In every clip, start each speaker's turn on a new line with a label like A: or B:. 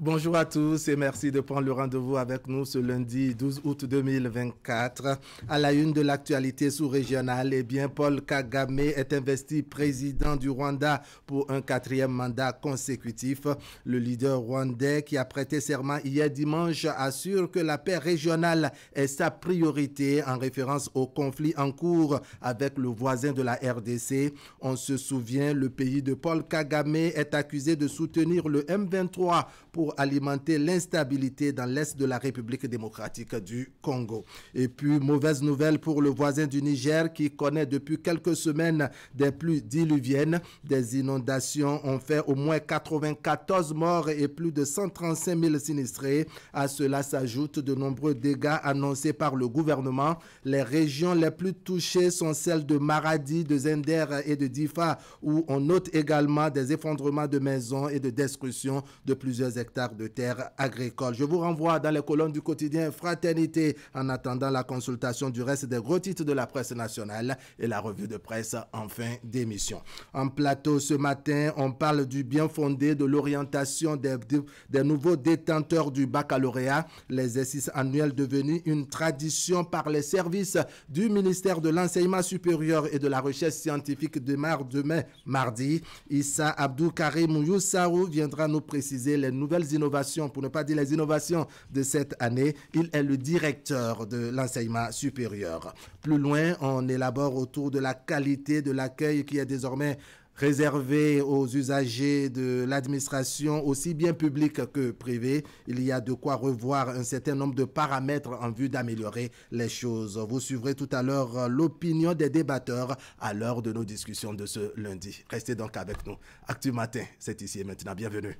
A: Bonjour à tous et merci de prendre le rendez-vous avec nous ce lundi 12 août 2024. À la une de l'actualité sous-régionale, Paul Kagame est investi président du Rwanda pour un 4e mandat consécutif. Le leader rwandais qui a prêté serment hier dimanche assure que la paix régionale est sa priorité en référence au conflit en cours avec le voisin de la RDC. On se souvient, le pays de Paul Kagame est accusé de soutenir le M23 pour alimenter l'instabilité dans l'est de la République démocratique du Congo. Et puis, mauvaise nouvelle pour le voisin du Niger qui connaît depuis quelques semaines des pluies diluviennes. Des inondations ont fait au moins 94 morts et plus de 135 000 sinistrés. À cela s'ajoutent de nombreux dégâts annoncés par le gouvernement. Les régions les plus touchées sont celles de Maradi, de Zender et de Difa, où on note également des effondrements de maisons et de destruction de plusieurs hectares de terres agricoles. Je vous renvoie dans les colonnes du quotidien Fraternité en attendant la consultation du reste des gros titres de la presse nationale et la revue de presse en fin d'émission. En plateau ce matin, on parle du bien fondé de l'orientation des nouveaux détenteurs du baccalauréat. L'exercice annuel devenu une tradition par les services du ministère de l'Enseignement supérieur et de la Recherche scientifique démarre demain mardi. Issa Abdou Karim Youssaou viendra nous préciser les nouvelles innovations, pour ne pas dire les innovations de cette année. Il est le directeur de l'enseignement supérieur. Plus loin, on élabore autour de la qualité de l'accueil qui est désormais réservé aux usagers de l'administration, aussi bien publique que privée. Il y a de quoi revoir un certain nombre de paramètres en vue d'améliorer les choses. Vous suivrez tout à l'heure l'opinion des débatteurs à l'heure de nos discussions de ce lundi. Restez donc avec nous. Actu Matin, c'est ici et maintenant. Bienvenue.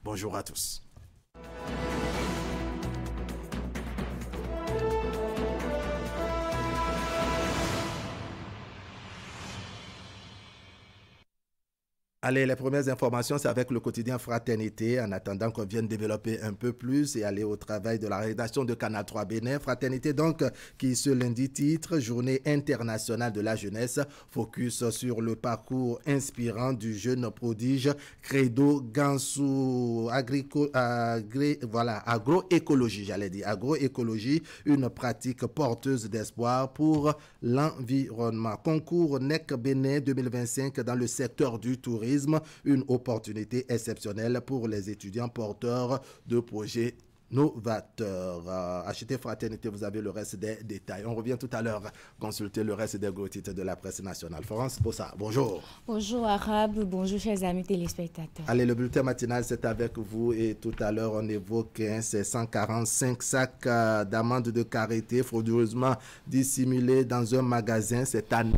A: Bonjour à tous. Allez, les premières informations, c'est avec le quotidien Fraternité, en attendant qu'on vienne développer un peu plus et aller au travail de la rédaction de Canal 3 Bénin. Fraternité, donc, qui ce lundi titre Journée internationale de la jeunesse, focus sur le parcours inspirant du jeune prodige Credo Gansou, agroécologie, agroécologie, une pratique porteuse d'espoir pour l'environnement. Concours NEC Bénin 2025 dans le secteur du tourisme. Une opportunité exceptionnelle pour les étudiants porteurs de projets novateurs. Achetez Fraternité, vous avez le reste des détails. On revient tout à l'heure consulter le reste des gros titres de la presse nationale. Florence Bossa, bonjour.
B: Bonjour Arabe, bonjour chers amis téléspectateurs.
A: Allez, le bulletin matinal, c'est avec vous et tout à l'heure, on évoque ces 145 sacs d'amande de karité frauduleusement dissimulés dans un magasin cette année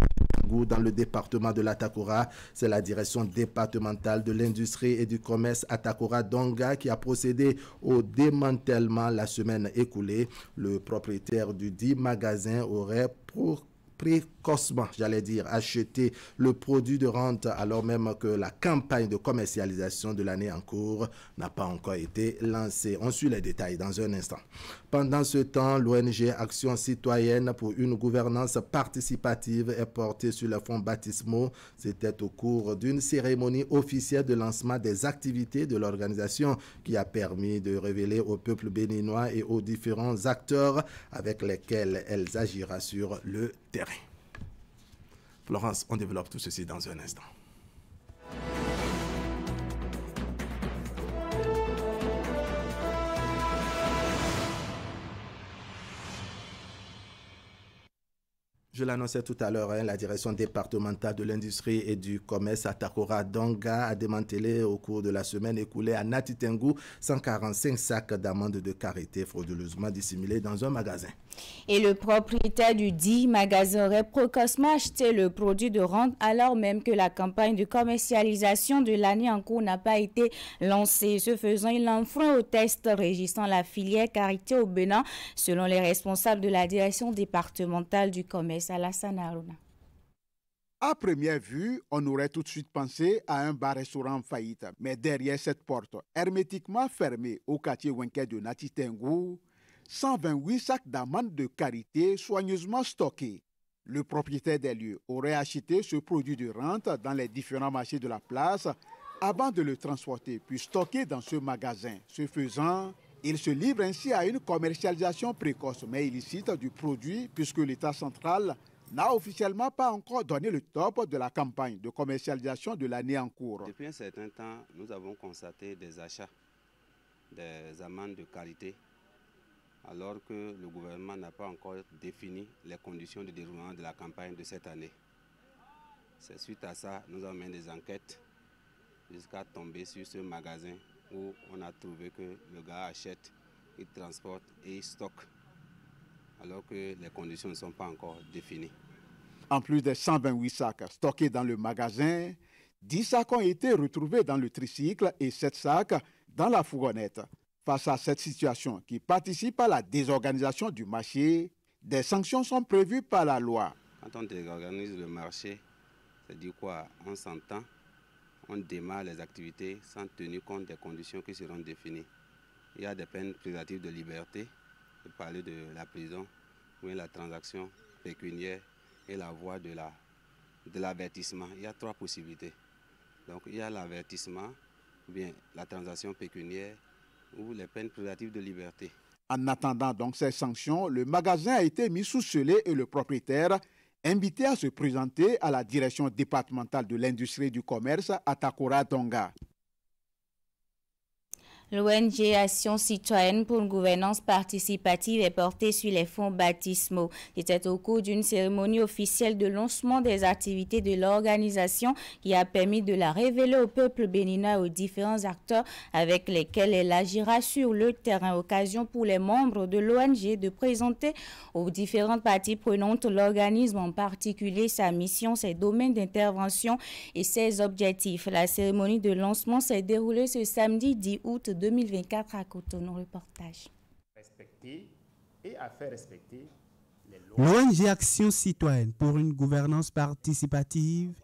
A: dans le département de l'Atakura. C'est la direction départementale de l'industrie et du commerce Atakura Donga qui a procédé au démantèlement la semaine écoulée. Le propriétaire du dit magasin aurait précocement, acheter le produit de rente alors même que la campagne de commercialisation de l'année en cours n'a pas encore été lancée. On suit les détails dans un instant. Pendant ce temps, l'ONG Action citoyenne pour une gouvernance participative est portée sur les fonds baptismaux. C'était au cours d'une cérémonie officielle de lancement des activités de l'organisation qui a permis de révéler au peuple béninois et aux différents acteurs avec lesquels elle agira sur le terrain. Florence, on développe tout ceci dans un instant. Je l'annonçais tout à l'heure, la direction départementale de l'industrie et du commerce Atakura Donga a démantelé au cours de la semaine écoulée à Natitengu 145 sacs d'amandes de karité frauduleusement dissimulés dans un magasin.
B: Et le propriétaire du dit magasin aurait précocement acheté le produit de rente alors même que la campagne de commercialisation de l'année en cours n'a pas été lancée. Ce faisant, il enfreint au test régissant la filière karité au Bénin, selon les responsables de la direction départementale du commerce. Alassane Harouna.
C: À première vue, on aurait tout de suite pensé à un bar-restaurant en faillite. Mais derrière cette porte hermétiquement fermée au quartier Wenké de Natitengu, 128 sacs d'amandes de karité soigneusement stockés. Le propriétaire des lieux aurait acheté ce produit de rente dans les différents marchés de la place avant de le transporter puis stocker dans ce magasin. Ce faisant, il se livre ainsi à une commercialisation précoce mais illicite du produit puisque l'État central n'a officiellement pas encore donné le top de la campagne de commercialisation de l'année en cours.
D: Depuis un certain temps, nous avons constaté des achats, des amendes de qualité, alors que le gouvernement n'a pas encore défini les conditions de déroulement de la campagne de cette année. C'est suite à ça, nous avons mené des enquêtes jusqu'à tomber sur ce magasin où on a trouvé que le gars achète, il transporte et il stocke, alors que les conditions ne sont pas encore définies.
C: En plus des 128 sacs stockés dans le magasin, 10 sacs ont été retrouvés dans le tricycle et 7 sacs dans la fourgonnette. Face à cette situation qui participe à la désorganisation du marché, des sanctions sont prévues par la loi.
D: Quand on désorganise le marché, c'est-à-dire quoi? On s'entend, on démarre les activités sans tenir compte des conditions qui seront définies. Il y a des peines privatives de liberté, je parlais de la prison, ou la transaction pécuniaire et la voie de l'avertissement. Il y a 3 possibilités. Donc il y a l'avertissement, bien la transaction pécuniaire ou les peines privatives de liberté.
C: En attendant donc ces sanctions, le magasin a été mis sous scellé et le propriétaire invité à se présenter à la direction départementale de l'industrie et du commerce à Takora Tonga.
B: L'ONG Action citoyenne pour une gouvernance participative est portée sur les fonds baptismaux. C'était au cours d'une cérémonie officielle de lancement des activités de l'organisation qui a permis de la révéler au peuple béninois et aux différents acteurs avec lesquels elle agira sur le terrain. Occasion pour les membres de l'ONG de présenter aux différentes parties prenantes l'organisme, en particulier sa mission, ses domaines d'intervention et ses objectifs. La cérémonie de lancement s'est déroulée ce samedi 10 août 2024 à Cotonou. Reportage.
E: Respecter et à faire respecter les lois.
F: L'ONG Action citoyenne pour une gouvernance participative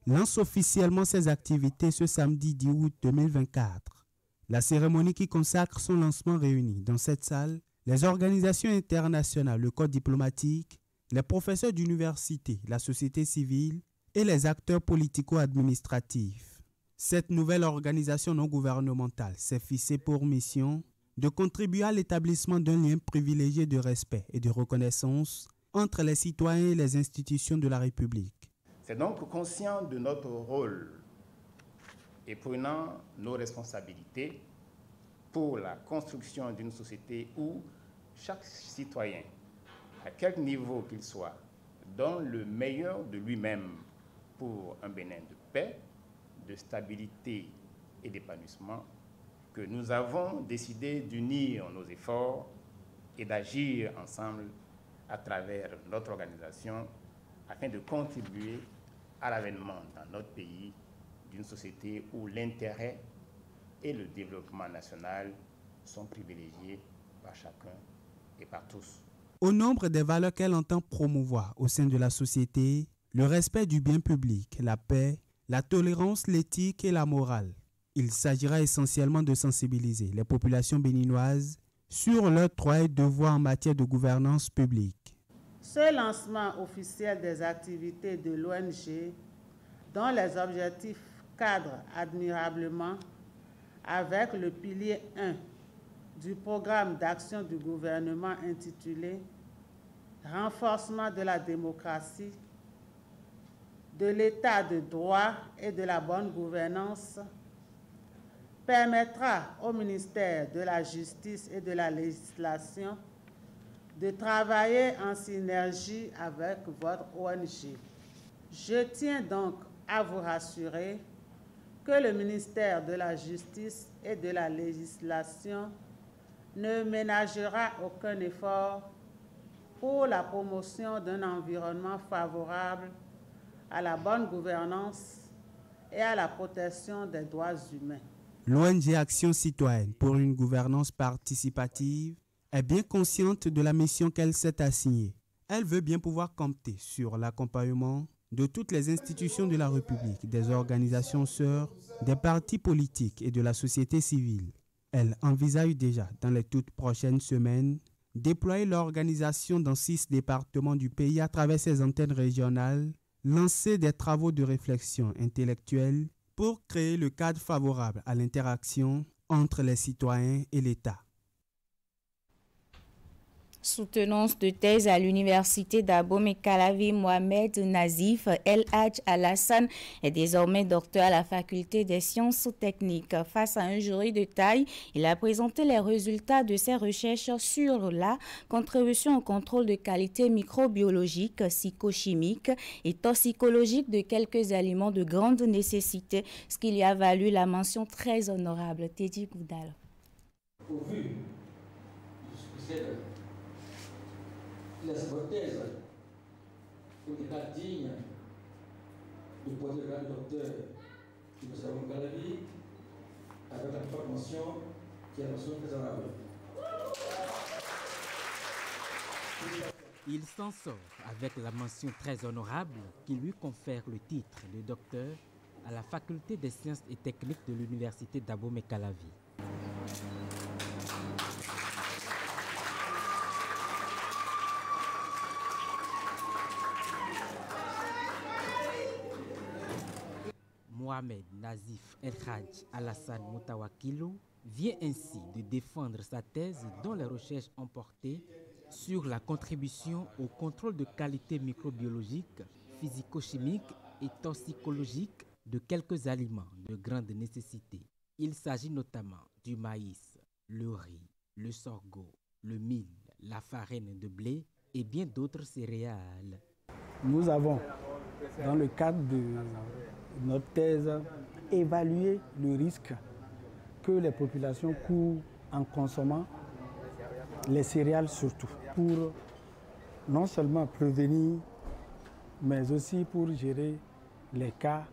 F: lance officiellement ses activités ce samedi 10 août 2024. La cérémonie qui consacre son lancement réunit dans cette salle les organisations internationales, le corps diplomatique, les professeurs d'université, la société civile et les acteurs politico-administratifs. Cette nouvelle organisation non gouvernementale s'est fixée pour mission de contribuer à l'établissement d'un lien privilégié de respect et de reconnaissance entre les citoyens et les institutions de la République.
E: C'est donc conscient de notre rôle et prenant nos responsabilités pour la construction d'une société où chaque citoyen, à quel niveau qu'il soit, donne le meilleur de lui-même pour un Bénin de paix, de stabilité et d'épanouissement, que nous avons décidé d'unir nos efforts et d'agir ensemble à travers notre organisation afin de contribuer à l'avènement dans notre pays d'une société où l'intérêt et le développement national sont privilégiés par chacun et par tous.
F: Au nombre des valeurs qu'elle entend promouvoir au sein de la société, le respect du bien public, la paix, la tolérance, l'éthique et la morale. Il s'agira essentiellement de sensibiliser les populations béninoises sur leurs droits et devoirs en matière de gouvernance publique.
G: Ce lancement officiel des activités de l'ONG, dont les objectifs cadrent admirablement avec le pilier 1 du programme d'action du gouvernement intitulé « Renforcement de la démocratie, de l'état de droit et de la bonne gouvernance » permettra au ministère de la Justice et de la Législation de travailler en synergie avec votre ONG. Je tiens donc à vous rassurer que le ministère de la Justice et de la Législation ne ménagera aucun effort pour la promotion d'un environnement favorable à la bonne gouvernance et à la protection des droits humains.
F: L'ONG Action citoyenne pour une gouvernance participative est bien consciente de la mission qu'elle s'est assignée. Elle veut bien pouvoir compter sur l'accompagnement de toutes les institutions de la République, des organisations sœurs, des partis politiques et de la société civile. Elle envisage déjà, dans les toutes prochaines semaines, déployer l'organisation dans 6 départements du pays à travers ses antennes régionales, lancer des travaux de réflexion intellectuelle, pour créer le cadre favorable à l'interaction entre les citoyens et l'État.
B: Soutenance de thèse à l'université d'Abomey-Calavi, Mohamed Nazif El Hadj Alassane est désormais docteur à la faculté des sciences techniques. Face à un jury de taille, il a présenté les résultats de ses recherches sur la contribution au contrôle de qualité microbiologique, psychochimique et toxicologique de quelques aliments de grande nécessité, ce qui lui a valu la mention très honorable. Teddy Goudal.
H: Au vu du succès les hypothèses pour l'état digne du poste de grand docteur du professeur Abomey-Calavi avec la formation qui est la mention très honorable.
I: Il s'en sort avec la mention très honorable qui lui confère le titre de docteur à la faculté des sciences et techniques de l'université d'Abomey-Calavi. Mohamed Nazif El Hadj Alassane Moutawakilou vient ainsi de défendre sa thèse dont les recherches ont porté sur la contribution au contrôle de qualité microbiologique, physico-chimique et toxicologique de quelques aliments de grande nécessité. Il s'agit notamment du maïs, le riz, le sorgho, le mil, la farine de blé et bien d'autres céréales.
J: Nous avons, dans le cadre de notre thèse, évalué le risque que les populations courent en consommant les céréales surtout, pour non seulement prévenir, mais aussi pour gérer les cas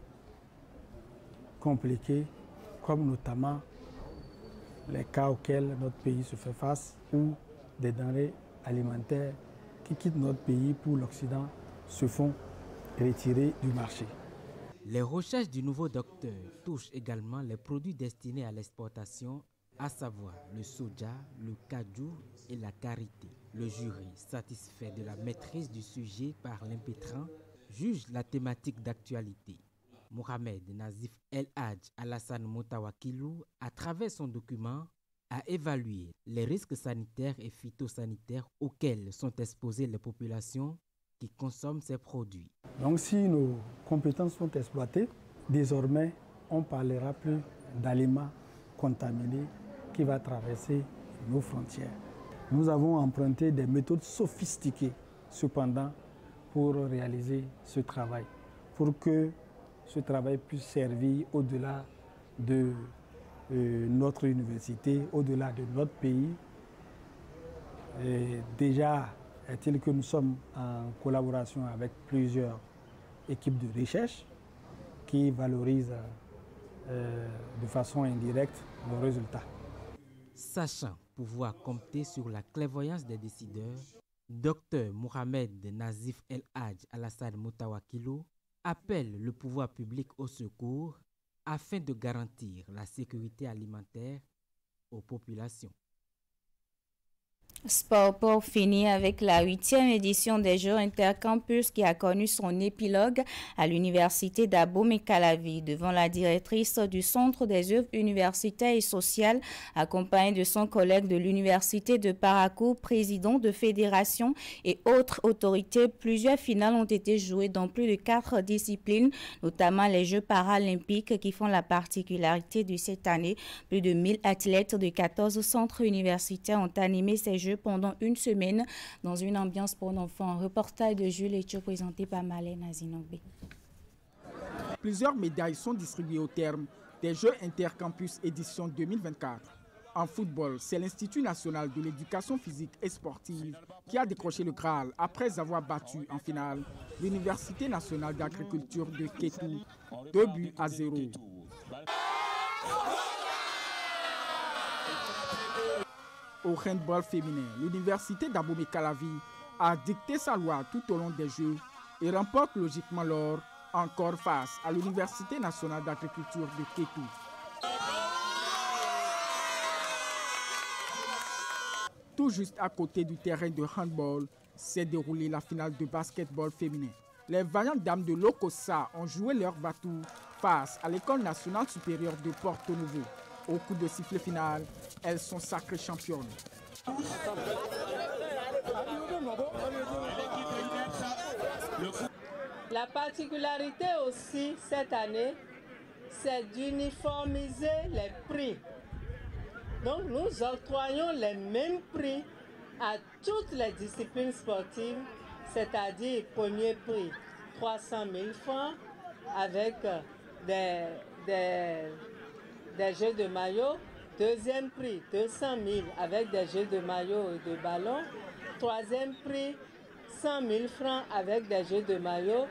J: compliqués, comme notamment les cas auxquels notre pays se fait face, où des denrées alimentaires qui quittent notre pays pour l'Occident se font retirer du marché.
I: Les recherches du nouveau docteur touchent également les produits destinés à l'exportation, à savoir le soja, le cajou et la karité. Le jury, satisfait de la maîtrise du sujet par l'impétrant, juge la thématique d'actualité. Mohamed Nazif El Hadj Alassane Moutawakilou, à travers son document, a évalué les risques sanitaires et phytosanitaires auxquels sont exposées les populations qui consomment ces produits.
J: Donc si nos compétences sont exploitées, désormais on ne parlera plus d'aliments contaminés qui vont traverser nos frontières. Nous avons emprunté des méthodes sophistiquées cependant pour réaliser ce travail, pour que ce travail puisse servir au-delà de notre université, au-delà de notre pays. Et déjà, est-il que nous sommes en collaboration avec plusieurs équipes de recherche qui valorisent de façon indirecte nos résultats.
I: Sachant pouvoir compter sur la clairvoyance des décideurs, Dr Mohamed Nazif El Hadj Alassane Moutawakilou appelle le pouvoir public au secours afin de garantir la sécurité alimentaire aux populations.
B: Sport pour finir avec la 8e édition des Jeux Intercampus qui a connu son épilogue à l'université d'Abomey-Calavi devant la directrice du Centre des œuvres universitaires et sociales accompagnée de son collègue de l'université de Parakou, président de fédération et autres autorités. Plusieurs finales ont été jouées dans plus de 4 disciplines, notamment les Jeux paralympiques qui font la particularité de cette année. Plus de 1000 athlètes de 14 centres universitaires ont animé ces Jeux pendant une semaine dans une ambiance pour enfants. Reportage de Jules Etio présenté par Malène Azinogbe.
K: Plusieurs médailles sont distribuées au terme des Jeux Intercampus édition 2024. En football, c'est l'Institut national de l'éducation physique et sportive qui a décroché le Graal après avoir battu en finale l'Université nationale d'agriculture de Kétou 2-0. Au handball féminin, l'université d'Abomey-Calavi a dicté sa loi tout au long des Jeux et remporte logiquement l'or, encore face à l'Université nationale d'agriculture de Kétou. Tout juste à côté du terrain de handball s'est déroulée la finale de basketball féminin. Les vaillantes dames de l'Okossa ont joué leur batou face à l'École nationale supérieure de Porto Novo. Au coup de sifflet final, elles sont sacrées championnes.
L: La particularité aussi cette année, c'est d'uniformiser les prix. Donc nous octroyons les mêmes prix à toutes les disciplines sportives, c'est-à-dire premier prix 300 000 francs avec des jeux de maillot, deuxième prix 200 000 avec des jeux de maillot et de ballon, troisième prix 100 000 francs avec des jeux de maillot,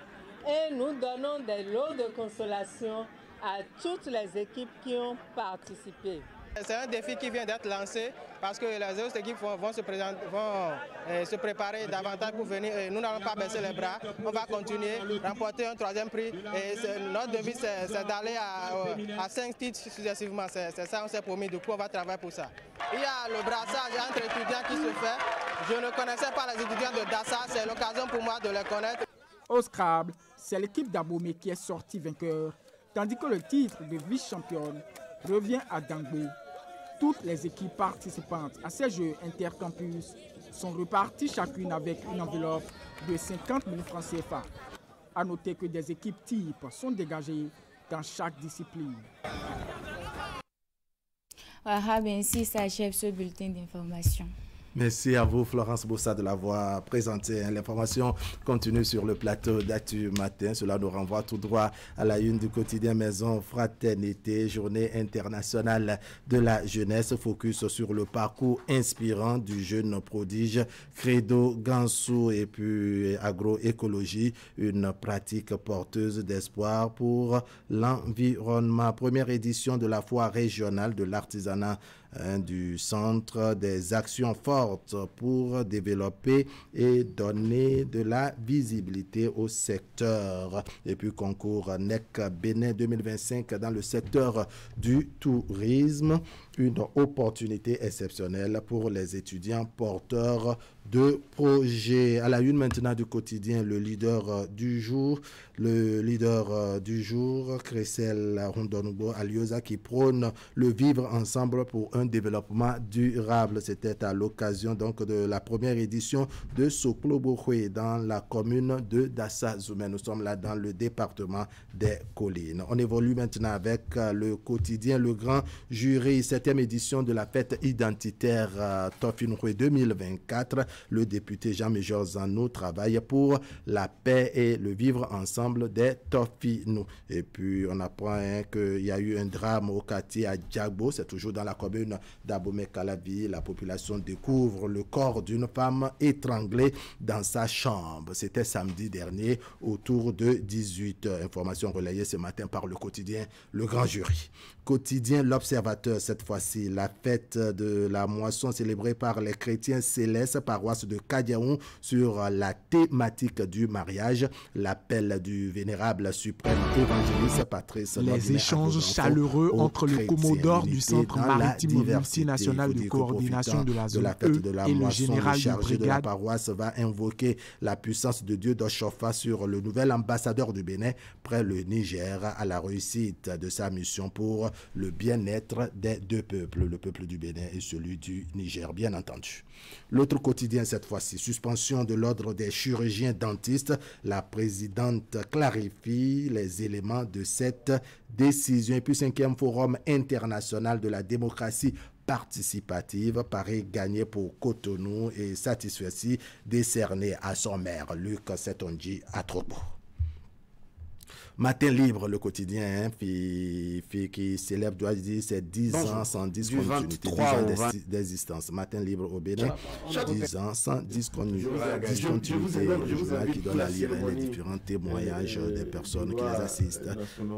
L: et nous donnons des lots de consolation à toutes les équipes qui ont participé.
M: C'est un défi qui vient d'être lancé parce que les autres équipes vont se préparer davantage pour venir. Nous n'allons pas baisser les bras, on va continuer, remporter un troisième prix. Et notre devise, c'est d'aller à 5 titres successivement. C'est ça, on s'est promis, du coup on va travailler pour ça. Il y a le brassage entre étudiants qui se fait. Je ne connaissais pas les étudiants de Dassa, c'est l'occasion pour moi de les connaître.
K: Au Scrabble, c'est l'équipe d'Abomey qui est sortie vainqueur, tandis que le titre de vice-championne revient à Dangbo. Toutes les équipes participantes à ces Jeux intercampus sont reparties chacune avec une enveloppe de 50 000 francs CFA. A noter que des équipes types sont dégagées dans chaque discipline.
B: Ainsi s'achève ce bulletin d'information.
A: Merci à vous, Florence Bossa, de l'avoir présenté. L'information continue sur le plateau d'Actu Matin. Cela nous renvoie tout droit à la une du quotidien Maison Fraternité, journée internationale de la jeunesse, focus sur le parcours inspirant du jeune prodige Credo Gansou et puis agroécologie, une pratique porteuse d'espoir pour l'environnement. Première édition de la foire régionale de l'artisanat du Centre des actions fortes pour développer et donner de la visibilité au secteur. Et puis concours NEC Bénin 2025 dans le secteur du tourisme, une opportunité exceptionnelle pour les étudiants porteurs de projets. À la une maintenant du quotidien, le leader du jour, Cressel Rondonubo Alioza, qui prône le vivre ensemble pour un développement durable. C'était à l'occasion donc de la première édition de Soklo-Bohwe dans la commune de Dassa-Zoumé. Nous sommes là dans le département des Collines. On évolue maintenant avec le quotidien Le Grand Jury, 7e édition de la fête identitaire Tofinoué 2024. Le député Jean-Major Zanou travaille pour la paix et le vivre ensemble des Tofinou. Et puis on apprend qu'il y a eu un drame au quartier à Djagbo, c'est toujours dans la commune d'Abomey-Calavi. La population découvre le corps d'une femme étranglée dans sa chambre. C'était samedi dernier autour de 18h. Information relayée ce matin par le quotidien Le Grand Jury. Quotidien L'Observateur, cette fois-ci, la fête de la moisson célébrée par les chrétiens célestes, paroisse de Kadiaou, sur la thématique du mariage, l'appel du vénérable suprême évangéliste Patrice.
N: Les échanges chaleureux entre le commodore du Centre maritime multinational de coordination de la zone E et le général de brigade
A: de la paroisse va invoquer la puissance de Dieu d'Oshofa sur le nouvel ambassadeur du Bénin près le Niger à la réussite de sa mission pour le bien-être des deux peuples, le peuple du Bénin et celui du Niger, bien entendu. L'autre quotidien cette fois-ci, suspension de l'ordre des chirurgiens dentistes. La présidente clarifie les éléments de cette décision. Et puis 5e forum international de la démocratie participative, Paris gagné pour Cotonou et satisfait décerné à son maire, Luc Setonji Atropo. Matin libre, le quotidien, qui célèbre, doit dire, c'est 10 ans sans discontinuité, 10 ans d'existence. Matin libre au Bénin, 10 ans sans discontinuité, le journal qui donne à lire les différents témoignages des personnes qui les assistent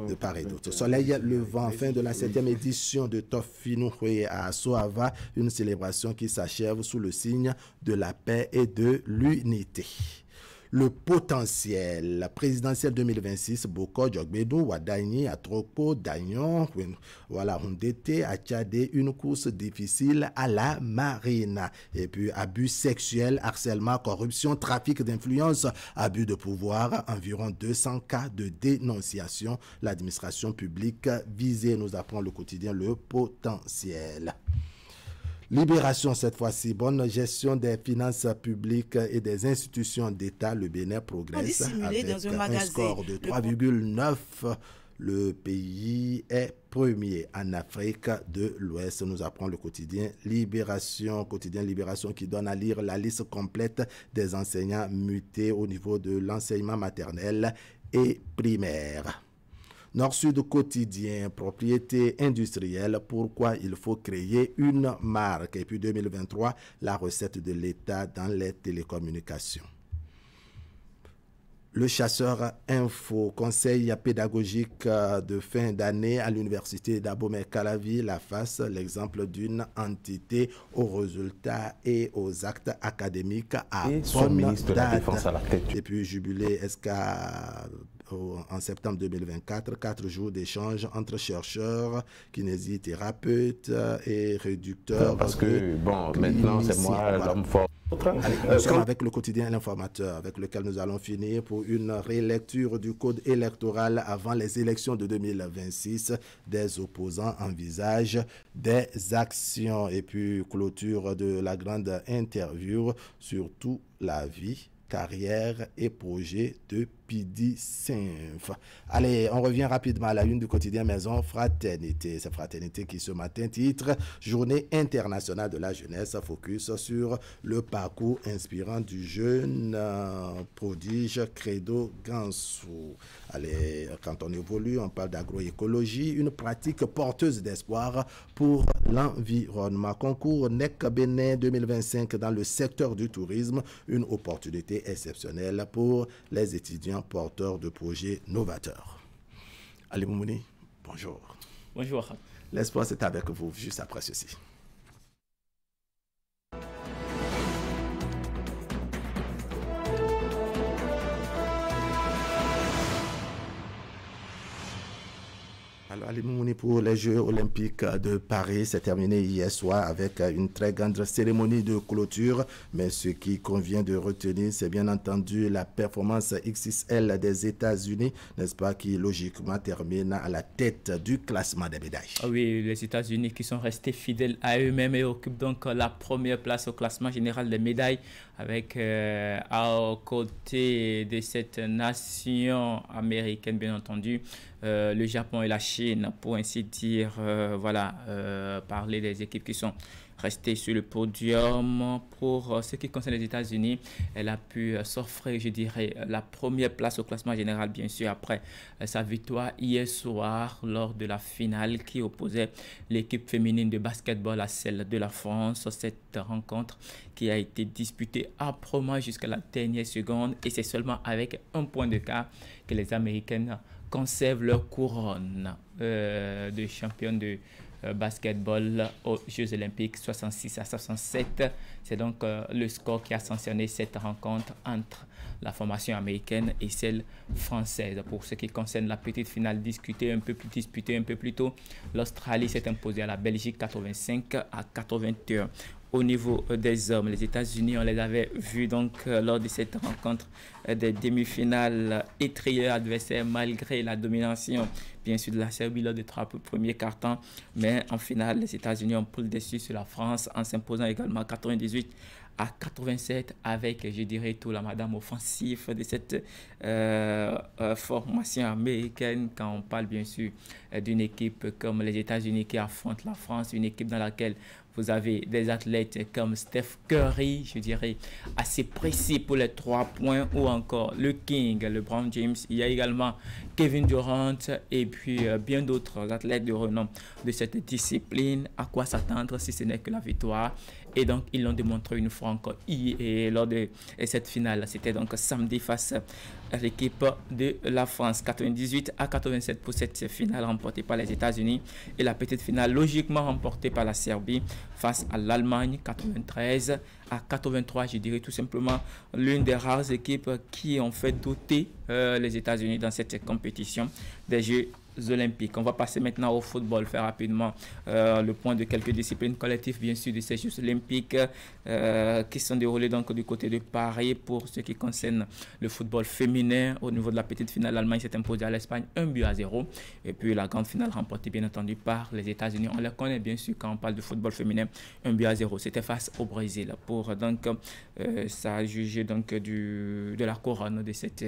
A: de part et d'autre. Soleil levant, fin de la 7e édition de Tofinoué à Soava, une célébration qui s'achève sous le signe de la paix et de l'unité. le potentiel présidentiel 2026, Boko, Djogbedo, Wadani, Atroko, Dagnon, voilà, Hondete, a tchadé une course difficile à la marine. Et puis, abus sexuels, harcèlement, corruption, trafic d'influence, abus de pouvoir, environ 200 cas de dénonciation. L'administration publique visée, nous apprend le quotidien Le Potentiel. Libération cette fois-ci, bonne gestion des finances publiques et des institutions d'État. Le Bénin progresse avec un score de 3,9. Le pays est premier en Afrique de l'Ouest, nous apprend le quotidien Libération qui donne à lire la liste complète des enseignants mutés au niveau de l'enseignement maternel et primaire. Nord-Sud quotidien, propriété industrielle, pourquoi il faut créer une marque. Et puis 2023, la recette de l'État dans les télécommunications. Le chasseur info, conseil pédagogique de fin d'année à l'université d'Abomey-Calavi, la face, l'exemple d'une entité aux résultats et aux actes académiques à bonne date. De la Défense à la tête. Et puis jubilé SK en septembre 2024, 4 jours d'échange entre chercheurs, kinésithérapeutes et réducteurs.
O: Parce que, bon, maintenant c'est moi l'homme fort.
A: Allez, nous sommes avec le quotidien L'Informateur, avec lequel nous allons finir pour une relecture du code électoral avant les élections de 2026. Des opposants envisagent des actions. Et puis, clôture de la grande interview sur toute la vie, carrière et projet de Pidi Sinf. Allez, on revient rapidement à la une du quotidien Maison Fraternité. C'est Fraternité qui ce matin titre Journée internationale de la jeunesse, focus sur le parcours inspirant du jeune prodige Credo Gansou. Allez, quand on évolue, on parle d'agroécologie, une pratique porteuse d'espoir pour l'environnement. Concours NEC Bénin 2025 dans le secteur du tourisme, une opportunité exceptionnelle pour les étudiants porteurs de projets novateurs. Ali Moumouni, bonjour.
P: Bonjour.
A: L'espoir, c'est avec vous juste après ceci. Alors, Ali Moumouni, pour les Jeux olympiques de Paris, c'est terminé hier soir avec une très grande cérémonie de clôture. Mais ce qui convient de retenir, c'est bien entendu la performance XXL des États-Unis, n'est-ce pas, qui logiquement termine à la tête du classement des médailles.
P: Oui, les États-Unis qui sont restés fidèles à eux-mêmes et occupent donc la première place au classement général des médailles, avec à côté de cette nation américaine, bien entendu, le Japon et la Chine, pour ainsi dire, parler des équipes qui sont restées sur le podium. Pour ce qui concerne les États-Unis, elle a pu s'offrir, je dirais, la première place au classement général, bien sûr, après sa victoire hier soir lors de la finale qui opposait l'équipe féminine de basketball à celle de la France. Cette rencontre qui a été disputée âprement jusqu'à la dernière seconde, et c'est seulement avec un point d'écart que les Américaines conservent leur couronne de championne de basketball aux Jeux Olympiques 66-67. C'est donc le score qui a sanctionné cette rencontre entre la formation américaine et celle française. Pour ce qui concerne la petite finale disputée un peu plus tôt, l'Australie s'est imposée à la Belgique 85-81. Au niveau des hommes, les États-Unis, on les avait vus donc lors de cette rencontre des demi-finales étrier adversaire malgré la domination, bien sûr, de la Serbie lors des 3 premiers cartons. Mais en finale, les États-Unis ont pris le dessus sur la France en s'imposant également 98-87 avec, je dirais, tout la madame offensive de cette formation américaine. Quand on parle bien sûr d'une équipe comme les États-Unis qui affrontent la France, une équipe dans laquelle vous avez des athlètes comme Steph Curry, je dirais, assez précis pour les 3 points, ou encore le King, LeBron James. Il y a également Kevin Durant et puis bien d'autres athlètes de renom de cette discipline. À quoi s'attendre si ce n'est que la victoire Et donc, ils l'ont démontré une fois encore et lors de cette finale. C'était donc samedi face à l'équipe de la France. 98-87 pour cette finale remportée par les États-Unis. Et la petite finale logiquement remportée par la Serbie face à l'Allemagne. 93-83, je dirais tout simplement l'une des rares équipes qui ont fait douter les États-Unis dans cette compétition des Jeux olympiques. On va passer maintenant au football, faire rapidement le point de quelques disciplines collectives, bien sûr, de ces Jeux olympiques qui sont déroulés donc du côté de Paris. Pour ce qui concerne le football féminin, au niveau de la petite finale, l'Allemagne s'est imposée à l'Espagne 1-0. Et puis la grande finale remportée bien entendu par les États-Unis. On les connaît bien sûr quand on parle de football féminin, 1-0. C'était face au Brésil. Pour donc ça a jugé donc de la couronne de cette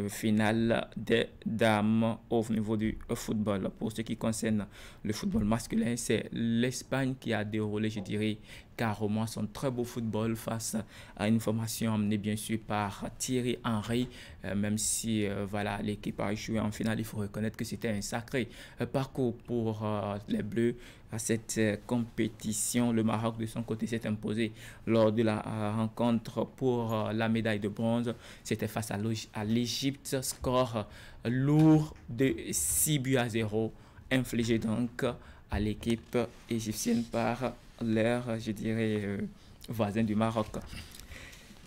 P: finale des dames au niveau du football. Pour ce qui concerne le football masculin, c'est l'Espagne qui a déroulé, je dirais, carrément son très beau football face à une formation amenée bien sûr par Thierry Henry, même si voilà, l'équipe a échoué en finale. Il faut reconnaître que c'était un sacré parcours pour les Bleus à cette compétition. Le Maroc de son côté s'est imposé lors de la rencontre pour la médaille de bronze. C'était face à l'Égypte, score lourd de 6-0 infligé donc à l'équipe égyptienne par leur, je dirais, voisin du Maroc.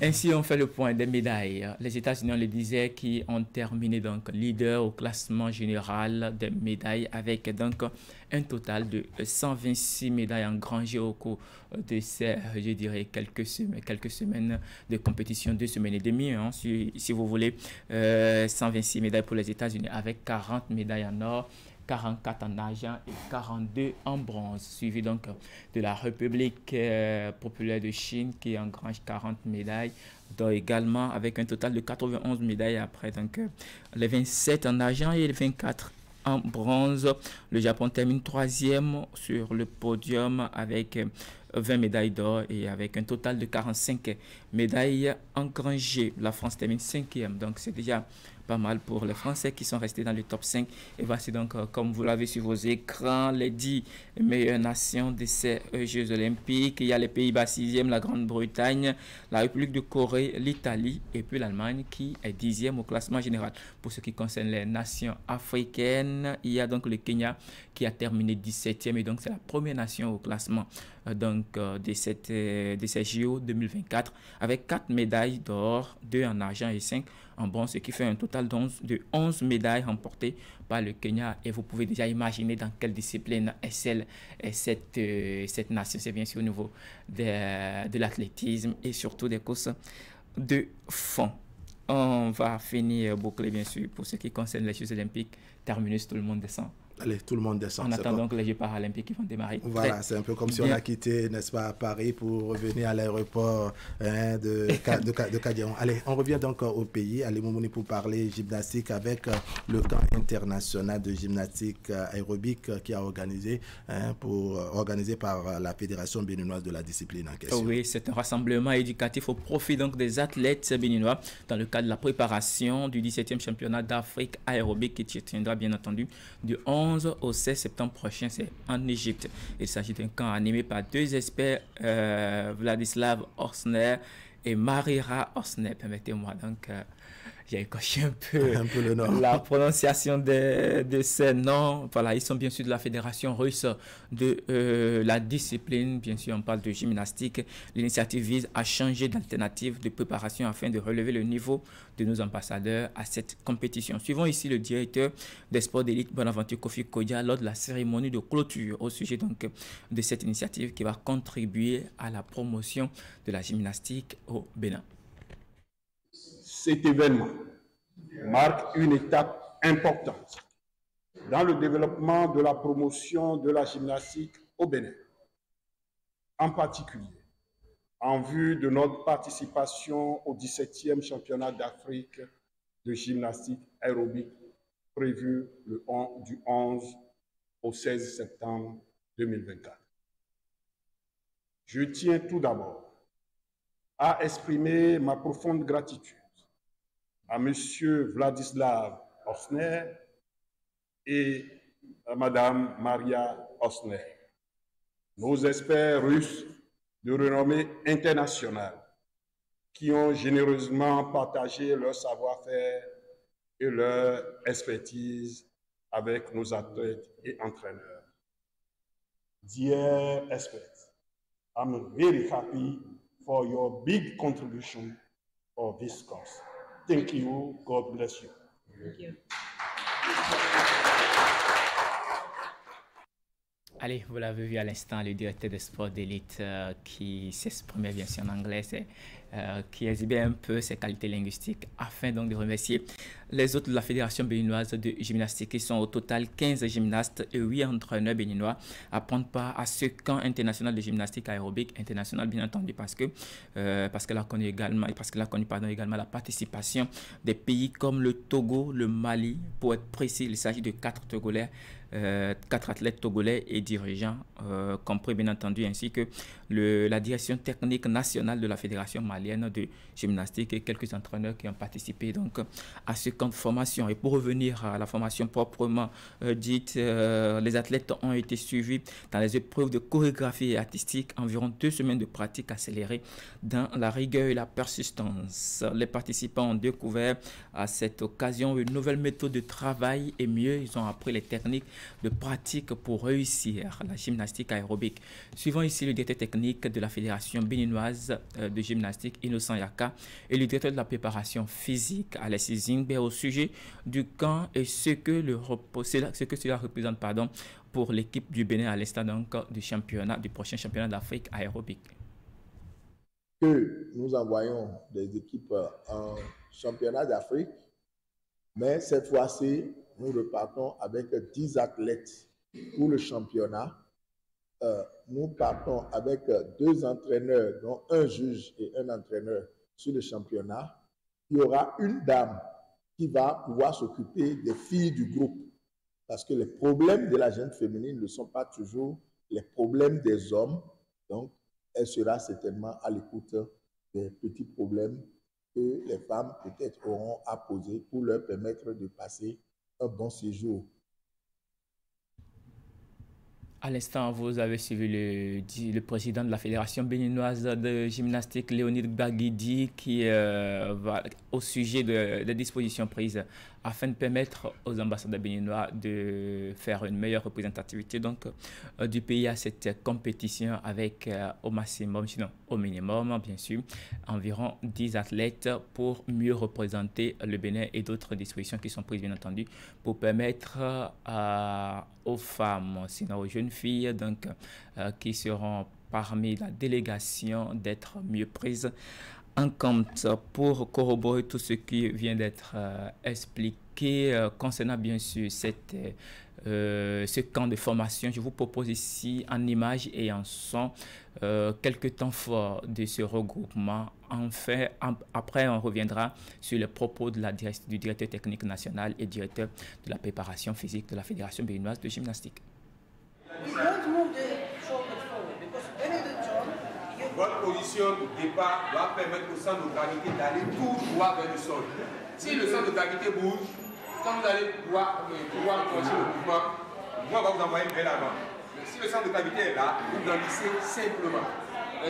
P: Ainsi, on fait le point des médailles. Les États-Unis, on le disait, qui ont terminé donc leader au classement général des médailles avec donc un total de 126 médailles engrangées au cours de ces, je dirais, quelques semaines de compétition, 2 semaines et demie, hein, si vous voulez. 126 médailles pour les États-Unis avec 40 médailles en or, 44 en argent et 42 en bronze, suivi donc de la République populaire de Chine qui engrange 40 médailles d'or également avec un total de 91 médailles après donc les 27 en argent et les 24 en bronze. Le Japon termine 3e sur le podium avec 20 médailles d'or et avec un total de 45 médailles engrangées. La France termine 5e, donc c'est déjà pas mal pour les Français qui sont restés dans le top 5. Et voici donc, comme vous l'avez sur vos écrans, les 10 meilleures nations de ces Jeux olympiques. Il y a les Pays-Bas 6e, la Grande-Bretagne, la République de Corée, l'Italie et puis l'Allemagne qui est 10e au classement général. Pour ce qui concerne les nations africaines, il y a donc le Kenya qui a terminé 17e et donc c'est la première nation au classement de ces JO 2024 avec 4 médailles d'or, 2 en argent et 5 en bronze, ce qui fait un total de 11 médailles remportées par le Kenya. Et vous pouvez déjà imaginer dans quelle discipline excelle cette nation. C'est bien sûr au niveau de l'athlétisme et surtout des courses de fond. On va finir boucler bien sûr pour ce qui concerne les Jeux olympiques. Terminus, tout le monde descend.
A: Allez, tout le monde descend.
P: En attendant que les Jeux paralympiques vont démarrer.
A: Voilà, c'est un peu comme si on a quitté, n'est-ce pas, Paris pour revenir à l'aéroport de Kadiaon. Allez, on revient donc au pays, à Limomouni pour parler gymnastique avec le camp international de gymnastique aérobique qui a organisé par la Fédération béninoise de la discipline en question.
P: Oui, c'est un rassemblement éducatif au profit donc des athlètes béninois dans le cadre de la préparation du 17e championnat d'Afrique aérobique qui tiendra bien entendu du 11 au 16 septembre prochain, c'est en Égypte. Il s'agit d'un camp animé par 2 experts, Vladislav Orsner et Marira Orsner. Permettez-moi donc, j'ai écorché un peu
A: le nom.
P: La prononciation de ces noms. Voilà, ils sont bien sûr de la Fédération russe de la discipline. Bien sûr, on parle de gymnastique. L'initiative vise à changer d'alternative de préparation afin de relever le niveau de nos ambassadeurs à cette compétition. Suivons ici le directeur des sports d'élite Bonaventure Kofi Kodia lors de la cérémonie de clôture au sujet donc de cette initiative qui va contribuer à la promotion de la gymnastique au Bénin.
Q: Cet événement marque une étape importante dans le développement de la promotion de la gymnastique au Bénin, en particulier en vue de notre participation au 17e championnat d'Afrique de gymnastique aérobique prévu du 11 au 16 septembre 2024. Je tiens tout d'abord à exprimer ma profonde gratitude à M. Vladislav Orsner et à Mme Maria Orsner, nos experts russes de renommée internationale qui ont généreusement partagé leur savoir-faire et leur expertise avec nos athlètes et entraîneurs. Dear experts, I'm really happy for your big contribution of this course. Thank you. God bless you.
L: Thank you.
P: Allez, vous l'avez vu à l'instant, le directeur des sports d'élite qui s'exprimait bien sûr en anglais, qui exhibait un peu ses qualités linguistiques afin donc de remercier les autres de la Fédération béninoise de gymnastique. Ils sont au total 15 gymnastes et 8 entraîneurs béninois à prendre part à ce camp international de gymnastique aérobique, international bien entendu parce qu'elle a connu également la participation des pays comme le Togo, le Mali. Pour être précis, il s'agit de 4 Togolais. 4 athlètes togolais et dirigeants compris bien entendu, ainsi que la direction technique nationale de la Fédération malienne de gymnastique et quelques entraîneurs qui ont participé donc à ce camp de formation. Et pour revenir à la formation proprement dite, les athlètes ont été suivis dans les épreuves de chorégraphie et artistique, environ 2 semaines de pratique accélérée dans la rigueur et la persistance. Les participants ont découvert à cette occasion une nouvelle méthode de travail et mieux, ils ont appris les techniques de pratique pour réussir la gymnastique aérobique. Suivant ici le directeur technique de la Fédération béninoise de gymnastique, Innocent Yaka, et le directeur de la préparation physique, Alexis Zingbe, au sujet du camp et ce que cela représente pour l'équipe du Bénin à l'instant du prochain championnat d'Afrique aérobique.
R: Que nous envoyons des équipes en championnat d'Afrique, mais cette fois-ci, nous repartons avec 10 athlètes pour le championnat. Nous partons avec 2 entraîneurs, dont un juge et un entraîneur sur le championnat. Il y aura une dame qui va pouvoir s'occuper des filles du groupe. Parce que les problèmes de la jeune féminine ne sont pas toujours les problèmes des hommes. Donc, elle sera certainement à l'écoute des petits problèmes que les femmes peut-être auront à poser pour leur permettre de passer un bon séjour.
P: À l'instant, vous avez suivi le président de la Fédération béninoise de gymnastique, Léonide Baguidi, qui va au sujet des dispositions prises afin de permettre aux ambassadeurs béninois de faire une meilleure représentativité du pays à cette compétition avec au maximum, sinon au minimum, bien sûr, environ 10 athlètes pour mieux représenter le Bénin et d'autres dispositions qui sont prises, bien entendu, pour permettre aux femmes, sinon aux jeunes filles, qui seront parmi la délégation d'être mieux prises en compte. Pour corroborer tout ce qui vient d'être expliqué concernant bien sûr ce camp de formation, je vous propose ici en images et en son quelques temps forts de ce regroupement. Enfin, après, on reviendra sur les propos du directeur technique national et directeur de la préparation physique de la Fédération béninoise de gymnastique.
S: Votre position de départ doit permettre au centre de gravité d'aller tout droit vers le sol. Si le centre de gravité bouge, quand vous allez pouvoir continuer le mouvement va vous envoyer vers l'avant. Si le centre de gravité est là, vous grandissez simplement.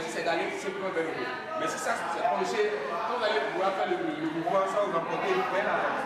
S: C'est d'aller simplement vers le haut. Mais si ça c'est penché, quand vous allez pouvoir faire le mouvement, ça vous emporter vers l'avant.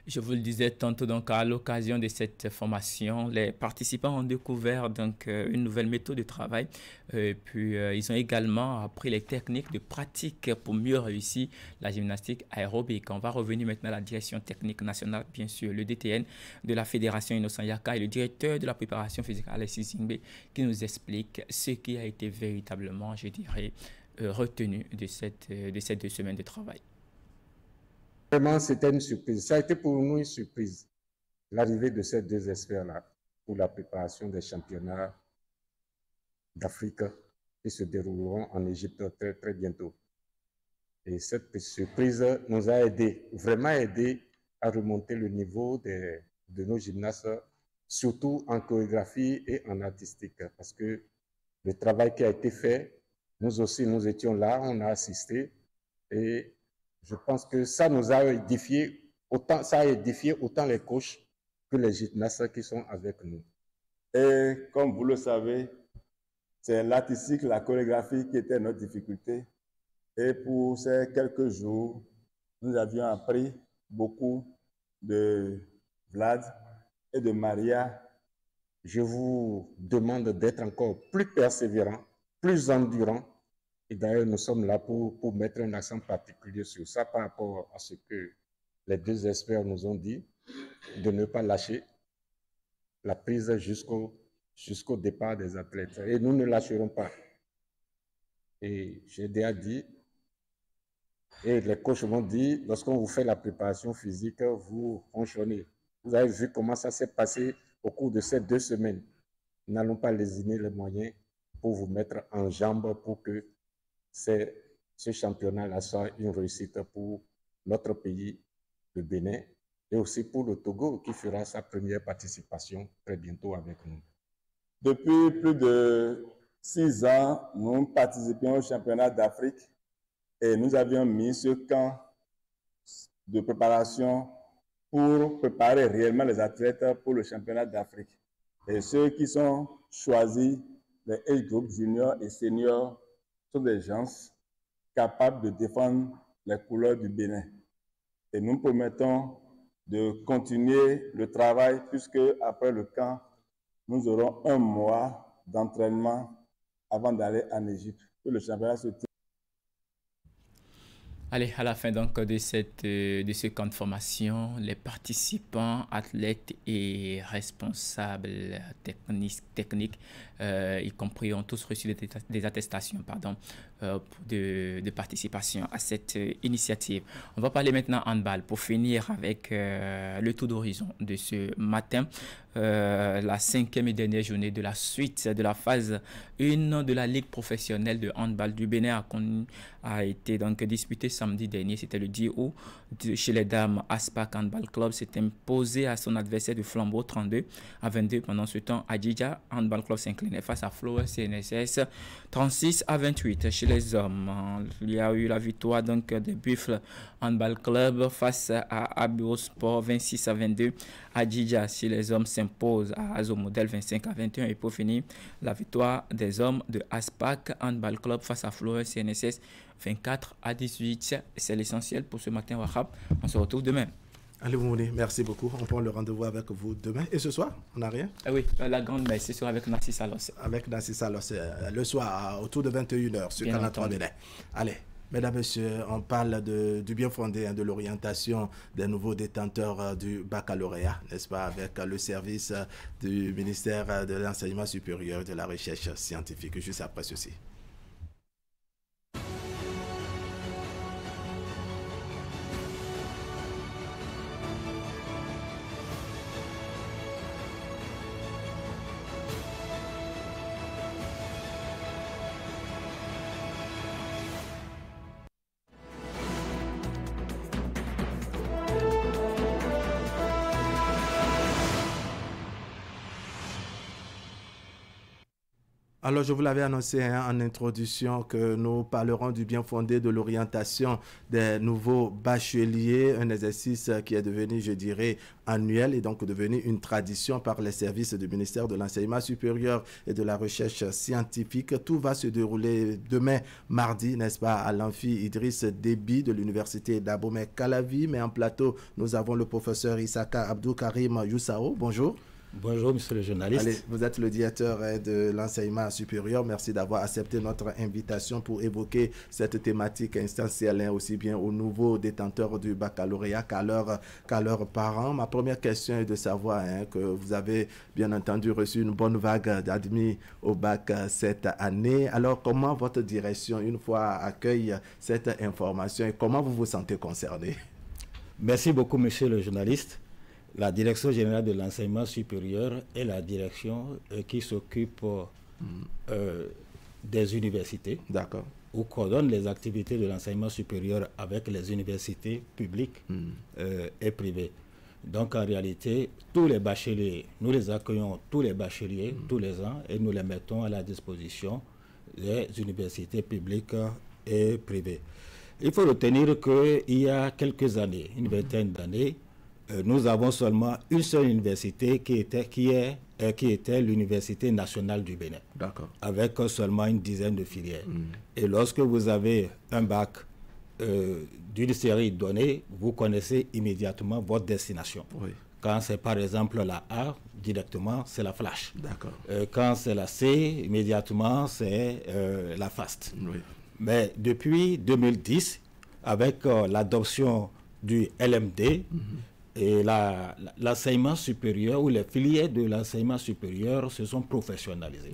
P: Je vous le disais tantôt, à l'occasion de cette formation, les participants ont découvert une nouvelle méthode de travail. Puis ils ont également appris les techniques de pratique pour mieux réussir la gymnastique aérobique. On va revenir maintenant à la direction technique nationale, bien sûr, le DTN de la Fédération, Innocent Yaka, et le directeur de la préparation physique, Alexis Zingbe, qui nous explique ce qui a été véritablement, je dirais, retenu de ces 2 semaines de travail.
O: Vraiment, c'était une surprise. Ça a été pour nous une surprise, l'arrivée de ces deux experts-là pour la préparation des championnats d'Afrique qui se dérouleront en Égypte très, très bientôt. Et cette surprise nous a aidé, vraiment aidé à remonter le niveau de nos gymnastes, surtout en chorégraphie et en artistique, parce que le travail qui a été fait, nous aussi, nous étions là, on a assisté, et je pense que ça nous a édifié autant, ça a édifié autant les coachs que les gymnastes qui sont avec nous.
T: Et comme vous le savez, c'est l'artistique, la chorégraphie qui était notre difficulté. Et pour ces quelques jours, nous avions appris beaucoup de Vlad et de Maria.
O: Je vous demande d'être encore plus persévérant, plus endurant. Et d'ailleurs, nous sommes là pour mettre un accent particulier sur ça par rapport à ce que les deux experts nous ont dit, de ne pas lâcher la prise jusqu'au départ des athlètes. Et nous ne lâcherons pas. Et j'ai déjà dit, et les coachs m'ont dit, lorsqu'on vous fait la préparation physique, vous fonctionnez. Vous avez vu comment ça s'est passé au cours de ces 2 semaines. Nous n'allons pas lésiner les moyens pour vous mettre en jambes pour que ce championnat-là soit une réussite pour notre pays, le Bénin, et aussi pour le Togo qui fera sa première participation très bientôt avec nous.
T: Depuis plus de 6 ans, nous participions au championnat d'Afrique et nous avions mis ce camp de préparation pour préparer réellement les athlètes pour le championnat d'Afrique. Et ceux qui sont choisis, les age group juniors et seniors, sont des gens capables de défendre les couleurs du Bénin. Et nous promettons de continuer le travail puisque après le camp, nous aurons 1 mois d'entraînement avant d'aller en Égypte. Le championnat se tient.
P: Allez, à la fin donc de ce camp de formation, les participants, athlètes et responsables techniques, y compris, ont tous reçu des attestations de participation à cette initiative. On va parler maintenant handball pour finir avec le tour d'horizon de ce matin. La 5e et dernière journée de la suite de la phase 1 de la Ligue professionnelle de handball du Bénin a été donc disputée samedi dernier. C'était le 10 août. Chez les dames, Aspac Handball Club s'est imposé à son adversaire de Flambeau 32-22. Pendant ce temps, Adjidja Handball Club s'inclinait face à Flower CNSS 36-28. Chez les hommes, il y a eu la victoire donc de Buffle Handball Club face à Abio Sport 26-22. Adjidja, chez les hommes, s'impose à Azo Model 25-21. Et pour finir, la victoire des hommes de Aspac Handball Club face à Flower CNSS 24-18. C'est l'essentiel pour ce matin, Wahab. On se retrouve demain.
A: Allez, Mouni, merci beaucoup. On prend le rendez-vous avec vous demain. Et ce soir, on n'a rien?
P: Oui, la grande messe, c'est avec Nassis Salos.
A: Avec Nassis Salos, le soir, autour de 21h, sur Canal 3 Bénin. Allez. Mesdames, Messieurs, on parle du bien fondé, de l'orientation des nouveaux détenteurs du baccalauréat, n'est-ce pas, avec le service du ministère de l'Enseignement supérieur et de la Recherche scientifique, juste après ceci. Alors, je vous l'avais annoncé en introduction que nous parlerons du bien fondé de l'orientation des nouveaux bacheliers, un exercice qui est devenu, je dirais, annuel et donc devenu une tradition par les services du ministère de l'Enseignement supérieur et de la Recherche scientifique. Tout va se dérouler demain, mardi, n'est-ce pas, à l'amphi Idriss Déby de l'Université d'Abomey-Calavi. Mais en plateau, nous avons le professeur Issaka Abdou Karim Youssao. Bonjour.
U: Bonjour, monsieur le journaliste.
A: Allez, vous êtes le directeur de l'enseignement supérieur. Merci d'avoir accepté notre invitation pour évoquer cette thématique essentielle, aussi bien aux nouveaux détenteurs du baccalauréat qu'à leurs parents. Ma première question est de savoir que vous avez bien entendu reçu une bonne vague d'admis au bac cette année. Alors, comment votre direction, une fois, accueille cette information et comment vous vous sentez concerné?
U: Merci beaucoup, monsieur le journaliste. La Direction générale de l'enseignement supérieur est la direction qui s'occupe des universités.
A: D'accord.
U: Ou coordonne les activités de l'enseignement supérieur avec les universités publiques et privées. Donc en réalité, tous les bacheliers, nous les accueillons tous les bacheliers tous les ans et nous les mettons à la disposition des universités publiques et privées. Il faut retenir qu'il y a quelques années, une vingtaine d'années, nous avons seulement une seule université qui était l'Université nationale du Bénin, avec seulement une dizaine de filières. Et lorsque vous avez un bac d'une série donnée, vous connaissez immédiatement votre destination. Oui. Quand c'est par exemple la A, directement, c'est la Flash. Quand c'est la C, immédiatement, c'est la FAST. Oui. Mais depuis 2010, avec l'adoption du LMD, et l'enseignement supérieur ou les filières de l'enseignement supérieur se sont professionnalisées.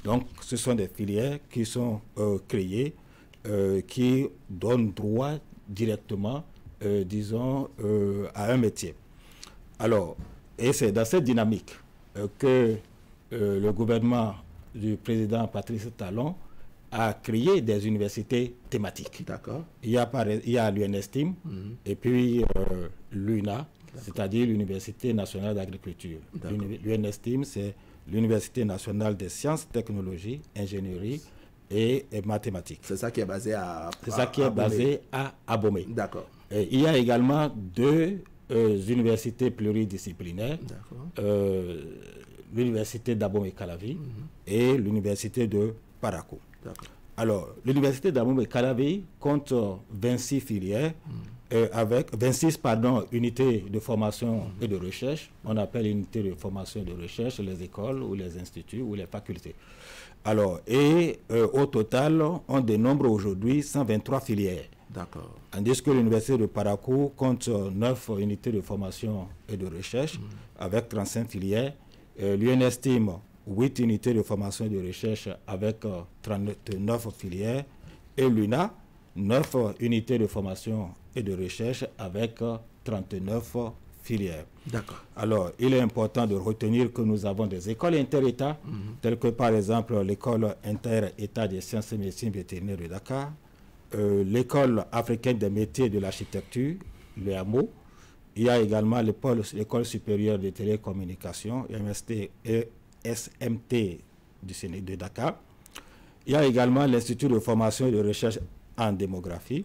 U: Donc, ce sont des filières qui sont créées, qui donnent droit directement, disons, à un métier. Alors, et c'est dans cette dynamique que le gouvernement du président Patrice Talon a créé des universités thématiques. Il y a l'UNESTIM et puis l'UNA, c'est-à-dire l'Université nationale d'agriculture. L'UNESTIM, c'est l'Université nationale des sciences, technologies, ingénierie et mathématiques.
A: C'est ça qui est basé à
U: C'est ça qui est basé à Abomey.
A: D'accord.
U: Il y a également deux universités pluridisciplinaires, l'Université d'Abomey-Calavi et l'Université de Parakou. Alors, l'Université d'Abomey-Calavi compte 26 filières, avec 26 unités de formation et de recherche. On appelle unités de formation et de recherche les écoles ou les instituts ou les facultés. Alors, et au total, on dénombre aujourd'hui 123 filières. Tandis que l'Université de Parakou compte 9 unités de formation et de recherche avec 35 filières. L'UNESTIM, 8 unités de formation et de recherche avec 39 filières. Et l'UNA, 9 unités de formation et de recherche avec 39 filières. Alors, il est important de retenir que nous avons des écoles inter-États, telles que par exemple l'école inter-État des sciences et médecine vétérinaire de Dakar, l'école africaine des métiers de l'architecture, le HAMO. Il y a également l'école supérieure de télécommunications, SMT de Dakar. Il y a également l'Institut de formation et de recherche en démographie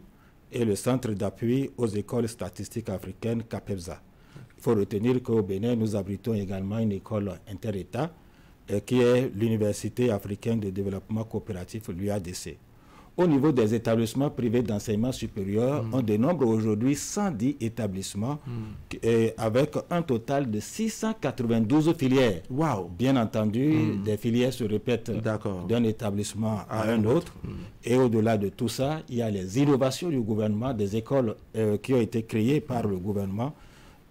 U: et le Centre d'appui aux écoles statistiques africaines, CAPEBSA. Il faut retenir qu'au Bénin, nous abritons également une école inter-État qui est l'Université africaine de développement coopératif, l'UADC. Au niveau des établissements privés d'enseignement supérieur, on dénombre aujourd'hui 110 établissements avec un total de 692 filières. Bien entendu, des filières se répètent d'un établissement à un autre. Et au-delà de tout ça, il y a les innovations du gouvernement, des écoles qui ont été créées par le gouvernement.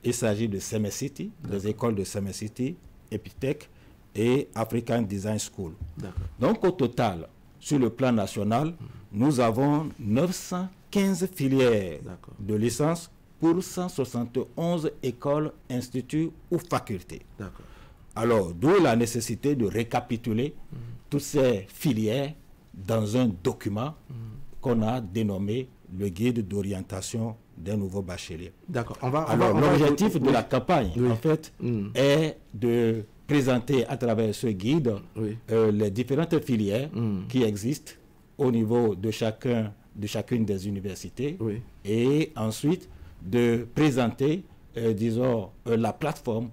U: Il s'agit de Semescity, des écoles de Semescity, Epitech et African Design School. Donc au total, sur le plan national, nous avons 915 filières de licence pour 171 écoles, instituts ou facultés. Alors, d'où la nécessité de récapituler toutes ces filières dans un document qu'on a dénommé le guide d'orientation des nouveaux bacheliers. Alors, l'objectif de la campagne, en fait, est de présenter à travers ce guide les différentes filières qui existent au niveau de chacune des universités et ensuite de présenter, disons, la plateforme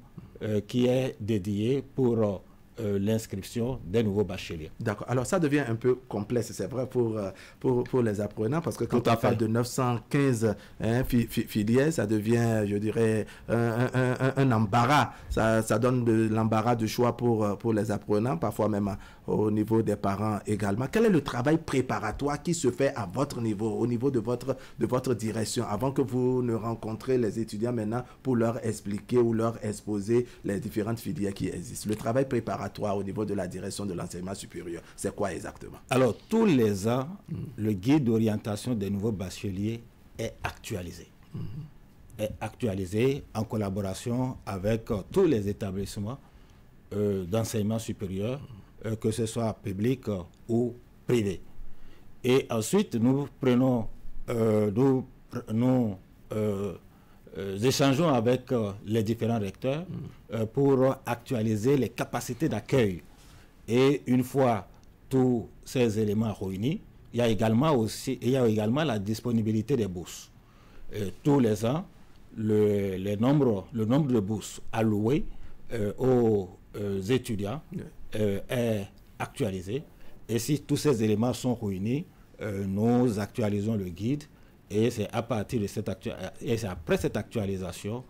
U: qui est dédiée pour l'inscription des nouveaux bacheliers.
A: Alors ça devient un peu complexe, c'est vrai, pour les apprenants, parce que quand on parle de 915 filières, ça devient, je dirais, un embarras. Ça donne de l'embarras de choix pour les apprenants, parfois même au niveau des parents également. Quel est le travail préparatoire qui se fait à votre niveau, au niveau de votre direction, avant que vous ne rencontrez les étudiants maintenant pour leur expliquer ou leur exposer les différentes filières qui existent? Le travail préparatoire au niveau de la direction de l'enseignement supérieur, c'est quoi exactement?
U: Alors, tous les ans, le guide d'orientation des nouveaux bacheliers est actualisé. est actualisé en collaboration avec tous les établissements d'enseignement supérieur, que ce soit public ou privé. Et ensuite, nous échangeons avec les différents recteurs pour actualiser les capacités d'accueil. Et une fois tous ces éléments réunis, il y a également la disponibilité des bourses. Tous les ans, le nombre de bourses allouées aux étudiants est actualisé. Et si tous ces éléments sont réunis, nous actualisons le guide. Et c'est à partir de c'est après cette actualisation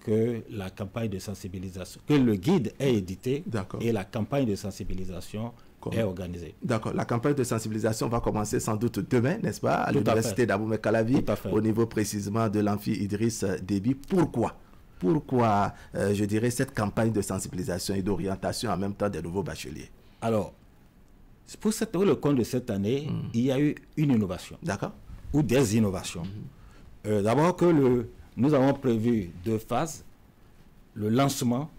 U: que la campagne de sensibilisation, que le guide est édité et la campagne de sensibilisation est organisée.
A: D'accord. La campagne de sensibilisation va commencer sans doute demain, n'est-ce pas, à l'université d'Abomey-Calavi, au niveau précisément de l'amphi Idriss Déby. Pourquoi, je dirais, cette campagne de sensibilisation et d'orientation en même temps des nouveaux bacheliers?
U: Alors, pour le compte de cette année, il y a eu une innovation.
A: D'accord.
U: Ou des innovations. D'abord que nous avons prévu 2 phases, le lancement,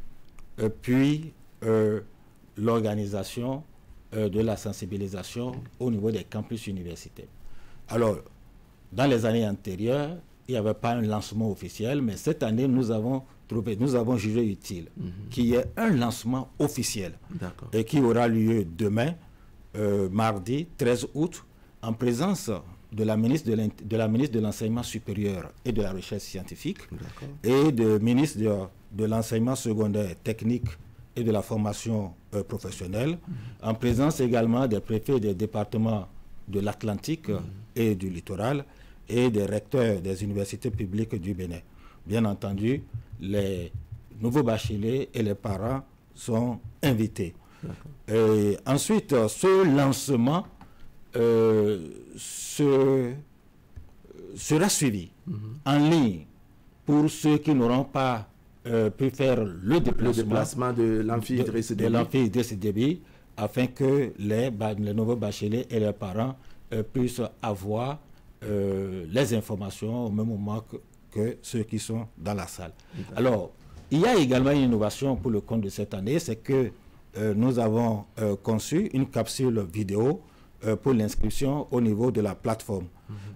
U: puis l'organisation de la sensibilisation au niveau des campus universitaires. Alors, dans les années antérieures, il n'y avait pas un lancement officiel, mais cette année, nous avons jugé utile qu'il y ait un lancement officiel et qui aura lieu demain, mardi 13 août, en présence de la ministre de l'Enseignement supérieur et de la Recherche scientifique et de ministre de l'Enseignement secondaire technique et de la formation professionnelle, en présence également des préfets des départements de l'Atlantique et du littoral et des recteurs des universités publiques du Bénin. Bien entendu, les nouveaux bacheliers et les parents sont invités. Et ensuite, ce lancement sera suivi en ligne pour ceux qui n'auront pas pu faire le déplacement de l'amphi Idriss Déby, afin que les nouveaux bacheliers et leurs parents puissent avoir les informations au même moment que ceux qui sont dans la salle. Alors, il y a également une innovation pour le compte de cette année, c'est que nous avons conçu une capsule vidéo pour l'inscription au niveau de la plateforme.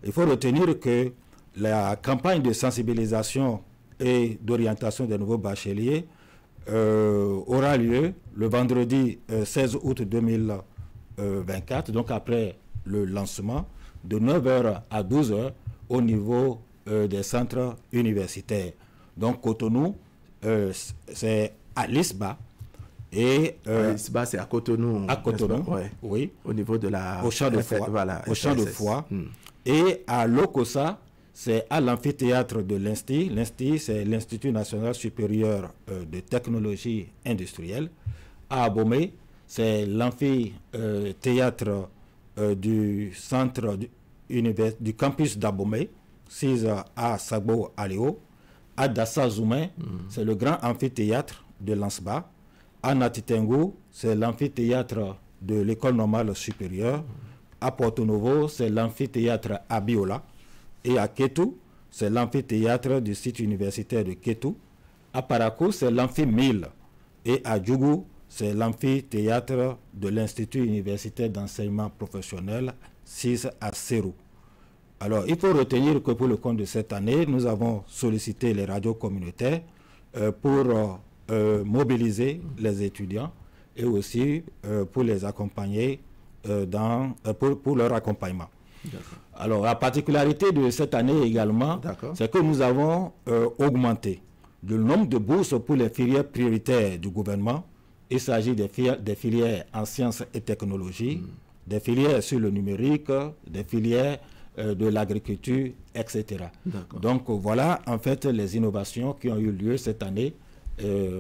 U: Il faut retenir que la campagne de sensibilisation et d'orientation des nouveaux bacheliers aura lieu le vendredi 16 août 2024, donc après le lancement, de 9h à 12h au niveau des centres universitaires. Donc Cotonou, c'est à l'ISBA. Et
A: l'ISBA, c'est à Cotonou.
U: À Cotonou, oui.
A: Au niveau de la...
U: Au champ de foie. Voilà, au champ de foie. Et à Lokossa, c'est à l'amphithéâtre de l'INSTI. L'INSTI, c'est l'Institut national supérieur de technologie industrielle. À Abomey, c'est l'amphithéâtre du centre du campus d'Abomey, 6 à Sagbo Aléo. À Dassa-Zoumen, c'est le grand amphithéâtre de l'ANSBA. À Natitengu, c'est l'amphithéâtre de l'école normale supérieure. À Porto Novo, c'est l'amphithéâtre Abiola. Et à Kétou, c'est l'amphithéâtre du site universitaire de Kétou. À Parakou, c'est l'amphi 1000. Et à Djougou, c'est l'amphithéâtre de l'Institut universitaire d'enseignement professionnel 6 à Serou. Alors, il faut retenir que pour le compte de cette année, nous avons sollicité les radios communautaires pour mobiliser les étudiants et aussi pour les accompagner pour leur accompagnement. Alors, la particularité de cette année également, c'est que nous avons augmenté le nombre de bourses pour les filières prioritaires du gouvernement. Il s'agit des filières en sciences et technologies, des filières sur le numérique, des filières de l'agriculture, etc. Donc voilà en fait les innovations qui ont eu lieu cette année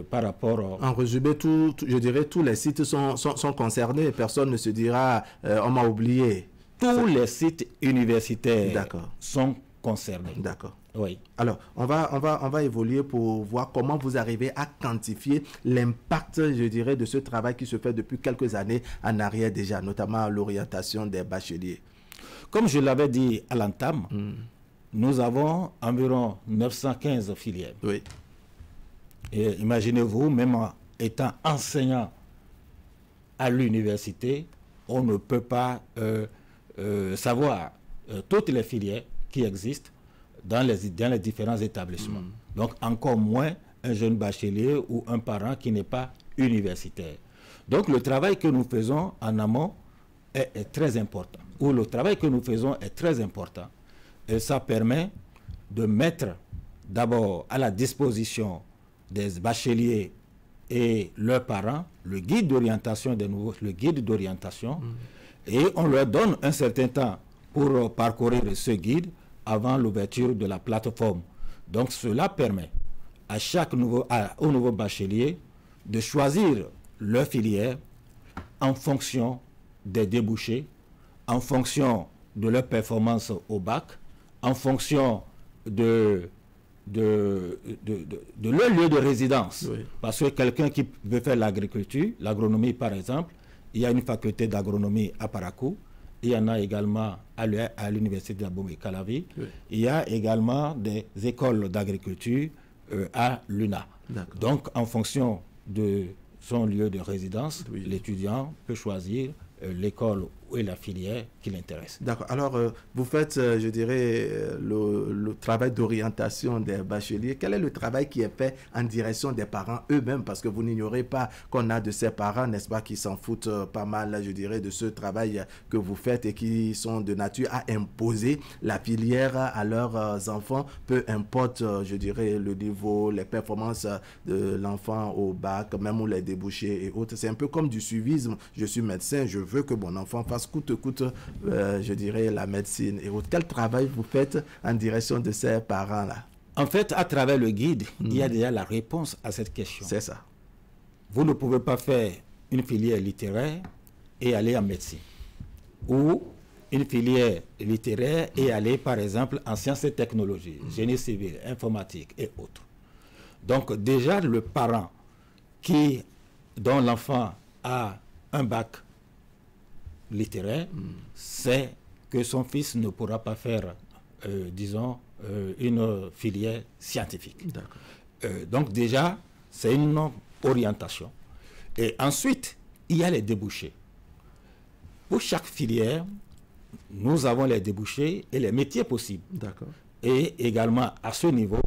U: par rapport...
A: En résumé, je dirais tous les sites sont concernés, personne ne se dira on m'a oublié.
U: Tous les sites universitaires sont concernés.
A: D'accord.
U: Oui.
A: Alors, on va évoluer pour voir comment vous arrivez à quantifier l'impact, je dirais, de ce travail qui se fait depuis quelques années en arrière déjà, notamment à l'orientation des bacheliers.
U: Comme je l'avais dit à l'entame, nous avons environ 915 filières.
A: Oui.
U: Et imaginez-vous, même en étant enseignant à l'université, on ne peut pas savoir toutes les filières qui existent dans les différents établissements. Donc, encore moins un jeune bachelier ou un parent qui n'est pas universitaire. Donc, le travail que nous faisons en amont est très important. Ou le travail que nous faisons est très important. Et ça permet de mettre d'abord à la disposition des bacheliers et leurs parents le guide d'orientation et on leur donne un certain temps pour parcourir ce guide avant l'ouverture de la plateforme. Donc cela permet à au nouveau bachelier de choisir leur filière en fonction des débouchés, en fonction de leur performance au bac, en fonction de leur lieu de résidence. Oui. Parce que quelqu'un qui veut faire l'agriculture, l'agronomie par exemple, il y a une faculté d'agronomie à Parakou, il y en a également à l'université d'Abomey-Calavi, oui. Il y a également des écoles d'agriculture à l'UNA. Donc en fonction de son lieu de résidence, oui. L'étudiant peut choisir l'école et la filière qui l'intéresse.
A: D'accord. Alors, vous faites, je dirais, le travail d'orientation des bacheliers. Quel est le travail qui est fait en direction des parents eux-mêmes? Parce que vous n'ignorez pas qu'on a de ces parents, n'est-ce pas, qui s'en foutent pas mal, je dirais, de ce travail que vous faites et qui sont de nature à imposer la filière à leurs enfants, peu importe, je dirais, le niveau, les performances de l'enfant au bac, même les débouchés et autres. C'est un peu comme du suivisme. Je suis médecin, je veux que mon enfant fasse coûte, je dirais, la médecine et autres. Quel travail vous faites en direction de ces parents-là?
U: En fait, à travers le guide, il y a déjà la réponse à cette question.
A: C'est ça.
U: Vous ne pouvez pas faire une filière littéraire et aller en médecine. Ou une filière littéraire et aller, par exemple, en sciences et technologies, génie civil, informatique et autres. Donc, déjà, le parent dont l'enfant a un bac littéraire, c'est que son fils ne pourra pas faire, disons, une filière scientifique. Donc déjà, c'est une orientation. Et ensuite, il y a les débouchés. Pour chaque filière, nous avons les débouchés et les métiers possibles. Et également, à ce niveau,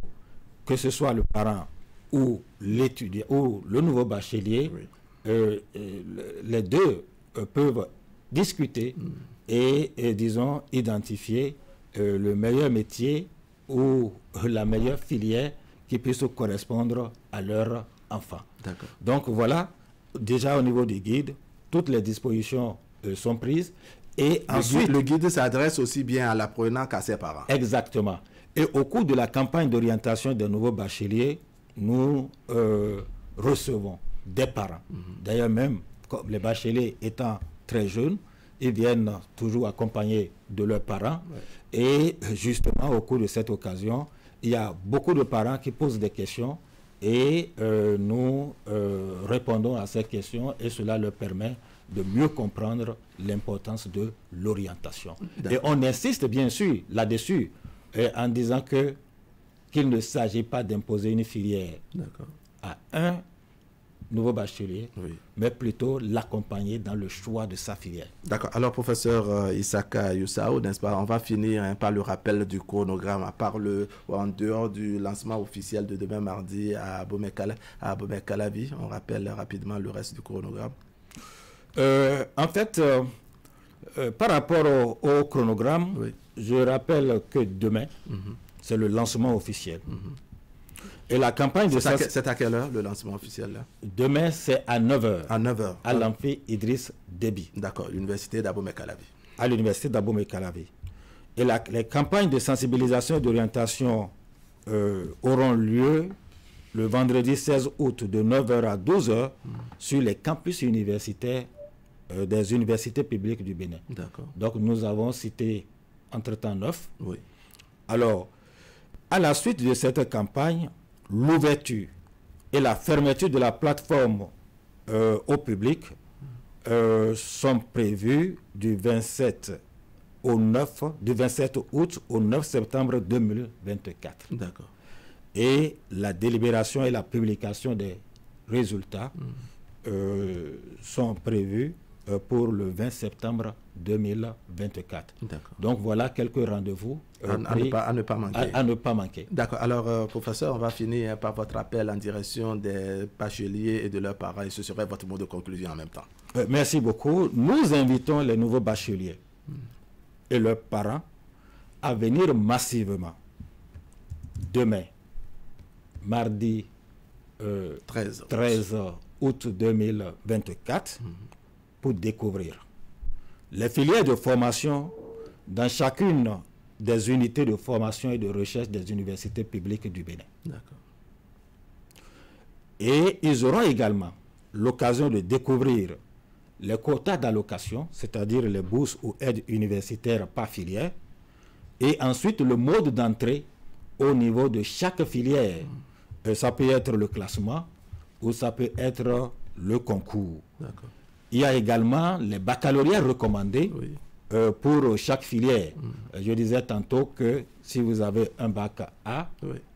U: que ce soit le parent ou l'étudiant ou le nouveau bachelier, les deux peuvent discuter et, disons, identifier le meilleur métier ou la meilleure filière qui puisse correspondre à leur enfant. Donc voilà, déjà au niveau du guide, toutes les dispositions sont prises. Et ensuite,
A: le guide s'adresse aussi bien à l'apprenant qu'à ses parents.
U: Exactement. Et au cours de la campagne d'orientation des nouveaux bacheliers, nous recevons des parents. D'ailleurs même, les bacheliers étant très jeunes, ils viennent toujours accompagnés de leurs parents. Et justement, au cours de cette occasion, il y a beaucoup de parents qui posent des questions et nous répondons à ces questions et cela leur permet de mieux comprendre l'importance de l'orientation. Et on insiste bien sûr là-dessus en disant qu'il ne s'agit pas d'imposer une filière à un nouveau bachelier, mais plutôt l'accompagner dans le choix de sa filière.
A: D'accord. Alors, professeur Isaka Youssao, n'est-ce pas, on va finir par le rappel du chronogramme, en dehors du lancement officiel de demain mardi à Abomey-Calavi. On rappelle rapidement le reste du chronogramme.
U: En fait, par rapport au chronogramme, je rappelle que demain, c'est le lancement officiel. Et la campagne de
A: c'est à quelle heure le lancement officiel là?
U: Demain, c'est à 9h.
A: À 9h.
U: À l'amphi Idriss Déby.
A: D'accord, l'université d'Abomey-Calavi.
U: À l'université d'Abomey-Calavi. Et les campagnes de sensibilisation et d'orientation auront lieu le vendredi 16 août de 9h à 12h sur les campus universitaires des universités publiques du Bénin. Donc nous avons cité entre-temps 9. Alors, à la suite de cette campagne, l'ouverture et la fermeture de la plateforme au public sont prévues du 27 du 27 août au 9 septembre 2024.
A: D'accord.
U: Et la délibération et la publication des résultats sont prévus pour le 20 septembre 2024. Donc voilà quelques rendez-vous
A: à ne pas manquer.
U: À ne pas manquer.
A: D'accord. Alors, professeur, on va finir par votre appel en direction des bacheliers et de leurs parents. Et ce serait votre mot de conclusion en même temps.
U: Merci beaucoup. Nous invitons les nouveaux bacheliers et leurs parents à venir massivement demain, mardi 13 août 2024, pour découvrir les filières de formation dans chacune des unités de formation et de recherche des universités publiques du Bénin.
A: D'accord.
U: Et ils auront également l'occasion de découvrir les quotas d'allocation, c'est-à-dire les bourses ou aides universitaires par filière, et ensuite le mode d'entrée au niveau de chaque filière. Ça peut être le classement ou ça peut être le concours.
A: D'accord.
U: Il y a également les baccalauréats recommandés pour chaque filière. Je disais tantôt que si vous avez un bac A,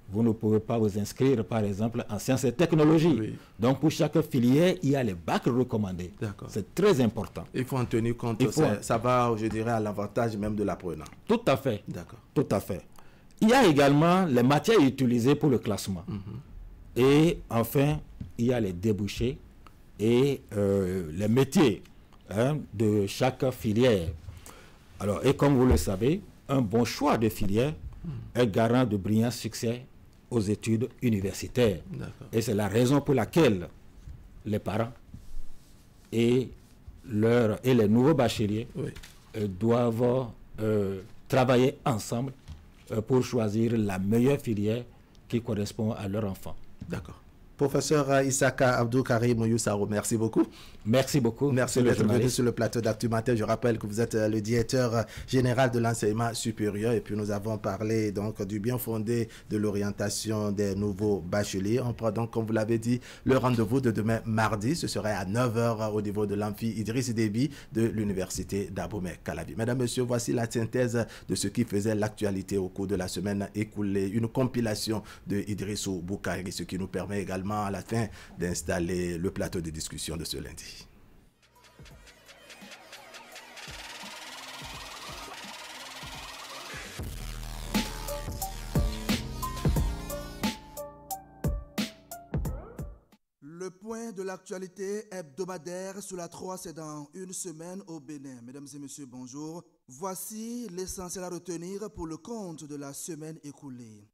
U: vous ne pouvez pas vous inscrire, par exemple, en sciences et technologies. Donc, pour chaque filière, il y a les bacs recommandés. C'est très important.
A: Il faut en tenir compte. Ça va, je dirais, à l'avantage même de l'apprenant.
U: Tout à fait.
A: D'accord.
U: Tout à fait. Il y a également les matières utilisées pour le classement. Et enfin, il y a les débouchés et les métiers de chaque filière. Alors, et comme vous le savez, un bon choix de filière est garant de brillants succès aux études universitaires. Et c'est la raison pour laquelle les parents et les nouveaux bacheliers doivent travailler ensemble pour choisir la meilleure filière qui correspond à leur enfant.
A: D'accord. Professeur Issaka Abdou Karim Youssaro, merci beaucoup.
U: Merci beaucoup.
A: Merci d'être venu sur le plateau d'Actu Matin. Je rappelle que vous êtes le directeur général de l'enseignement supérieur et puis nous avons parlé donc du bien fondé de l'orientation des nouveaux bacheliers. On prend donc, comme vous l'avez dit, le rendez-vous de demain mardi. Ce serait à 9h au niveau de l'amphi Idriss Déby de l'université d'Abomey-Calavi. Mesdames, Messieurs, voici la synthèse de ce qui faisait l'actualité au cours de la semaine écoulée. Une compilation de Idrissou Boukari, ce qui nous permet également à la fin d'installer le plateau de discussion de ce lundi.
D: Le point de l'actualité hebdomadaire sur la 3, c'est dans une semaine au Bénin. Mesdames et messieurs, bonjour. Voici l'essentiel à retenir pour le compte de la semaine écoulée.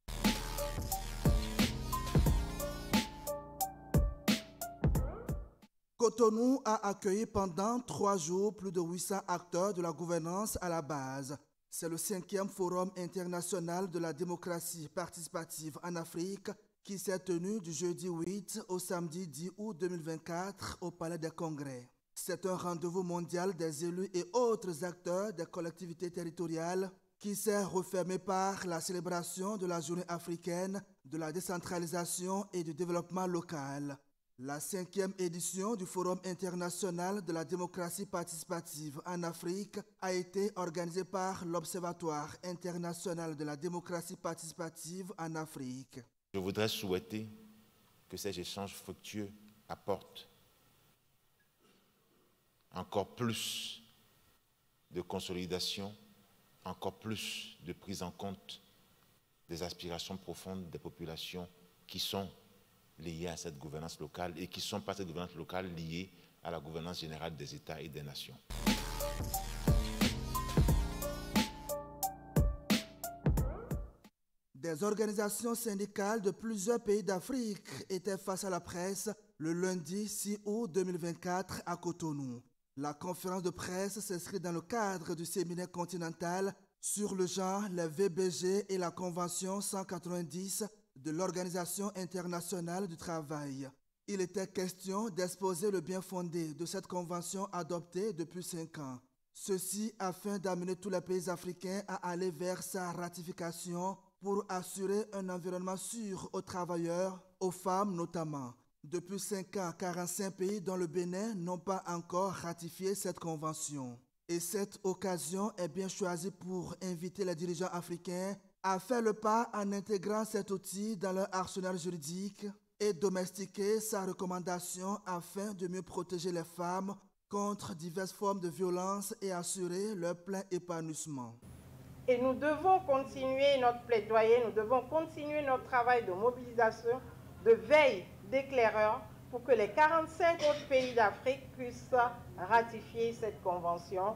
D: Cotonou a accueilli pendant 3 jours plus de 800 acteurs de la gouvernance à la base. C'est le 5e Forum international de la démocratie participative en Afrique qui s'est tenu du jeudi 8 au samedi 10 août 2024 au Palais des Congrès. C'est un rendez-vous mondial des élus et autres acteurs des collectivités territoriales qui s'est refermé par la célébration de la Journée africaine de la décentralisation et du développement local. La 5e édition du Forum international de la démocratie participative en Afrique a été organisée par l'Observatoire international de la démocratie participative en Afrique.
V: Je voudrais souhaiter que ces échanges fructueux apportent encore plus de consolidation, encore plus de prise en compte des aspirations profondes des populations qui sont liées à cette gouvernance locale et qui sont par cette gouvernance locale liées à la gouvernance générale des États et des nations.
D: Des organisations syndicales de plusieurs pays d'Afrique étaient face à la presse le lundi 6 août 2024 à Cotonou. La conférence de presse s'inscrit dans le cadre du séminaire continental sur le genre, les VBG et la Convention 190 de l'Organisation internationale du travail. Il était question d'exposer le bien fondé de cette convention adoptée depuis 5 ans. Ceci afin d'amener tous les pays africains à aller vers sa ratification pour assurer un environnement sûr aux travailleurs, aux femmes notamment. Depuis 5 ans, 45 pays dont le Bénin n'ont pas encore ratifié cette convention. Et cette occasion est bien choisie pour inviter les dirigeants africains à faire le pas en intégrant cet outil dans leur arsenal juridique et domestiquer sa recommandation afin de mieux protéger les femmes contre diverses formes de violence et assurer leur plein épanouissement.
C: Et nous devons continuer notre plaidoyer, nous devons continuer notre travail de mobilisation, de veille, d'éclaireur, pour que les 45 autres pays d'Afrique puissent ratifier cette convention.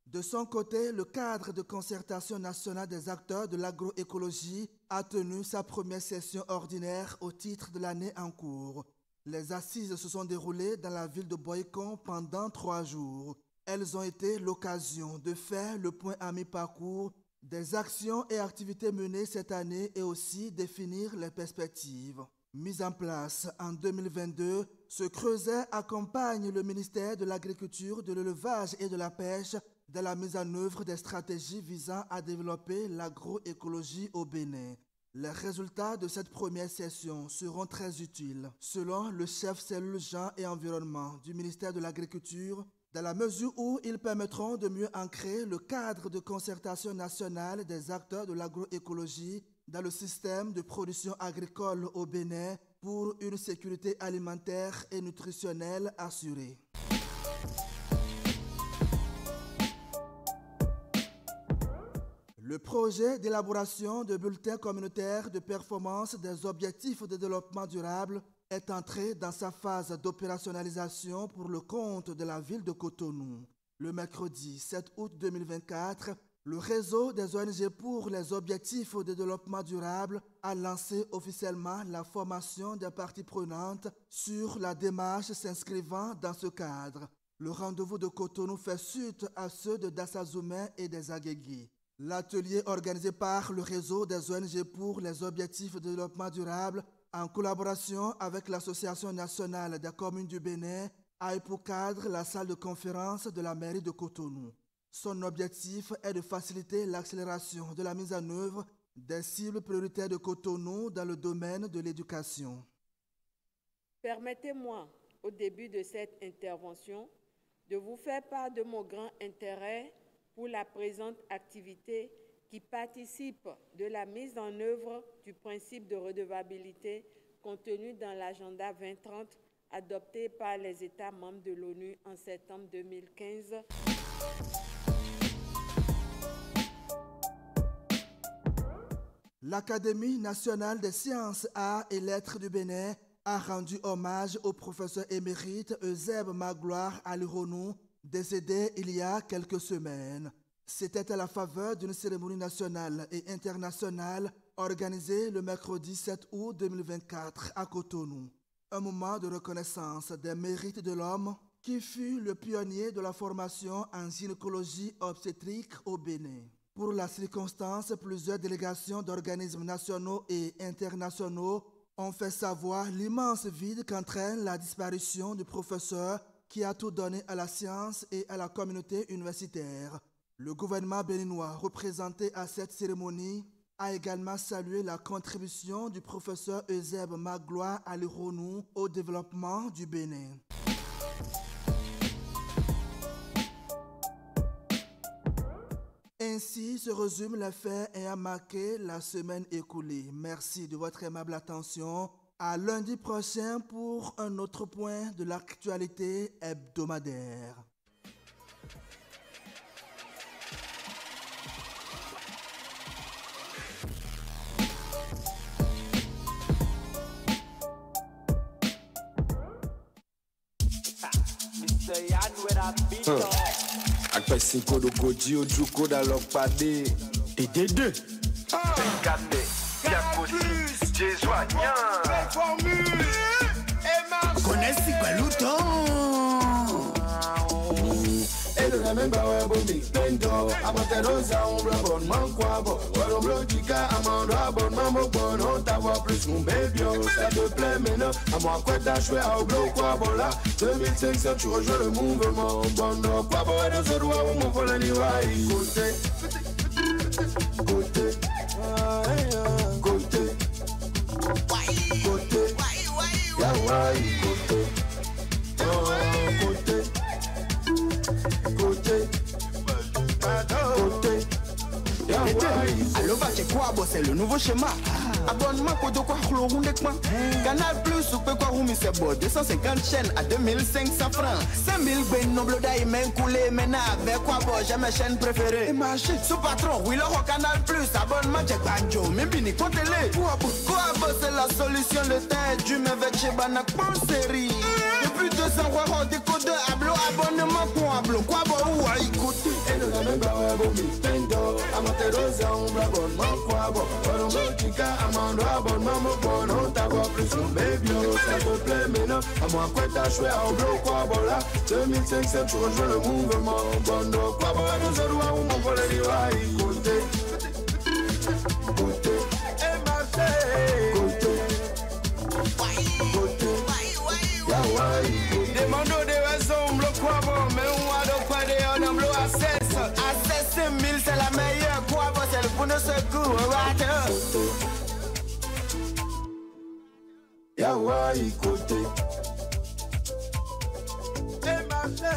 D: De son côté, le cadre de concertation nationale des acteurs de l'agroécologie a tenu sa première session ordinaire au titre de l'année en cours. Les assises se sont déroulées dans la ville de Boycon pendant 3 jours. Elles ont été l'occasion de faire le point à mi-parcours des actions et activités menées cette année et aussi définir les perspectives. Mise en place en 2022, ce creuset accompagne le ministère de l'Agriculture, de l'Élevage et de la Pêche dans la mise en œuvre des stratégies visant à développer l'agroécologie au Bénin. Les résultats de cette première session seront très utiles, selon le chef cellule Gens et Environnement du ministère de l'Agriculture, dans la mesure où ils permettront de mieux ancrer le cadre de concertation nationale des acteurs de l'agroécologie dans le système de production agricole au Bénin pour une sécurité alimentaire et nutritionnelle assurée. Le projet d'élaboration de bulletins communautaires de performance des objectifs de développement durable est entré dans sa phase d'opérationnalisation pour le compte de la ville de Cotonou. Le mercredi 7 août 2024, le réseau des ONG pour les objectifs de développement durable a lancé officiellement la formation des parties prenantes sur la démarche s'inscrivant dans ce cadre. Le rendez-vous de Cotonou fait suite à ceux de Dassazoumé et des Agégui. L'atelier organisé par le réseau des ONG pour les objectifs de développement durable en collaboration avec l'Association nationale des communes du Bénin a eu pour cadre la salle de conférence de la mairie de Cotonou. Son objectif est de faciliter l'accélération de la mise en œuvre des cibles prioritaires de Cotonou dans le domaine de l'éducation.
E: Permettez-moi, au début de cette intervention, de vous faire part de mon grand intérêt pour la présente activité qui participe de la mise en œuvre du principe de redevabilité contenu dans l'agenda 2030 adopté par les États membres de l'ONU en septembre 2015.
D: L'Académie nationale des sciences, arts et lettres du Bénin a rendu hommage au professeur émérite Eusèbe Magloire Alironou, décédé il y a quelques semaines. C'était à la faveur d'une cérémonie nationale et internationale organisée le mercredi 7 août 2024 à Cotonou. Un moment de reconnaissance des mérites de l'homme qui fut le pionnier de la formation en gynécologie obstétrique au Bénin. Pour la circonstance, plusieurs délégations d'organismes nationaux et internationaux ont fait savoir l'immense vide qu'entraîne la disparition du professeur qui a tout donné à la science et à la communauté universitaire. Le gouvernement béninois, représenté à cette cérémonie, a également salué la contribution du professeur Eusèbe Magloire Alironou au développement du Bénin. Ainsi se résument les faits ayant marqué la semaine écoulée. Merci de votre aimable attention. À lundi prochain pour un autre point de l'actualité hebdomadaire.
W: Akpa 5 do Koji Ojuko da Lokpade et des deux.
X: Kane, Yakosi, Jésoignan.
W: Connais si Balouton. Et de la même bawe bondi pendo. Amante rosa ombre bon man kwabo. Ombre tika amando bon mambo bon. On t'avoir plus mon baby. Ça te plaît maintenant. À moi quoi t'as joué à oblo kwabo là. 2500 tu rejoins le mouvement. Bon kwabo et de ce droit où mon vol anyway. Côté. Côté. Côté. Côté. Yawai. le vache quoi, c'est le nouveau schéma. Abonnement pour de quoi chlorou d'équement. Canal Plus ou peu quoi roumi c'est beau. 250 chaînes à 2500 francs. 5000 ben noble d'aïe men coulé maintenant avec quoi bon jamais chaîne préférée. Et marché sous patron, oui le Canal Plus. Abonnement check banjo, même bini comptez-les. Quoi c'est la solution de tête du avec chez Banak pour série. Depuis 200 euros décodeur ablo abonnement pour ablo. Quoi bon ou à écouter. Et le même barre bon Nintendo. Amaterosa un abonnement quoi bon. Amando abonnement bon on t'avoir plus un baby ça te plaît maintenant à moi quoi t'as joué à bloc quoi bon là 2500 tu rejoins le mouvement bon quoi bon nous allons où mon collègue va écouter côté et marché côté demando de raison bloc quoi bon mais on a de quoi de on bloc à 1000 c'est la meilleure quoi bon c'est le bon secours Yawaï côté et marché.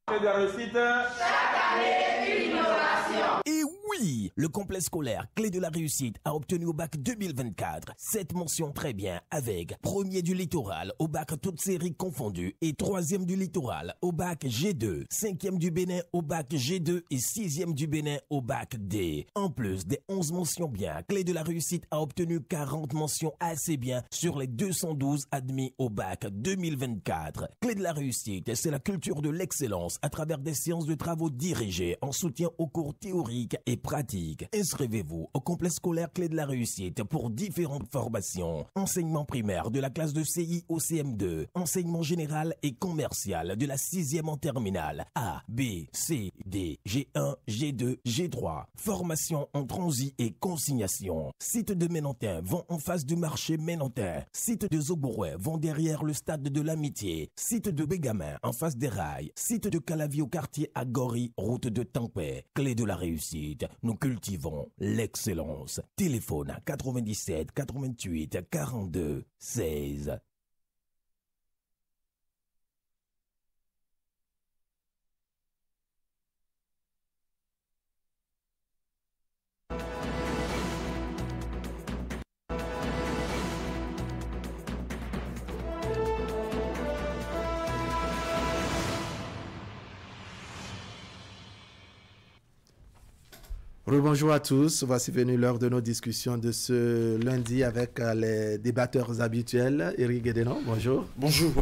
F: De la réussite. Chaque année, une innovation.
G: Et oui, le complexe scolaire Clé de la réussite a obtenu au bac 2024 cette mention très bien avec premier du littoral au bac toutes séries confondues et troisième du littoral au bac G2, cinquième du Bénin au bac G2 et sixième du Bénin au bac D. En plus des 11 mentions bien, Clé de la réussite a obtenu 40 mentions assez bien sur les 212 admis au bac 2024. Clé de la réussite, c'est la culture de l'excellence à travers des séances de travaux dirigées en soutien aux cours théoriques et pratiques. Inscrivez-vous au complexe scolaire Clé de la réussite pour différentes formations. Enseignement primaire de la classe de CI au CM2, enseignement général et commercial de la 6e en terminale A, B, C, D, G1, G2, G3. Formation en transit et consignation. Site de Ménantin vont en face du marché Ménantin. Site de Zoborouet vont derrière le stade de l'Amitié. Site de Bégamin en face des rails. Site de Calavi au quartier à Gori, route de Tampé. Clé de la réussite. Nous cultivons l'excellence. Téléphone 97 88 42 16.
A: Bonjour à tous, voici venu l'heure de nos discussions de ce lundi avec les débatteurs habituels. Eric Guédénon, bonjour.
H: Bonjour,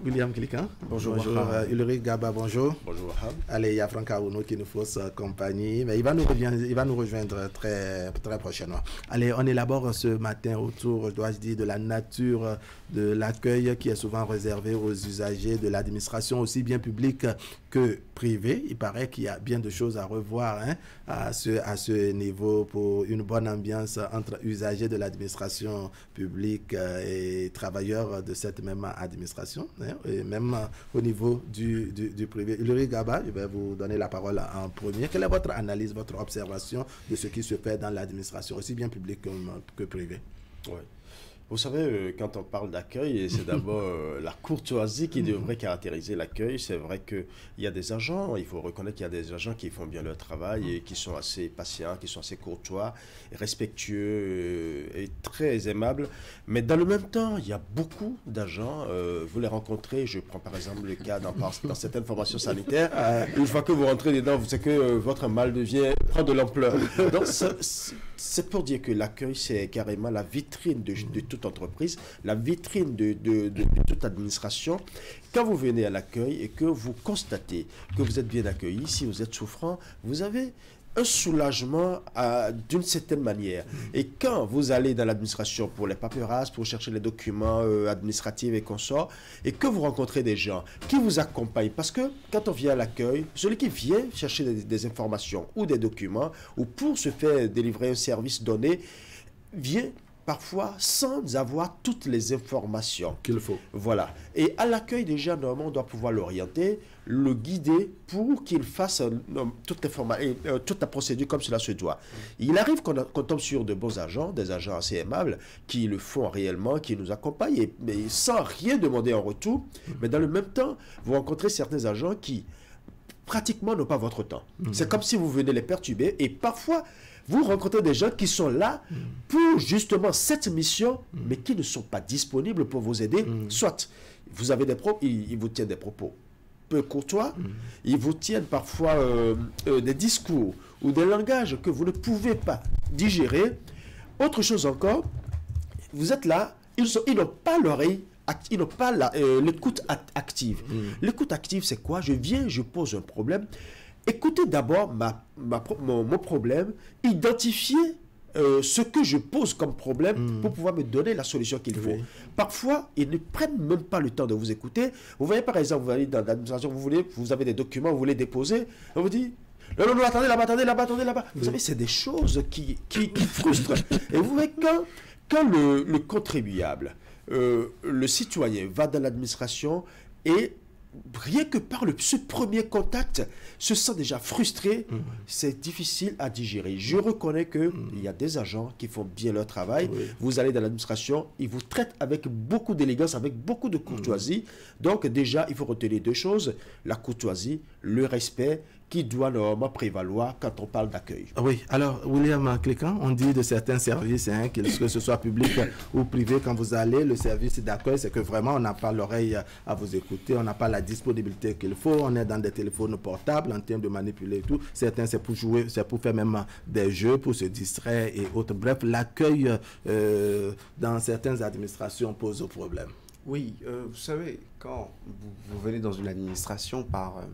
A: William Klikan.
H: Bonjour.
A: Ulrich Gaba, bonjour.
H: Bonjour.
A: Allez, il y a Franck Aouno qui nous fait sa compagnie, mais il va nous rejoindre très, très prochainement. Allez, on élabore ce matin autour, dois-je dire, de la nature de l'accueil qui est souvent réservé aux usagers de l'administration, aussi bien publique que privée. Il paraît qu'il y a bien de choses à revoir à ce niveau pour une bonne ambiance entre usagers de l'administration publique et travailleurs de cette même administration, et même au niveau du privé. Ulrich Gaba, je vais vous donner la parole en premier. Quelle est votre analyse, votre observation de ce qui se fait dans l'administration, aussi bien publique que privée?
H: Oui. Vous savez, quand on parle d'accueil, c'est d'abord la courtoisie qui devrait caractériser l'accueil. C'est vrai qu'il y a des agents, il faut reconnaître qu'il y a des agents qui font bien leur travail et qui sont assez patients, qui sont assez courtois, respectueux et très aimables. Mais dans le même temps, il y a beaucoup d'agents, vous les rencontrez, je prends par exemple le cas dans certaines formations sanitaires, une fois que vous rentrez dedans, vous savez que votre mal prend de l'ampleur. Donc c'est pour dire que l'accueil, c'est carrément la vitrine de toute entreprise, la vitrine de toute administration. Quand vous venez à l'accueil et que vous constatez que vous êtes bien accueilli, si vous êtes souffrant, vous avez un soulagement d'une certaine manière. Et quand vous allez dans l'administration pour les paperasses, pour chercher les documents administratifs et consorts, et que vous rencontrez des gens qui vous accompagnent, parce que quand on vient à l'accueil, celui qui vient chercher des informations ou des documents, ou pour se faire délivrer un service donné, vient parfois sans avoir toutes les informations
A: qu'il faut.
H: Voilà. Et à l'accueil, déjà, normalement, on doit pouvoir l'orienter, le guider pour qu'il fasse toute la procédure comme cela se doit. Il arrive qu'on tombe sur de bons agents, des agents assez aimables, qui le font réellement, qui nous accompagnent, mais sans rien demander en retour. Mais dans le même temps, vous rencontrez certains agents qui pratiquement n'ont pas votre temps. C'est comme si vous venez les perturber, et parfois, vous rencontrez des gens qui sont là pour justement cette mission, mais qui ne sont pas disponibles pour vous aider. Soit vous avez ils vous tiennent des propos peu courtois, ils vous tiennent parfois des discours ou des langages que vous ne pouvez pas digérer. Autre chose encore, vous êtes là, ils n'ont pas l'oreille, ils n'ont pas l'écoute active. L'écoute active, c'est quoi? Je viens, je pose un problème. Écoutez d'abord mon problème, identifiez ce que je pose comme problème pour pouvoir me donner la solution qu'il faut. Parfois, ils ne prennent même pas le temps de vous écouter. Vous voyez, par exemple, vous allez dans l'administration, vous avez des documents, vous voulez déposer, on vous dit non, attendez là-bas. Vous savez, c'est des choses qui frustrent. Et vous voyez, quand le contribuable, le citoyen va dans l'administration et rien que par ce premier contact, se sent déjà frustré, c'est difficile à digérer. Je reconnais qu'il y a des agents qui font bien leur travail. Vous allez dans l'administration, ils vous traitent avec beaucoup d'élégance, avec beaucoup de courtoisie. Donc déjà, il faut retenir deux choses, la courtoisie, le respect, qui doit normalement prévaloir quand on parle d'accueil.
A: Oui, alors William Clécan, on dit de certains services, que ce soit public ou privé, quand vous allez, le service d'accueil, c'est que vraiment on n'a pas l'oreille à vous écouter, on n'a pas la disponibilité qu'il faut, on est dans des téléphones portables en train de manipuler et tout. Certains, c'est pour jouer, c'est pour faire même des jeux, pour se distraire et autres. Bref, l'accueil dans certaines administrations pose problème.
I: Oui, vous savez, quand vous venez dans une administration par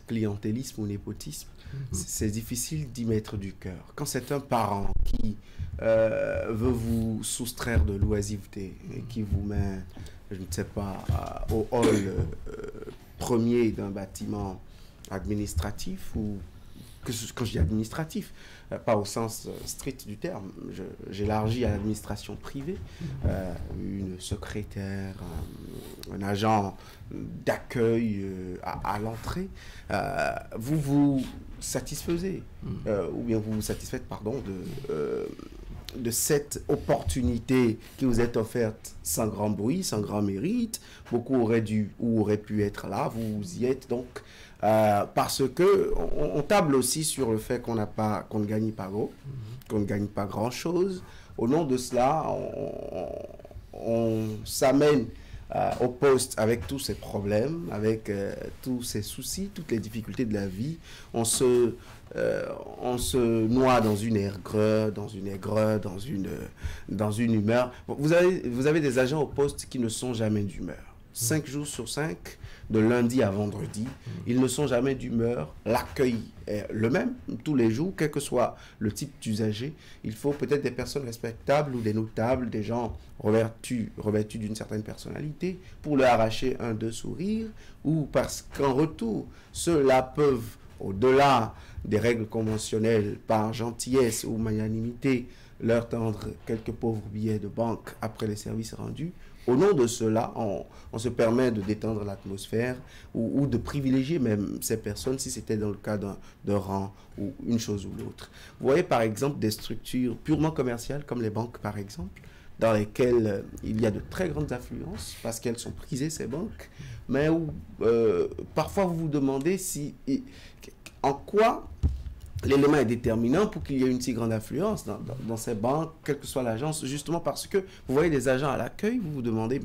I: clientélisme ou népotisme, c'est difficile d'y mettre du cœur. Quand c'est un parent qui veut vous soustraire de l'oisiveté et qui vous met, je ne sais pas, au hall premier d'un bâtiment administratif, ou quand je dis administratif, pas au sens strict du terme, j'élargis à l'administration privée, une secrétaire, un agent d'accueil à l'entrée, vous vous satisfaisez, ou bien vous vous satisfaites, pardon, de cette opportunité qui vous est offerte sans grand bruit, sans grand mérite. Beaucoup auraient dû ou auraient pu être là, vous y êtes donc, parce que on table aussi sur le fait qu'on ne gagne pas gros, qu'on ne gagne pas grand chose. Au nom de cela, on s'amène au poste avec tous ces problèmes, avec tous ces soucis, toutes les difficultés de la vie. On se noie dans une aigreur, dans une humeur. Vous avez des agents au poste qui ne sont jamais d'humeur. 5 jours sur 5, de lundi à vendredi, ils ne sont jamais d'humeur. L'accueil est le même tous les jours, quel que soit le type d'usager. Il faut peut-être des personnes respectables ou des notables, des gens revêtus d'une certaine personnalité pour leur arracher un deux sourires, ou parce qu'en retour, ceux-là peuvent, au-delà des règles conventionnelles, par gentillesse ou magnanimité, leur tendre quelques pauvres billets de banque après les services rendus. Au nom de cela, on se permet de détendre l'atmosphère ou de privilégier même ces personnes si c'était dans le cas d'un rang ou une chose ou l'autre. Vous voyez par exemple des structures purement commerciales comme les banques par exemple, dans lesquelles il y a de très grandes affluences parce qu'elles sont prisées ces banques, mais où parfois vous vous demandez en quoi l'élément est déterminant pour qu'il y ait une si grande affluence dans ces banques, quelle que soit l'agence, justement parce que vous voyez des agents à l'accueil, vous vous demandez,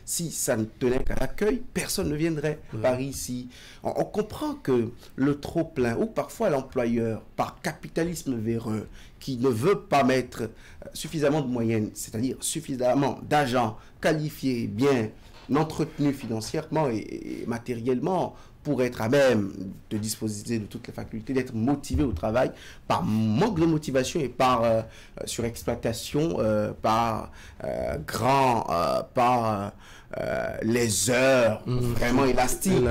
I: si ça ne tenait qu'à l'accueil, personne ne viendrait par ici. On comprend que le trop-plein, ou parfois l'employeur, par capitalisme véreux, qui ne veut pas mettre suffisamment de moyens, c'est-à-dire suffisamment d'agents qualifiés, bien entretenus financièrement et matériellement, pour être à même de disposer de toutes les facultés, d'être motivé au travail, par manque de motivation et par surexploitation, par les heures vraiment élastiques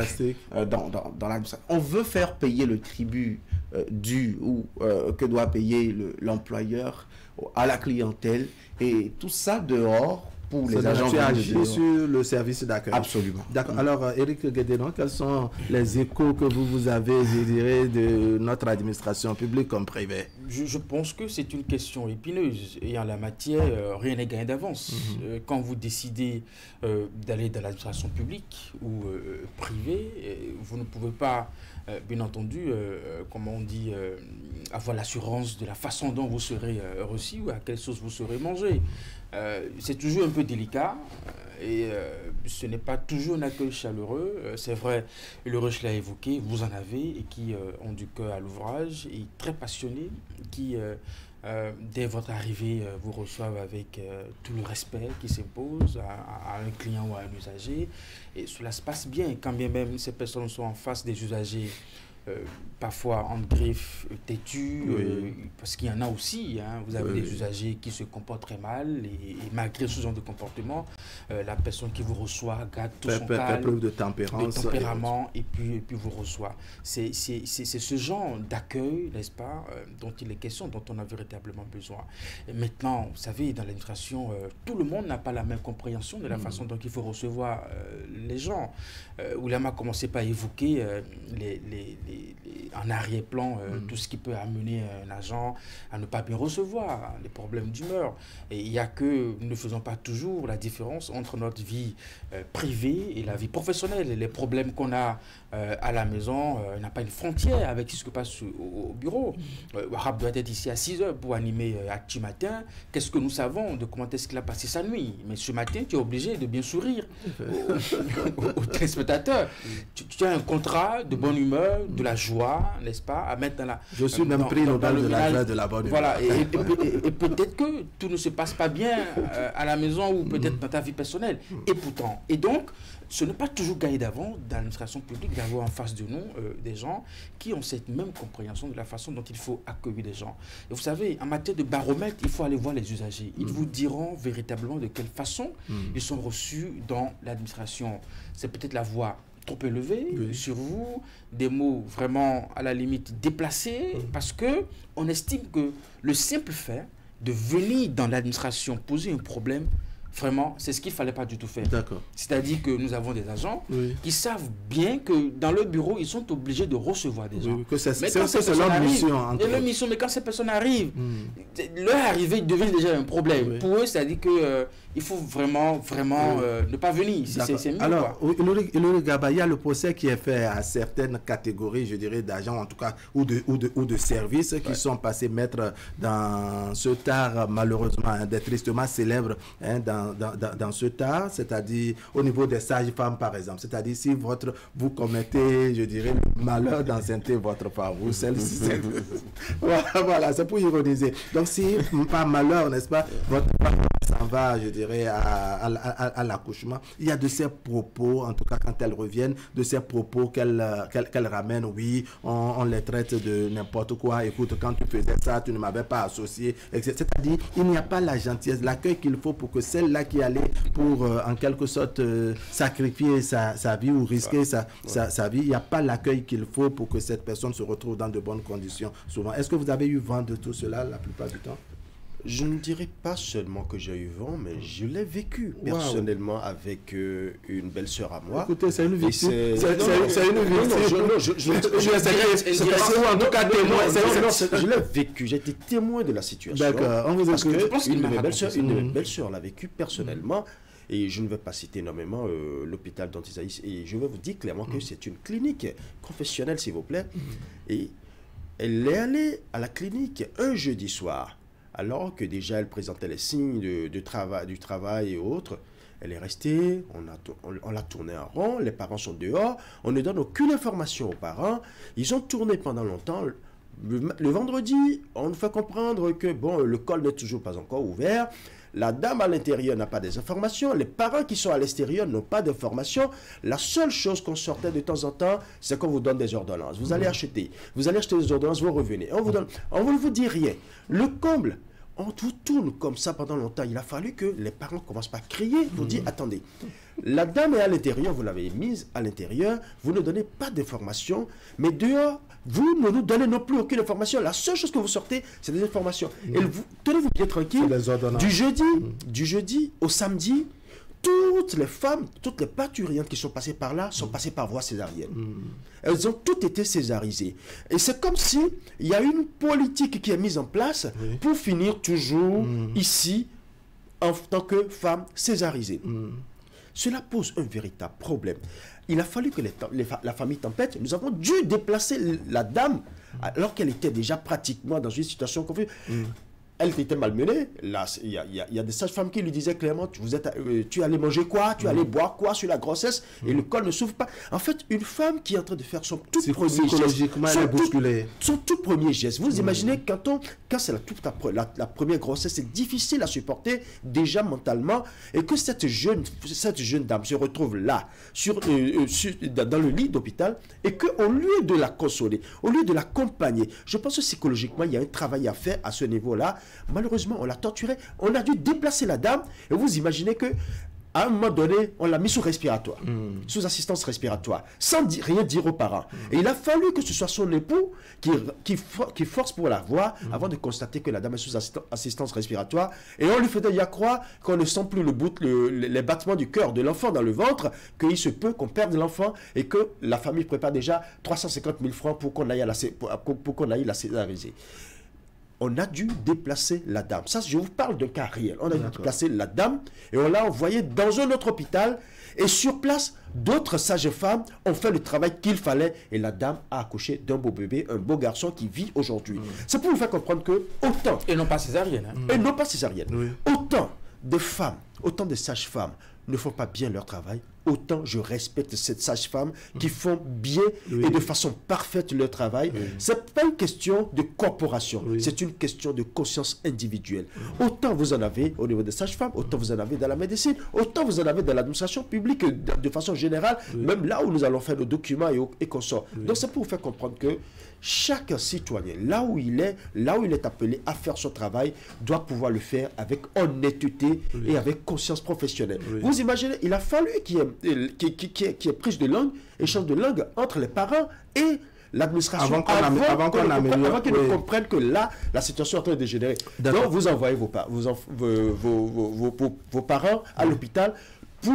I: dans l'administration. On veut faire payer le tribut dû ou que doit payer l'employeur à la clientèle, et tout ça dehors pour les agents.
A: Tu agis sur le service d'accueil.
I: Absolument.
A: D'accord. Alors, Éric Guédénon, quels sont les échos que vous avez, je dirais, de notre administration publique comme privée?
B: Je pense que c'est une question épineuse, et en la matière, rien n'est gagné d'avance. Quand vous décidez d'aller dans l'administration publique ou privée, vous ne pouvez pas, bien entendu, comment on dit, avoir l'assurance de la façon dont vous serez reçu ou à quelle sauce vous serez mangé. C'est toujours un peu délicat et ce n'est pas toujours un accueil chaleureux. C'est vrai, le Rush l'a évoqué, vous en avez et qui ont du cœur à l'ouvrage et très passionnés, qui dès votre arrivée vous reçoivent avec tout le respect qui s'impose à un client ou à un usager, et cela se passe bien quand bien même ces personnes sont en face des usagers parfois en griffe têtus, parce qu'il y en a aussi, hein. Vous avez des usagers qui se comportent très mal, et malgré ce genre de comportement, la personne qui vous reçoit garde tout son calme,
A: preuve de tempérament,
B: et puis vous reçoit. C'est ce genre d'accueil, n'est-ce pas, dont il est question, dont on a véritablement besoin. Et maintenant, vous savez, dans l'administration, tout le monde n'a pas la même compréhension de la façon dont il faut recevoir les gens. Oulama a commencé par évoquer en arrière-plan tout ce qui peut amener un agent à ne pas bien recevoir, les problèmes d'humeur. Et il n'y a que nous ne faisons pas toujours la différence entre notre vie privée et la vie professionnelle. Et les problèmes qu'on a à la maison, il n'a pas une frontière avec ce qui se passe au bureau. Wahab doit être ici à 6 heures pour animer Actu Matin. Qu'est-ce que nous savons de comment est-ce qu'il a passé sa nuit? Mais ce matin, tu es obligé de bien sourire aux téléspectateurs. Tu as un contrat de bonne humeur, de la joie, n'est-ce pas, à mettre dans la...
A: Je suis même pris dans le village de la bonne humeur.
B: Voilà, et peut-être que tout ne se passe pas bien à la maison ou peut-être dans ta vie personnelle. Et pourtant, et donc, ce n'est pas toujours gagné d'avance dans l'administration publique d'avoir en face de nous des gens qui ont cette même compréhension de la façon dont il faut accueillir les gens. Et vous savez, en matière de baromètre, il faut aller voir les usagers. Ils vous diront véritablement de quelle façon ils sont reçus dans l'administration. C'est peut-être la voix trop élevée sur vous, des mots vraiment à la limite déplacés, parce que on estime que le simple fait de venir dans l'administration poser un problème, vraiment, c'est ce qu'il ne fallait pas du tout faire. C'est-à-dire que nous avons des agents qui savent bien que dans le bureau, ils sont obligés de recevoir des gens.
A: Mais quand ces personnes arrivent,
B: leur arrivée devient déjà un problème. Pour eux, c'est-à-dire que il faut vraiment ne pas venir. C'est mieux.
A: Alors, Ilori Gaba, il y a le procès qui est fait à certaines catégories, je dirais, d'agents, en tout cas, ou de services qui sont passés maîtres dans ce tard, malheureusement, des tristement célèbres, dans ce tas, c'est-à-dire au niveau des sages-femmes, par exemple. C'est-à-dire si vous commettez, je dirais, le malheur d'enceinte votre femme, ou celle-ci, voilà, c'est pour ironiser. Donc si, par malheur, n'est-ce pas, votre femme s'en va, je dirais, à l'accouchement, il y a de ces propos, en tout cas quand elles reviennent, de ces propos qu'elles ramènent, oui, on les traite de n'importe quoi, écoute, quand tu faisais ça, tu ne m'avais pas associé, etc. C'est-à-dire, il n'y a pas la gentillesse, l'accueil qu'il faut pour que celle-là qui allait pour, en quelque sorte, sacrifier sa vie ou risquer sa vie, il n'y a pas l'accueil qu'il faut pour que cette personne se retrouve dans de bonnes conditions, souvent. Est-ce que vous avez eu vent de tout cela la plupart du temps?
H: Je ne dirais pas seulement que j'ai eu vent, mais je l'ai vécu personnellement avec une belle-sœur à moi.
A: Écoutez, c'est une victime.
H: C'est une victime. Je l'ai vécu. J'ai été témoin de la situation.
A: D'accord.
H: Parce que une de mes belles-sœurs l'a vécu personnellement. Et je ne vais pas citer nommément l'hôpital d'Antisaïs. Et je vais vous dire clairement que c'est une clinique confessionnelle, s'il vous plaît. Et elle est allée à la clinique un jeudi soir. Alors que déjà elle présentait les signes du travail et autres, elle est restée, on l'a tournée en rond, les parents sont dehors, on ne donne aucune information aux parents, ils ont tourné pendant longtemps. Le vendredi, on nous fait comprendre que bon, le col n'est toujours pas encore ouvert, la dame à l'intérieur n'a pas des informations, les parents qui sont à l'extérieur n'ont pas d'informations. La seule chose qu'on sortait de temps en temps, c'est qu'on vous donne des ordonnances. Vous allez acheter des ordonnances, vous revenez. On ne vous dit rien. Le comble, on vous tourne comme ça pendant longtemps. Il a fallu que les parents commencent par crier, vous dire, attendez, la dame est à l'intérieur, vous l'avez mise à l'intérieur, vous ne donnez pas d'informations, mais dehors, vous ne nous donnez non plus aucune information. La seule chose que vous sortez, c'est des informations. Et tenez-vous bien tranquille. Du jeudi au samedi, toutes les femmes, toutes les parturientes qui sont passées par là sont passées par voie césarienne. Elles ont toutes été césarisées. Et c'est comme si il y a une politique qui est mise en place pour finir toujours ici en tant que femme césarisée. Cela pose un véritable problème. Il a fallu que la famille Tempête, nous avons dû déplacer la dame alors qu'elle était déjà pratiquement dans une situation confuse. Elle était malmenée. Là, il y a des sages-femmes qui lui disaient clairement, tu allais manger quoi, tu allais boire quoi sur la grossesse, et le col ne s'ouvre pas. En fait, une femme qui est en train de faire son tout premier geste, son tout premier geste. Vous imaginez quand c'est la première grossesse, c'est difficile à supporter déjà mentalement, et que cette jeune dame se retrouve là, dans le lit d'hôpital, et qu'au lieu de la consoler, au lieu de l'accompagner, je pense que psychologiquement, il y a un travail à faire à ce niveau-là. Malheureusement, on l'a torturée. On a dû déplacer la dame. Et vous imaginez que à un moment donné, on l'a mis sous respiratoire, sous assistance respiratoire, sans rien dire aux parents. Et il a fallu que ce soit son époux qui force pour la voir avant de constater que la dame est sous assistance respiratoire. Et on lui faisait y croire qu'on ne sent plus les battements du cœur de l'enfant dans le ventre, qu'il se peut qu'on perde l'enfant et que la famille prépare déjà 350 000 francs pour qu'on aille la césariser. On a dû déplacer la dame. Ça, je vous parle d'un cas réel. On a dû déplacer la dame et on l'a envoyée dans un autre hôpital. Et sur place, d'autres sages-femmes ont fait le travail qu'il fallait. Et la dame a accouché d'un beau bébé, un beau garçon qui vit aujourd'hui. C'est pour vous faire comprendre que autant...
B: Et non pas césarienne.
H: Et non pas césarienne. Autant de femmes, autant de sages-femmes ne font pas bien leur travail, autant je respecte ces sages-femmes qui font bien et de façon parfaite leur travail. Ce n'est pas une question de corporation, c'est une question de conscience individuelle. Autant vous en avez au niveau des sages-femmes, autant vous en avez dans la médecine, autant vous en avez dans l'administration publique de façon générale, même là où nous allons faire nos documents et consorts. Donc c'est pour vous faire comprendre que chaque citoyen, là où il est appelé à faire son travail, doit pouvoir le faire avec honnêteté et avec conscience professionnelle. Vous imaginez, il a fallu qu'il y ait prise de langue, échange de langue entre les parents et l'administration avant qu'ils ne comprennent que là, la situation est en train de dégénérer. Donc, vous envoyez vos parents à l'hôpital pour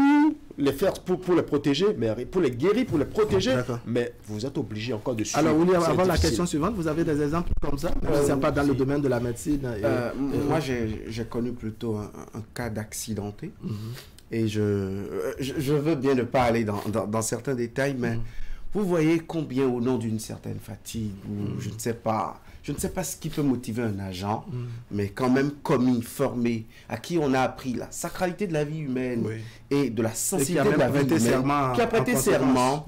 H: les faire, pour les protéger, mais pour les guérir, pour les protéger, mais vous êtes obligé encore de suivre.
A: Alors, William, avant la question suivante, vous avez des exemples comme ça? Ce n'est pas dans le domaine de la médecine.
I: Moi, j'ai connu plutôt un cas d'accidenté. Et je veux bien ne pas aller dans certains détails, mais vous voyez combien au nom d'une certaine fatigue, ou je ne sais pas ce qui peut motiver un agent, mais quand même commis, formé, à qui on a appris la sacralité de la vie humaine et de la sensibilité de la vie humaine, qui a prêté serment.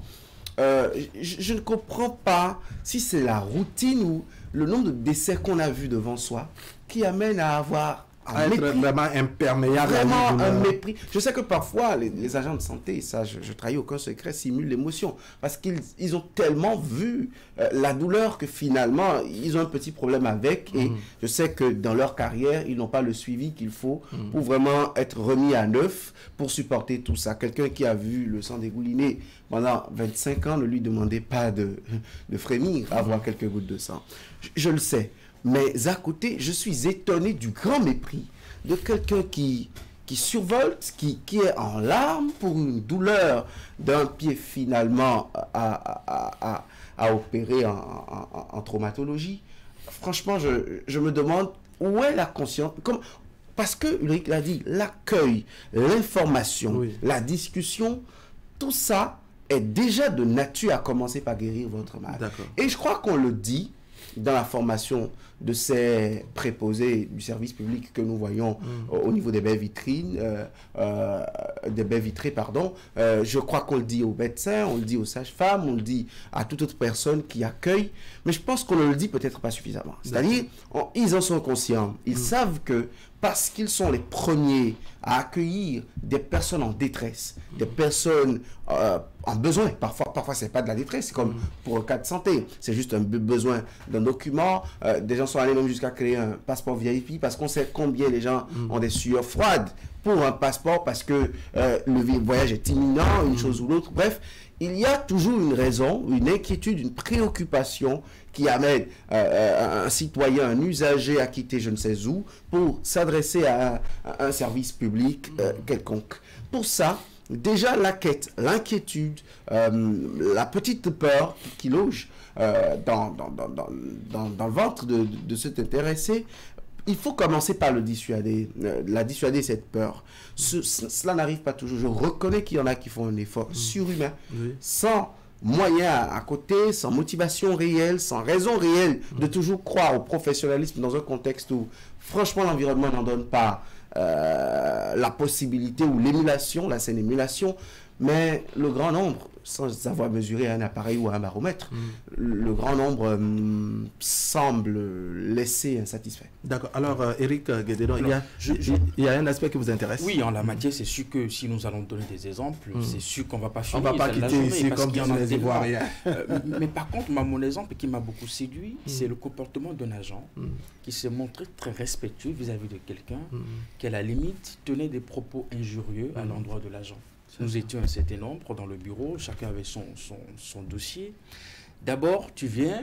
I: Je ne comprends pas si c'est la routine ou le nombre de décès qu'on a vus devant soi qui amène à avoir
A: être vraiment imperméable.
I: Vraiment un mépris. Je sais que parfois, les agents de santé, ça, je trahis aucun secret, simulent l'émotion. Parce qu'ils ont tellement vu la douleur que finalement, ils ont un petit problème avec. Et je sais que dans leur carrière, ils n'ont pas le suivi qu'il faut pour vraiment être remis à neuf, pour supporter tout ça. Quelqu'un qui a vu le sang dégouliner pendant 25 ans, ne lui demandez pas de frémir, avoir quelques gouttes de sang. Je le sais. Mais à côté, je suis étonné du grand mépris de quelqu'un qui survolte, qui est en larmes pour une douleur d'un pied finalement à opérer en traumatologie. Franchement, je me demande où est la conscience. Parce que, Ulrich l'a dit, l'accueil, l'information, la discussion, tout ça est déjà de nature à commencer par guérir votre malade. Et je crois qu'on le dit dans la formation de ces préposés du service public que nous voyons au niveau des baies vitrines, des baies vitrées, pardon. Je crois qu'on le dit aux médecins, on le dit aux sages-femmes, on le dit à toute autre personne qui accueille, mais je pense qu'on ne le dit peut-être pas suffisamment. C'est-à-dire, ils en sont conscients. Ils savent que parce qu'ils sont les premiers à accueillir des personnes en détresse, des personnes en besoin. Parfois c'est pas de la détresse, c'est comme pour un cas de santé. C'est juste un besoin d'un document. Des gens sont allés même jusqu'à créer un passeport VIP parce qu'on sait combien les gens ont des sueurs froides pour un passeport parce que le voyage est imminent, une chose ou l'autre. Bref, il y a toujours une raison, une inquiétude, une préoccupation qui amène un citoyen, un usager à quitter je ne sais où pour s'adresser à un service public quelconque. Pour ça, déjà la quête, l'inquiétude, la petite peur qui loge dans le ventre de cet intéressé, il faut commencer par le dissuader, la dissuader cette peur. Cela n'arrive pas toujours. Je reconnais qu'il y en a qui font un effort surhumain, sans moyens à côté, sans motivation réelle, sans raison réelle de toujours croire au professionnalisme dans un contexte où, franchement, l'environnement n'en donne pas la possibilité ou l'émulation, là c'est une émulation, mais le grand nombre, sans avoir mesuré un appareil ou un baromètre, le grand nombre semble laisser insatisfait.
A: D'accord. Alors, Eric Guédédon, il y a un aspect qui vous intéresse.
B: Oui, en la matière, c'est sûr que si nous allons donner des exemples, c'est sûr qu'on ne va pas finir.
A: On ne va pas quitter ici comme disent les Ivoiriens.
B: Mais par contre, mon exemple qui m'a beaucoup séduit, c'est le comportement d'un agent qui s'est montré très respectueux vis-à-vis de quelqu'un qui, à la limite, tenait des propos injurieux à l'endroit de l'agent. Nous étions un certain nombre dans le bureau, chacun avait son dossier. D'abord, tu viens,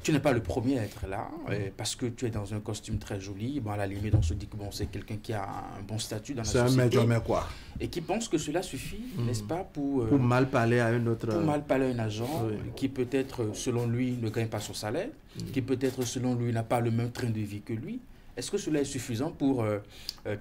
B: tu n'es pas le premier à être là, parce que tu es dans un costume très joli. Bon, à la limite, on se dit que bon, c'est quelqu'un qui a un bon statut dans la société.
A: C'est un maître, quoi.
B: Et qui pense que cela suffit, n'est-ce pas, pour
A: mal parler à un autre...
B: Pour mal parler à un agent qui peut-être, selon lui, ne gagne pas son salaire, qui peut-être, selon lui, n'a pas le même train de vie que lui. Est-ce que cela est suffisant pour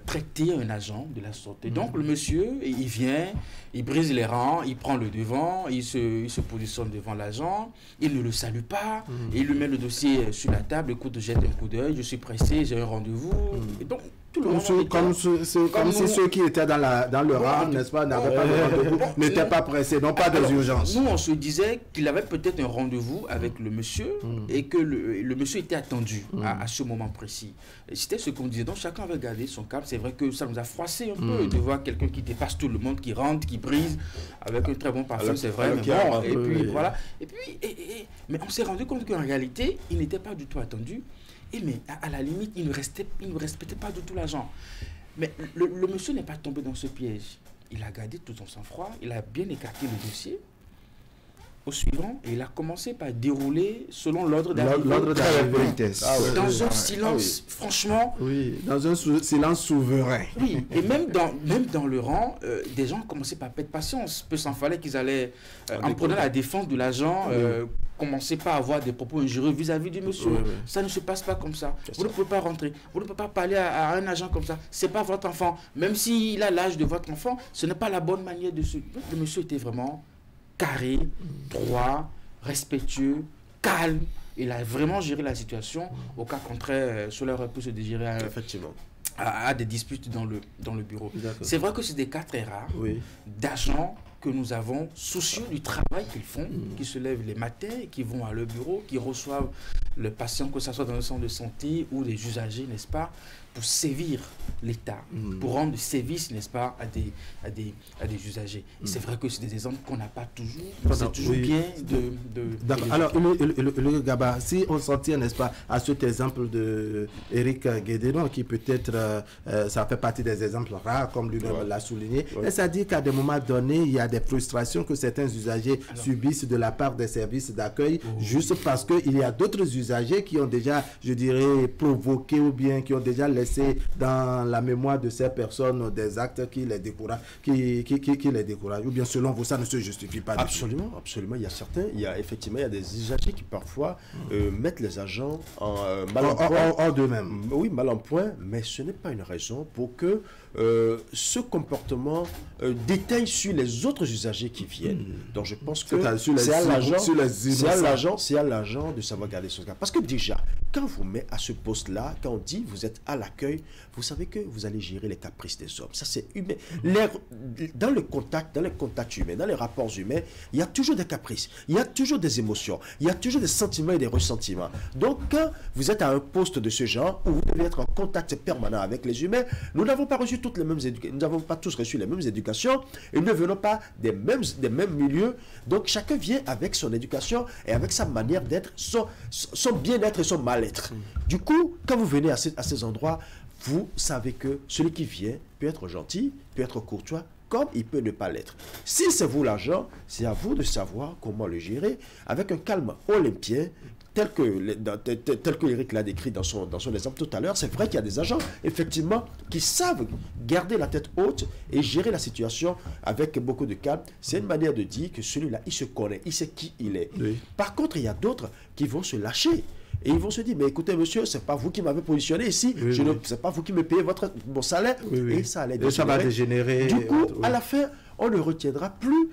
B: traiter un agent de la sorte? Et donc, le monsieur, il vient, il brise les rangs, il prend le devant, il se positionne devant l'agent, il ne le salue pas, et il lui met le dossier sur la table, écoute, jette un coup d'œil, je suis pressé, j'ai un rendez-vous. Et donc, tout le monde...
A: Comme si ceux qui étaient dans le rang, n'est-ce pas, n'avaient pas de rendez-vous, n'étaient pas pressés, n'ont pas des urgences.
B: Nous, on se disait qu'il avait peut-être un rendez-vous avec le monsieur, et que le monsieur était attendu à ce moment précis. C'était ce qu'on disait. Donc, chacun avait gardé son cap. C'est vrai que ça nous a froissé un peu de voir quelqu'un qui dépasse tout le monde, qui rentre, qui brise, avec un très bon parfum, c'est vrai. Mais bon, et puis, voilà. Et puis, mais on s'est rendu compte qu'en réalité, il n'était pas du tout attendu. Et mais, à la limite, il ne respectait pas du tout l'agent. Mais le monsieur n'est pas tombé dans ce piège. Il a gardé tout son sang-froid. Il a bien écarté le dossier. Au suivant, il a commencé par dérouler selon l'ordre d'arrivée.
A: L'ordre d'arrivée.
B: Dans un silence, franchement...
A: Oui, dans un silence souverain.
B: Oui, et même dans le rang, des gens commençaient par perdre patience. Peu s'en fallait qu'ils allaient, en prenant la défense de l'agent, commencer par avoir des propos injurieux vis-à-vis du monsieur. Ça ne se passe pas comme ça. Vous ne pouvez pas rentrer. Vous ne pouvez pas parler à un agent comme ça. Ce n'est pas votre enfant. Même s'il a l'âge de votre enfant, ce n'est pas la bonne manière de se... Le monsieur était vraiment... carré, droit, respectueux, calme. Il a vraiment géré la situation. Au cas contraire, cela aurait pu se dégérer à des disputes dans le bureau. C'est vrai que c'est des cas très rares d'agents que nous avons soucieux du travail qu'ils font, qui se lèvent les matins, qui vont à leur bureau, qui reçoivent le patient, que ce soit dans un centre de santé ou des usagers, n'est-ce pas, pour sévir l'État, pour rendre service, n'est-ce pas, à des usagers. C'est vrai que c'est des exemples qu'on n'a pas toujours, mais c'est toujours bien de
A: D'accord. Alors, le Gaba, si on s'en tient, n'est-ce pas, à cet exemple de Eric Guédédon, qui peut-être, ça fait partie des exemples rares, comme lui-même l'a souligné, est-ce à dire qu'à des moments donnés, il y a des frustrations que certains usagers subissent de la part des services d'accueil, juste parce qu'il y a d'autres usagers qui ont déjà, je dirais, provoqué ou bien qui ont déjà laissé dans la mémoire de ces personnes des actes qui les découragent, ou bien selon vous, ça ne se justifie pas.
H: Absolument, absolument. Il y a certains, effectivement, il y a des usagers qui parfois mettent les agents en mal en point.
A: En d'eux-mêmes.
H: Oui, mal en point, mais ce n'est pas une raison pour que ce comportement détaille sur les autres usagers qui viennent. Donc je pense que c'est à l'agent de savoir garder son cas. Parce que déjà, quand on vous met à ce poste-là, quand on dit vous êtes à l'accueil, vous savez que vous allez gérer les caprices des hommes. Ça, c'est humain. Dans les contacts humains, dans les rapports humains, il y a toujours des caprices, il y a toujours des émotions, il y a toujours des sentiments et des ressentiments. Donc, quand vous êtes à un poste de ce genre, où vous devez être en contact permanent avec les humains, nous n'avons pas reçu toutes les mêmes éducations, nous n'avons pas tous reçu les mêmes éducations, et nous ne venons pas des mêmes milieux. Donc, chacun vient avec son éducation et avec sa manière d'être, son bien-être et son mal-être. Du coup, quand vous venez à ces endroits, vous savez que celui qui vient peut être gentil, peut être courtois, comme il peut ne pas l'être. Si c'est vous l'agent, c'est à vous de savoir comment le gérer avec un calme olympien, tel que Eric l'a décrit dans son exemple tout à l'heure. C'est vrai qu'il y a des agents, effectivement, qui savent garder la tête haute et gérer la situation avec beaucoup de calme. C'est une manière de dire que celui-là, il se connaît, il sait qui il est. Oui. Par contre, il y a d'autres qui vont se lâcher. Et ils vont se dire, mais écoutez monsieur, c'est pas vous qui m'avez positionné ici, c'est pas vous qui me payez mon salaire, et ça allait dégénérer.
A: Et ça va dégénérer.
H: Du coup, à la fin, on ne retiendra plus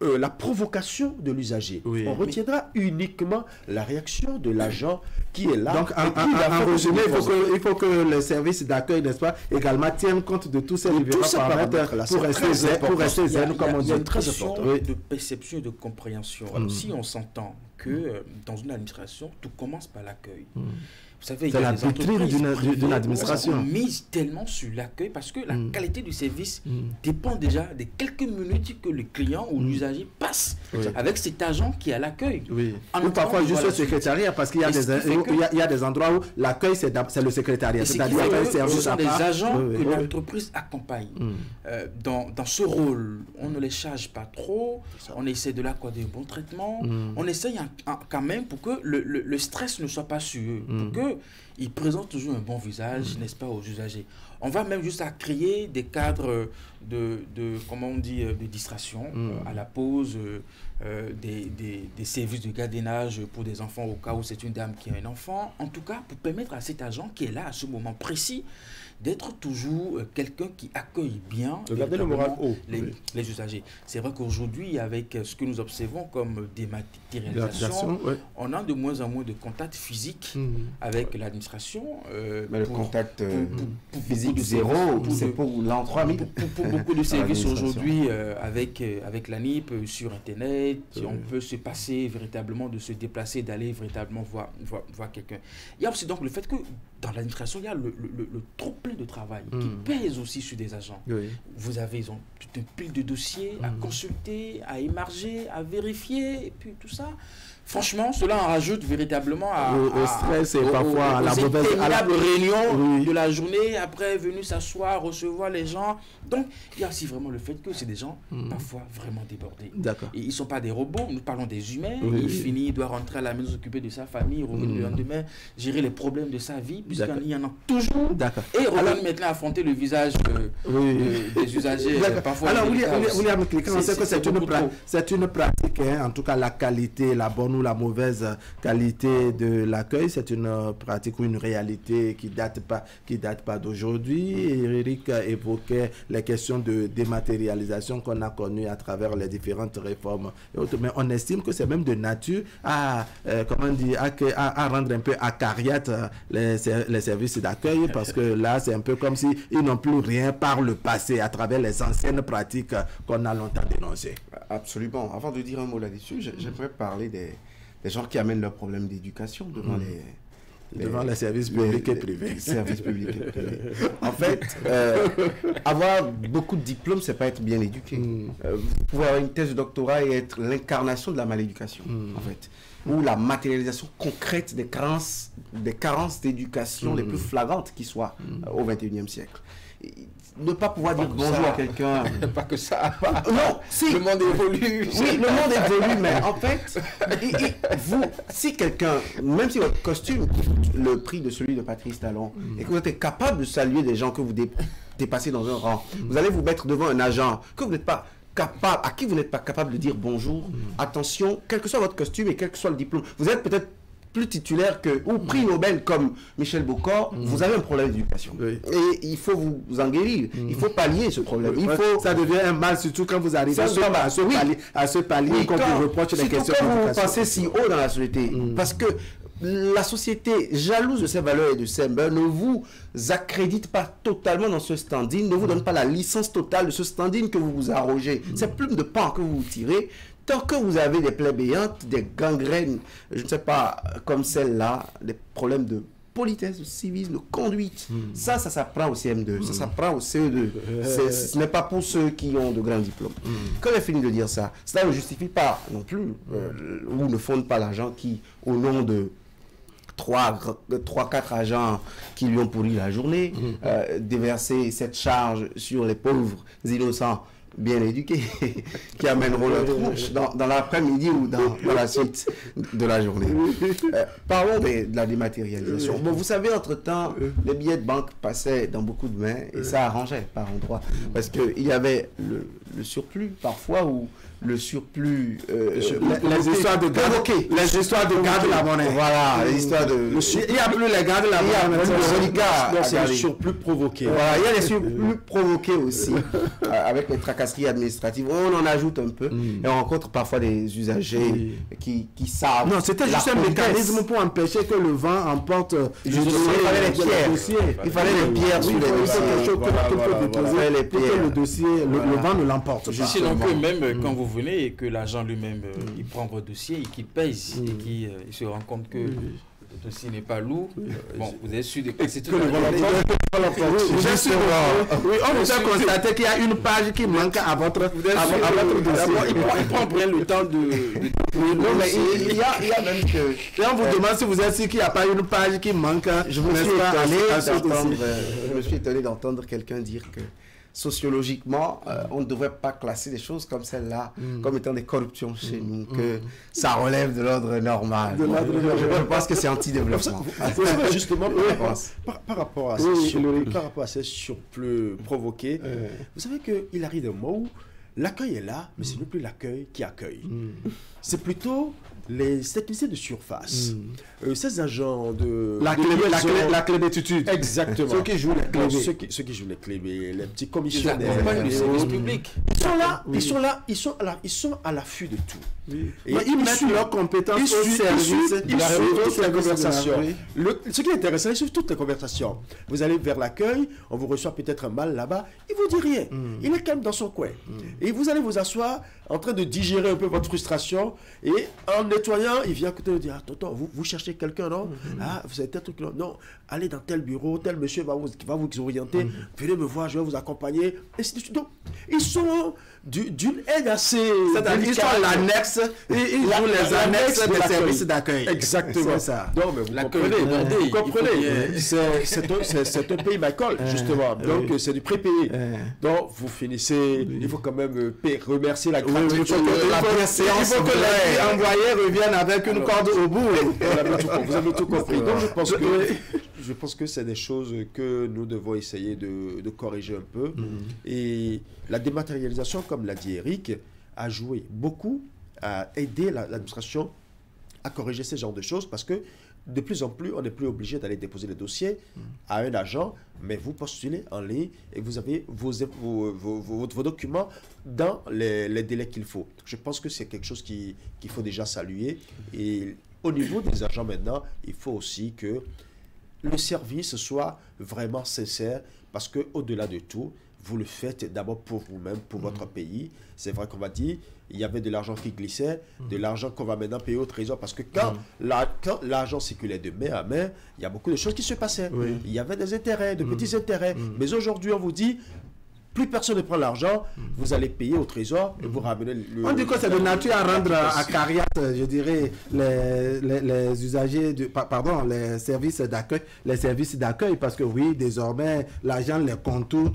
H: la provocation de l'usager. On retiendra uniquement la réaction de l'agent qui est là.
A: Donc, en résumé, il faut que le service d'accueil, n'est-ce pas, également tienne compte de tous ces différents paramètres pour rester zen, comme on dit.
B: Il y a une question de perception et de compréhension. Alors, si on s'entend que dans une administration, tout commence par l'accueil. Vous savez,
A: c'est la vitrine d'une administration.
B: On mise tellement sur l'accueil parce que la qualité du service dépend déjà des quelques minutes que le client ou l'usager passe avec cet agent qui est à l'accueil.
A: Ou parfois juste le secrétariat, parce qu'il y a des endroits où l'accueil c'est le secrétariat.
B: C'est-à-dire que ce sont des agents que l'entreprise accompagne. Dans ce rôle, on ne les charge pas trop, on essaie de l'accorder un bon traitement, on essaye quand même pour que le stress ne soit pas sur eux, pour que ils présentent toujours un bon visage, n'est-ce pas, aux usagers. On va même juste à créer des cadres comment on dit, de distraction à la pause, des services de gardiennage pour des enfants au cas où c'est une dame qui a un enfant. En tout cas, pour permettre à cet agent qui est là à ce moment précis d'être toujours quelqu'un qui accueille bien
H: garder le moral haut,
B: les usagers. C'est vrai qu'aujourd'hui, avec ce que nous observons comme dématérialisation, on a de moins en moins de contact physique avec l'administration.
I: Mais le contact physique zéro, c'est pour l'an 3000.
B: Pour beaucoup de services aujourd'hui, avec l'ANIP, sur Internet, on peut se passer véritablement de se déplacer, d'aller véritablement voir quelqu'un. Il y a aussi donc le fait que dans l'administration, il y a le trop plein de travail qui pèse aussi sur des agents. Ils ont toute une pile de dossiers à consulter, à émarger, à vérifier, et puis tout ça. Franchement, cela en rajoute véritablement
A: au stress et parfois à la mauvaise
B: réunion de la journée, après venu s'asseoir, recevoir les gens. Donc, il y a aussi vraiment le fait que c'est des gens parfois vraiment débordés. Et ils ne sont pas des robots, nous parlons des humains. Il doit rentrer à la maison, s'occuper de sa famille, revenir le lendemain, gérer les problèmes de sa vie, puisqu'il y en a toujours. Et revenir maintenant affronter le visage des usagers. Parfois.
A: Alors, William Cliquant, on sait que c'est une pratique, en tout cas la qualité, la bonne ou la mauvaise qualité de l'accueil, c'est une pratique ou une réalité qui date pas d'aujourd'hui. Eric évoquait les questions de dématérialisation qu'on a connues à travers les différentes réformes et autres, mais on estime que c'est même de nature à rendre un peu acariâtre les services d'accueil, parce que là c'est un peu comme si ils n'ont plus rien par le passé à travers les anciennes pratiques qu'on a longtemps dénoncées.
I: Absolument. Avant de dire un mot là-dessus, j'aimerais parler des gens qui amènent leurs problèmes d'éducation devant
A: les services publics et privés.
I: Services publics et privés. En fait, avoir beaucoup de diplômes, c'est pas être bien éduqué. Vous pouvez avoir une thèse de doctorat et être l'incarnation de la maléducation, en fait. Ou la matérialisation concrète des carences d'éducation les plus flagrantes qui soient au XXIe siècle. Ne pas pouvoir dire bonjour à quelqu'un.
B: Pas que ça.
I: Non, si.
B: Le monde évolue.
I: Oui, le monde évolue, mais en fait, si quelqu'un, même si votre costume coûte le prix de celui de Patrice Talon, et que vous êtes capable de saluer des gens que vous dépassez dans un rang, vous allez vous mettre devant un agent que vous n'êtes pas capable, à qui vous n'êtes pas capable de dire bonjour, attention, quel que soit votre costume et quel que soit le diplôme, vous êtes peut-être plus titulaire ou prix Nobel comme Michel Bocor, vous avez un problème d'éducation. Et il faut vous en guérir. Il faut pallier ce problème.
A: Ça devient un mal, surtout quand vous arrivez à ce palier qu'on vous reproche les questions.
I: Quand vous passez si haut dans la société, parce que la société, jalouse de ses valeurs et de ses mœurs, ne vous accrédite pas totalement dans ce standing, ne vous donne pas la licence totale de ce standing que vous vous arrogez. Cette plume de pan que vous tirez, tant que vous avez des plaies béantes, des gangrènes, je ne sais pas, comme celle-là, des problèmes de politesse, de civisme, de conduite, ça s'apprend au CM2, ça s'apprend au CE2. Ce n'est pas pour ceux qui ont de grands diplômes. Quand j'ai fini de dire ça, cela ne justifie pas non plus, ou ne fonde pas l'agent qui, au nom de 3-4 agents qui lui ont pourri la journée, déverser cette charge sur les pauvres innocents bien éduqués qui amèneront leur tronche dans l'après-midi ou dans la suite de la journée. Parlons de la dématérialisation. Bon, vous savez, entre-temps, les billets de banque passaient dans beaucoup de mains et ça arrangeait par endroits. Parce qu'il y avait le surplus parfois ou le surplus...
A: les histoires de garde, les histoires de garde de la monnaie.
I: Voilà, les histoires de...
A: Il n'y a plus les gardes de la monnaie.
H: C'est le surplus provoqué.
I: Voilà, il y a les surplus provoqués aussi, avec les tracasseries administratives. On en ajoute un peu et on rencontre parfois des usagers qui savent...
A: Non, c'était juste un mécanisme pour empêcher que le vent emporte...
I: Il fallait les pierres. Il fallait les pierres sur les dossiers.
A: Pour que le dossier, le vent ne l'emporte pas.
B: Sinon que même quand vous venez et que l'agent lui-même il prend votre dossier et qu'il pèse et qu'il se rend compte que le dossier n'est pas lourd, bon, vous êtes sûr de que c'est tout
A: on vous a constaté qu'il y a une page qui manque à votre dossier.
B: Il prend bien le temps de...
I: Non, mais il y a même que...
A: Et on vous demande si vous êtes sûr qu'il n'y a pas une page qui manque.
I: Je me suis étonné d'entendre quelqu'un dire que sociologiquement, on ne devrait pas classer des choses comme celle-là comme étant des corruptions chez nous, que ça relève de l'ordre normal. Je pense que c'est anti-développement.
H: Justement, par rapport à ces surplus provoqués, vous savez qu'il arrive un moment où l'accueil est là, mais ce n'est plus l'accueil qui accueille. C'est plutôt les techniciens de surface, ces agents de...
A: La clé d'étude.
H: Exactement.
A: Ceux qui jouent les clés.
H: Ceux qui jouent les clés, les petits commissionnaires.
B: Du service public.
H: Ils sont à l'affût de tout.
A: Et ils mettent leurs compétences au service
H: de la conversation. Ce qui est intéressant, ils suivent toutes les conversations. Vous allez vers l'accueil, on vous reçoit peut-être un mal là-bas, il vous dit rien. Il est calme dans son coin. Et vous allez vous asseoir en train de digérer un peu votre frustration et en nettoyant, il vient à côté de dire, tonton, vous cherchez quelqu'un, non? Ah, vous avez tel truc, non, allez dans tel bureau, tel monsieur va vous orienter, venez me voir, je vais vous accompagner. Et donc, ils sont d'une aide assez...
A: Ils sont l'annexe, ils jouent les annexes des services d'accueil.
H: Exactement.
A: C'est ça.
H: Non, mais vous comprenez. C'est un pays macole, justement. Donc, c'est du prépayé. Donc, vous finissez, il faut quand même remercier la gratitude.
A: Il faut que les envoyés reviennent avec une corde au bout.
H: Vous avez tout compris. Donc, je pense que c'est des choses que nous devons essayer de corriger un peu. Et la dématérialisation, comme l'a dit Eric, a joué beaucoup à aider l'administration à corriger ce genre de choses parce que de plus en plus, on n'est plus obligé d'aller déposer les dossiers à un agent, mais vous postulez en ligne et vous avez vos documents dans les délais qu'il faut. Je pense que c'est quelque chose qu'il faut déjà saluer. Et au niveau des agents maintenant, il faut aussi que le service soit vraiment sincère parce qu'au-delà de tout, vous le faites d'abord pour vous-même, pour votre pays. C'est vrai qu'on va dire, il y avait de l'argent qui glissait, de l'argent qu'on va maintenant payer au trésor. Parce que quand l'argent circulait de main à main, il y a beaucoup de choses qui se passaient. Il y avait des intérêts, de petits intérêts. Mais aujourd'hui, on vous dit, plus personne ne prend l'argent, vous allez payer au trésor et vous ramenez le...
A: On dit que c'est de nature à rendre acariate, je dirais, les usagers, les services d'accueil, parce que oui, désormais, l'argent les contourne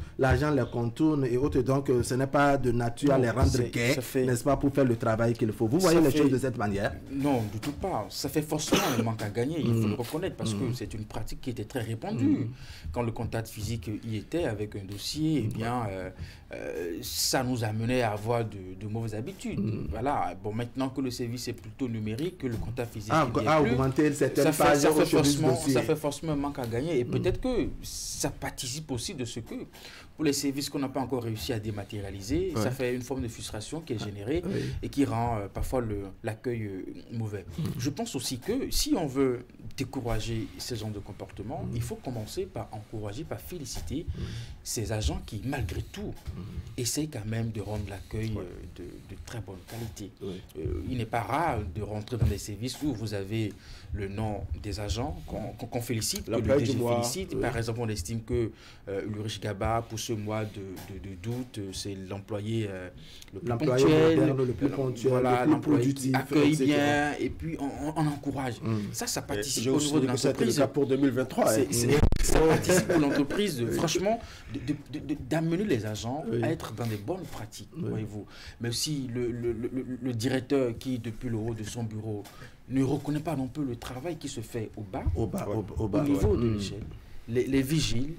A: et autres, donc ce n'est pas de nature à les rendre gais, n'est-ce pas, pour faire le travail qu'il faut. Vous voyez les choses de cette manière?
B: Non, du tout pas. Ça fait forcément un manque à gagner, il faut le reconnaître, parce que c'est une pratique qui était très répandue. Quand le contact physique y était avec un dossier, eh bien... ça nous amenait à avoir de mauvaises habitudes. Voilà. Bon, maintenant que le service est plutôt numérique, que le contact physique
A: augmenter certaines pages,
B: ça fait forcément un manque à gagner. Et peut-être que ça participe aussi de ce que, pour les services qu'on n'a pas encore réussi à dématérialiser, ça fait une forme de frustration qui est générée et qui rend parfois l'accueil mauvais. Je pense aussi que si on veut décourager ce genre de comportement, il faut commencer par encourager, par féliciter ces agents qui, malgré tout, essayent quand même de rendre l'accueil de très bonne qualité. Il n'est pas rare de rentrer dans des services où vous avez le nom des agents qu'on félicite, que le DG félicite. Par exemple, on estime que Ulrich Gaba, pour ce mois d'août, c'est l'employé le plus ponctuel,
A: le plus productif,
B: accueille bien, et puis on encourage. Ça participe au niveau de l'entreprise.
H: C'est le cas pour 2023.
B: Ça participe pour l'entreprise, franchement, d'amener les agents à être dans des bonnes pratiques, voyez-vous. Mais aussi le directeur qui, depuis le haut de son bureau, ne reconnaît pas non plus le travail qui se fait au bas, au niveau de l'échelle. Les vigiles,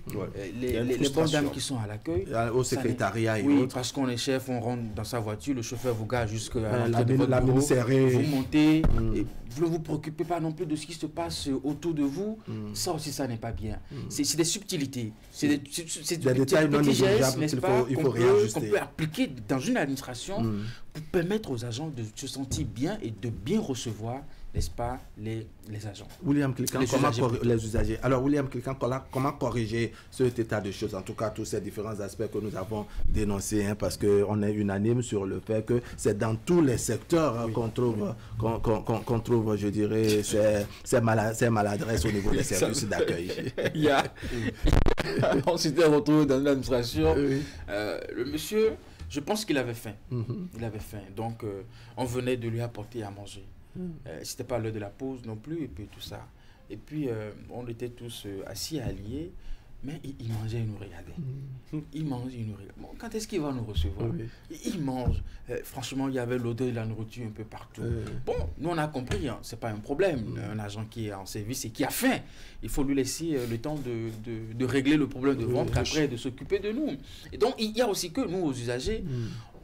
B: les bonnes dames qui sont à l'accueil,
A: au secrétariat et
B: autres. Parce qu'on est chef, on rentre dans sa voiture, le chauffeur vous gare jusqu'à l'entrée de votre bureau, vous montez, et vous ne vous préoccupez pas non plus de ce qui se passe autour de vous. Ça aussi, ça n'est pas bien. C'est des subtilités, c'est des
A: détails non négligeables
B: qu'on peut appliquer dans une administration pour permettre aux agents de se sentir bien et de bien recevoir, n'est-ce pas, les agents.
A: William Kilkan, les usagers. Alors, William Kilkan, comment corriger cet état de choses, en tout cas tous ces différents aspects que nous avons dénoncés, parce qu'on est unanime sur le fait que c'est dans tous les secteurs qu'on trouve, je dirais, ces maladresses au niveau des services d'accueil.
B: On s'était retrouvé dans une administration. Le monsieur, je pense qu'il avait faim. Il avait faim. Donc, on venait de lui apporter à manger. C'était pas l'heure de la pause non plus, et puis tout ça. Et puis, on était tous assis, alliés, mais il mangeait, il nous regardait. Il mangeait, il nous regardait. Bon, quand est-ce qu'il va nous recevoir? Il mange. Franchement, il y avait l'odeur de la nourriture un peu partout. Bon, nous, on a compris, hein, c'est pas un problème. Un agent qui est en service et qui a faim, il faut lui laisser le temps de régler le problème de ventre, après de s'occuper de nous. Et donc, il y a aussi que nous, aux usagers,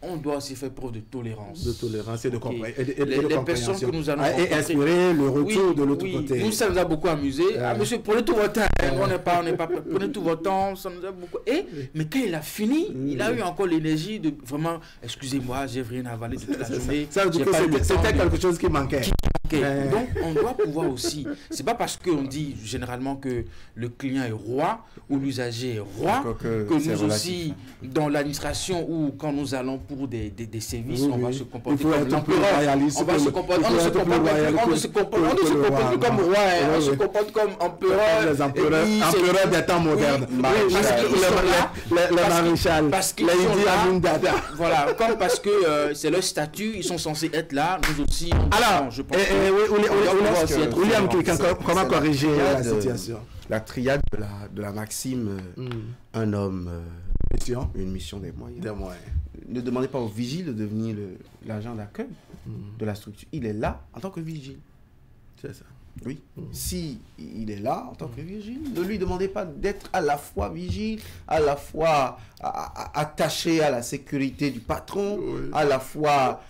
B: on doit aussi faire preuve de tolérance.
A: De tolérance et de compréhension.
B: Les personnes que nous allons
A: rencontrer. Et espérer le retour de l'autre côté.
B: Nous, ça nous a beaucoup amusé. Monsieur, prenez tout votre temps. On n'est pas, prenez tout votre temps. Ça nous a beaucoup. Mais quand il a fini, il a eu encore l'énergie de vraiment, excusez-moi, j'ai rien avalé de toute la journée.
A: C'était quelque chose qui manquait.
B: Donc, on doit pouvoir aussi. C'est pas parce qu'on dit généralement que le client est roi ou l'usager est roi que nous aussi, dans l'administration ou quand nous allons pour des services, on va se comporter comme l'empereur. On va se comporter, on ne se comporte plus comme roi, on se comporte comme empereur.
A: Les empereurs des temps modernes. Les maréchals.
B: Parce qu'ils sont là. Voilà, comme parce que c'est leur statut, ils sont censés être là, nous aussi.
A: Alors, je pense. William, comment corriger la situation?
I: La triade de la maxime un homme, une mission, des moyens. Ne demandez pas au vigile de devenir l'agent d'accueil de la structure. Il est là en tant que vigile.
A: C'est ça.
I: Oui. Si il est là en tant que vigile, ne lui demandez pas d'être à la fois vigile, à la fois attaché à la sécurité du patron, à la fois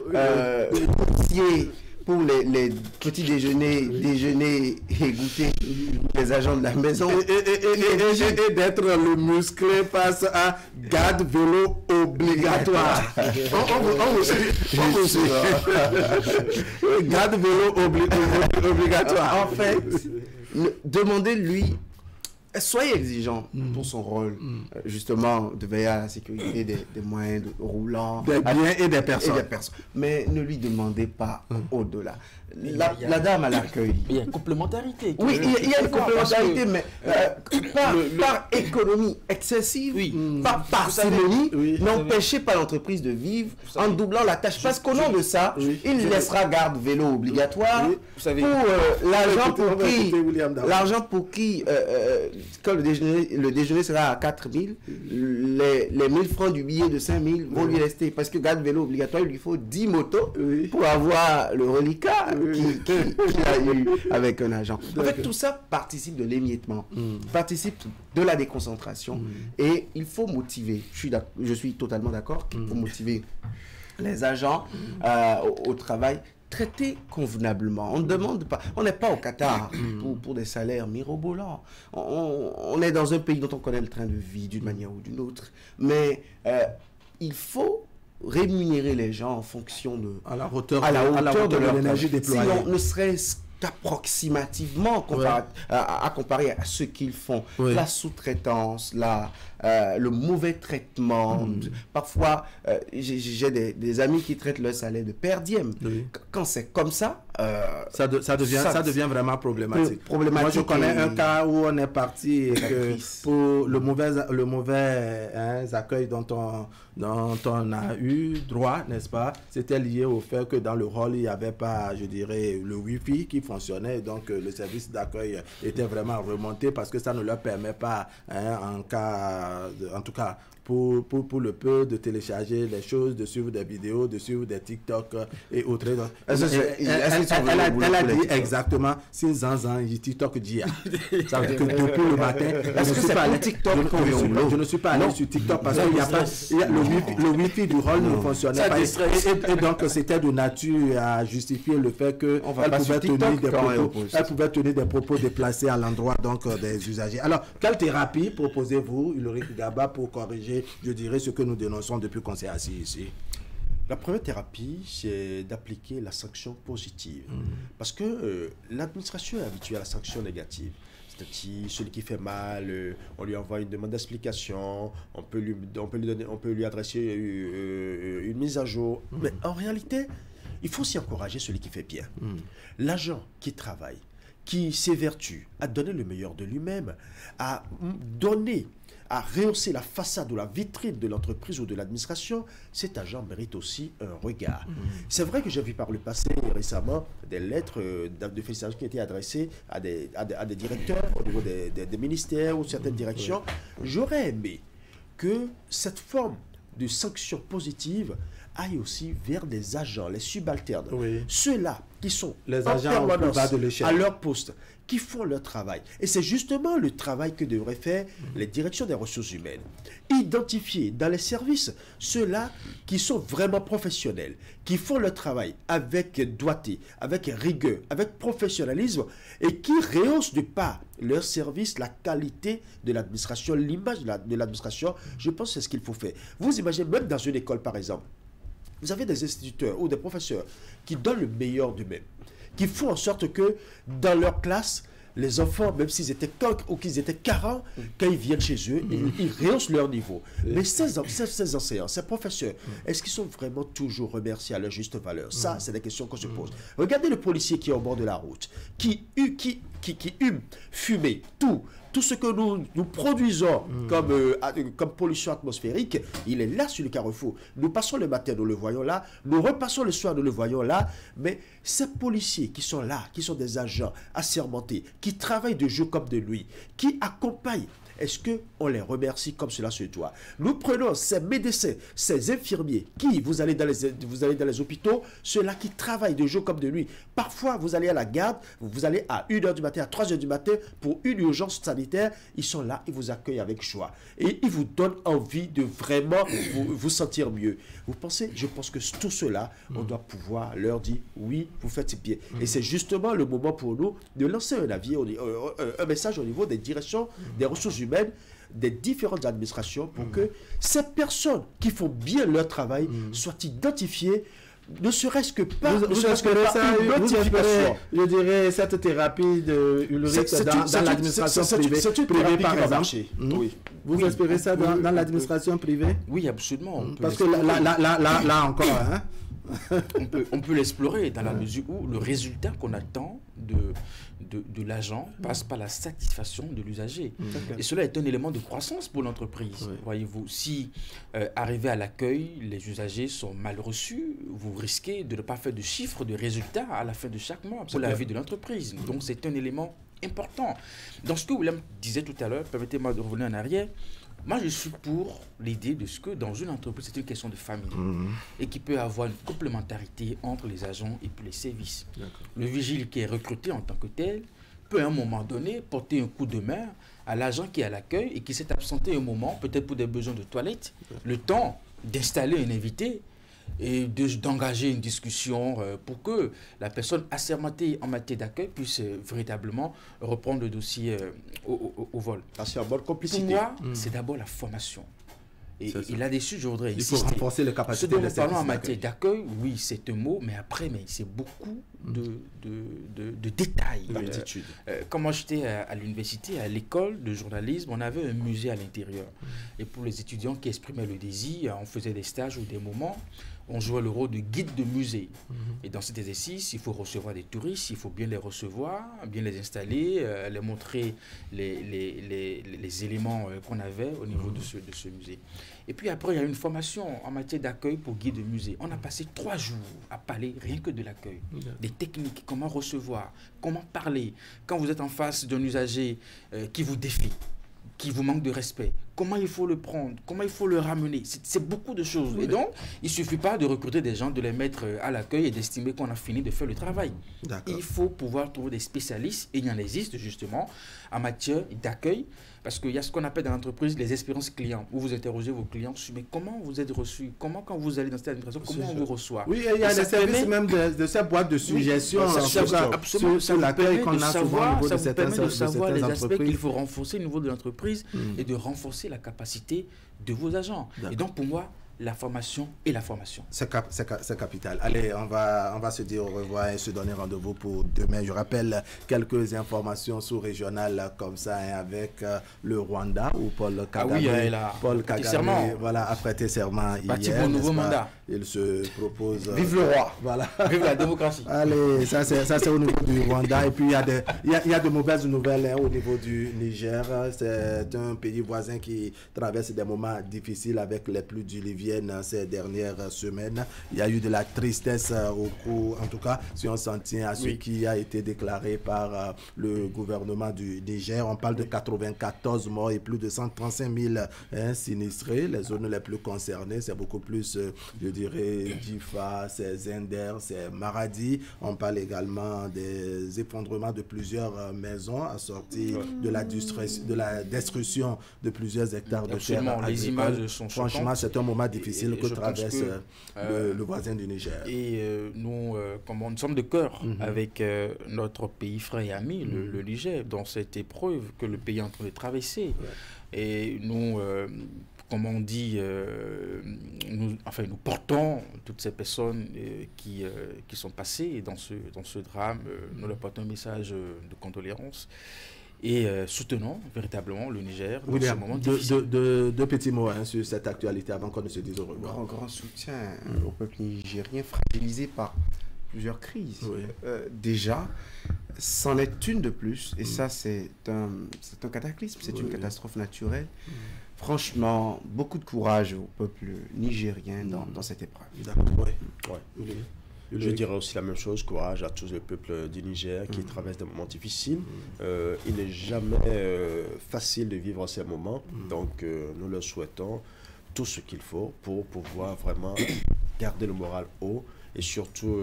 I: conseiller pour les petits déjeuners et goûter les agents de la maison.
A: Et d'être le musclé face à garde vélo obligatoire. Garde vélo obligatoire.
I: En fait, demandez-lui, soyez exigeant pour son rôle, justement, de veiller à la sécurité des moyens roulants,
A: des biens et des personnes.
I: Mais ne lui demandez pas au-delà. La dame à l'accueil.
B: Il y a une complémentarité.
I: Oui, il y a une complémentarité, mais par économie excessive, par parcimonie, n'empêchez pas l'entreprise de vivre en doublant la tâche. Parce qu'au nom de ça, il laissera garde vélo obligatoire pour l'argent pour qui, quand le déjeuner sera à 4 000, les 1 000 francs du billet de 5 000 vont lui rester. Parce que garde vélo obligatoire, il lui faut 10 motos pour avoir le reliquat qu'il a eu avec un agent. En fait, tout ça participe de l'émiettement, participe de la déconstruction. concentration. Et il faut motiver, je suis totalement d'accord qu'il faut motiver les agents au travail, traiter convenablement. On ne demande pas, on n'est pas au Qatar pour des salaires mirobolants. On est dans un pays dont on connaît le train de vie d'une manière ou d'une autre. Mais il faut rémunérer les gens en fonction de...
A: à la hauteur de leur énergie déployée.
I: Si on ne serait-ce qu'approximativement à comparer à ce qu'ils font. La sous-traitance, le mauvais traitement. Parfois, j'ai des amis qui traitent leur salaire de per diem. Quand c'est comme ça,
A: ça devient vraiment problématique. Moi, je connais un cas où on est parti et que pour le mauvais accueil dont on a eu droit, n'est-ce pas, c'était lié au fait que dans le hall, il n'y avait pas, je dirais, le Wi-Fi qui fonctionnait. Donc, le service d'accueil était vraiment remonté parce que ça ne leur permet pas, en tout cas, pour le peu de télécharger les choses, de suivre des vidéos, de suivre des TikTok et autres. Elle a dit exactement 6 ans, TikTok dit. Ça veut dire que depuis le matin, je ne suis pas allé sur TikTok parce qu'il n'y a pas le Wi-Fi du hall ne fonctionnait pas. Et donc, c'était de nature à justifier le fait qu'elle pouvait tenir des propos déplacés à l'endroit des usagers. Alors, quelle thérapie proposez-vous, Ulrich Gaba, pour corriger, je dirais, ce que nous dénonçons depuis qu'on s'est assis ici?
H: La première thérapie, c'est d'appliquer la sanction positive. Parce que l'administration est habituée à la sanction négative. C'est-à-dire, celui qui fait mal, on lui envoie une demande d'explication, on peut lui adresser une mise à jour. Mais en réalité, il faut aussi encourager celui qui fait bien. L'agent qui travaille, qui s'évertue à donner le meilleur de lui-même, à rehausser la façade ou la vitrine de l'entreprise ou de l'administration, cet agent mérite aussi un regard. C'est vrai que j'ai vu par le passé, récemment, des lettres de félicitations qui étaient adressées à des directeurs au niveau des ministères ou certaines directions. J'aurais aimé que cette forme de sanction positive aille aussi vers des agents, les subalternes, ceux-là qui sont
A: les agents au plus bas de l'échelle,
H: à leur poste, qui font leur travail. Et c'est justement le travail que devraient faire les directions des ressources humaines. Identifier dans les services ceux-là qui sont vraiment professionnels, qui font leur travail avec doigté, avec rigueur, avec professionnalisme et qui rehaussent de par leur service la qualité de l'administration, l'image de l'administration. Je pense que c'est ce qu'il faut faire. Vous imaginez, même dans une école par exemple, vous avez des instituteurs ou des professeurs qui donnent le meilleur d'eux-mêmes, qui font en sorte que dans leur classe, les enfants, même s'ils étaient cancres ou qu'ils étaient carents, quand ils viennent chez eux, ils rehaussent leur niveau. Mais ces enseignants, ces professeurs, est-ce qu'ils sont vraiment toujours remerciés à leur juste valeur? Ça, c'est des questions qu'on se pose. Regardez le policier qui est au bord de la route, qui hume, fumée, tout ce que nous produisons comme pollution atmosphérique, il est là sur le carrefour. Nous passons le matin, nous le voyons là. Nous repassons le soir, nous le voyons là. Mais ces policiers qui sont là, qui sont des agents assermentés, qui travaillent de jour comme de nuit, qui accompagnent, est-ce qu'on les remercie comme cela se doit? Nous prenons ces médecins, ces infirmiers, vous allez dans les hôpitaux, ceux-là qui travaillent de jour comme de nuit. Parfois, vous allez à la garde, vous allez à 1h du matin, à 3h du matin pour une urgence sanitaire. Ils sont là, ils vous accueillent avec joie. Et ils vous donnent envie de vraiment vous sentir mieux. Je pense que tout cela, on doit pouvoir leur dire, oui, vous faites bien. Et c'est justement le moment pour nous de lancer un message au niveau des directions, des ressources humaines, des différentes administrations pour que ces personnes qui font bien leur travail soient identifiées, ne serait-ce que par une notification.
A: Je dirais cette thérapie de Ulrich dans l'administration privée par exemple.
H: Oui.
A: Vous espérez ça dans l'administration privée?
B: Oui, absolument.
A: Parce que là encore,
B: on peut l'explorer dans la mesure où le résultat qu'on attend de l'agent passe par la satisfaction de l'usager. Et cela est un élément de croissance pour l'entreprise. Voyez-vous, si arrivé à l'accueil, les usagers sont mal reçus, vous risquez de ne pas faire de chiffres, de résultats à la fin de chaque mois pour la vie de l'entreprise. Donc c'est un élément important. Dans ce que William disait tout à l'heure, permettez-moi de revenir en arrière. Moi, je suis pour l'idée de ce que dans une entreprise, c'est une question de famille et qu'il peut y avoir une complémentarité entre les agents et puis les services. Le vigile qui est recruté en tant que tel peut à un moment donné porter un coup de main à l'agent qui est à l'accueil et qui s'est absenté un moment, peut-être pour des besoins de toilette, le temps d'installer un invité et d'engager une discussion pour que la personne assermentée en matière d'accueil puisse véritablement reprendre le dossier au vol.
H: C'est en bonne complicité.
B: Pour moi, c'est d'abord la formation. Et là-dessus, je voudrais insister.
A: Il faut renforcer les capacités
B: de parlons en matière d'accueil, oui, c'est un mot, mais après, c'est beaucoup de détails. Quand moi j'étais à l'université, à l'école de journalisme, on avait un musée à l'intérieur. Et pour les étudiants qui exprimaient le désir, on faisait des stages ou des moments, on jouait le rôle de guide de musée. Et dans cet exercice, il faut recevoir des touristes, il faut bien les recevoir, bien les installer, les montrer les éléments qu'on avait au niveau de ce musée. Et puis après, il y a une formation en matière d'accueil pour guide de musée. On a passé 3 jours à parler rien que de l'accueil, des techniques, comment recevoir, comment parler. Quand vous êtes en face d'un usager qui vous défie, qui vous manque de respect, comment il faut le prendre, comment il faut le ramener. C'est beaucoup de choses. Et donc, il ne suffit pas de recruter des gens, de les mettre à l'accueil et d'estimer qu'on a fini de faire le travail. Il faut pouvoir trouver des spécialistes, et il y en existe justement, en matière d'accueil, parce qu'il y a ce qu'on appelle dans l'entreprise les expériences clients, où vous interrogez vos clients sur mais comment vous êtes reçu, comment quand vous allez dans cette administration, comment on vous reçoit.
A: Oui, il y a des services même de cette boîte de suggestions sur l'accueil qu'on a souvent au niveau de certaines entreprises.
B: Ça vous permet de savoir les aspects qu'il faut renforcer au niveau de l'entreprise et de renforcer la capacité de vos agents. Et donc pour moi, la formation et la formation.
A: C'est capital. Allez, on va se dire au revoir et se donner rendez-vous pour demain. Je rappelle quelques informations sous-régionales comme ça avec le Rwanda où Paul Kagame, a prêté serment hier.
B: Pour nouveau mandat.
A: Il se propose...
I: Vive le roi.
A: Voilà.
B: Vive la démocratie.
A: Allez, ça c'est au niveau du Rwanda. Et puis il y a de mauvaises nouvelles au niveau du Niger. C'est un pays voisin qui traverse des moments difficiles avec les pluies diluviennes ces dernières semaines. Il y a eu de la tristesse au cours, en tout cas, si on s'en tient à ce qui a été déclaré par le gouvernement du Niger. On parle de 94 morts et plus de 135 000 sinistrés. Les zones les plus concernées, c'est beaucoup plus, je dirais, Difa, c'est Zender, c'est Maradi. On parle également des effondrements de plusieurs maisons assorties de la destruction de plusieurs hectares de terre agricole.
B: Les images sont
A: franchement, c'est un moment difficile que traverse le voisin du Niger.
B: Et nous sommes de cœur avec notre pays frère et ami, le Niger, dans cette épreuve que le pays est en train de traverser. Et nous, comme on dit, nous portons toutes ces personnes qui sont passées dans ce drame. Nous leur portons un message de condoléances. Et soutenons véritablement le Niger dans ce moment difficile.
A: Deux petits mots sur cette actualité avant qu'on ne se dise au revoir.
I: Grand soutien au peuple nigérien fragilisé par plusieurs crises. Déjà, c'en est une de plus, et ça c'est un cataclysme, c'est une catastrophe naturelle. Franchement, beaucoup de courage au peuple nigérien dans cette épreuve.
H: Je dirais aussi la même chose, courage à tout le peuple du Niger qui traverse des moments difficiles. Il n'est jamais facile de vivre ces moments, donc nous leur souhaitons tout ce qu'il faut pour pouvoir vraiment garder le moral haut et surtout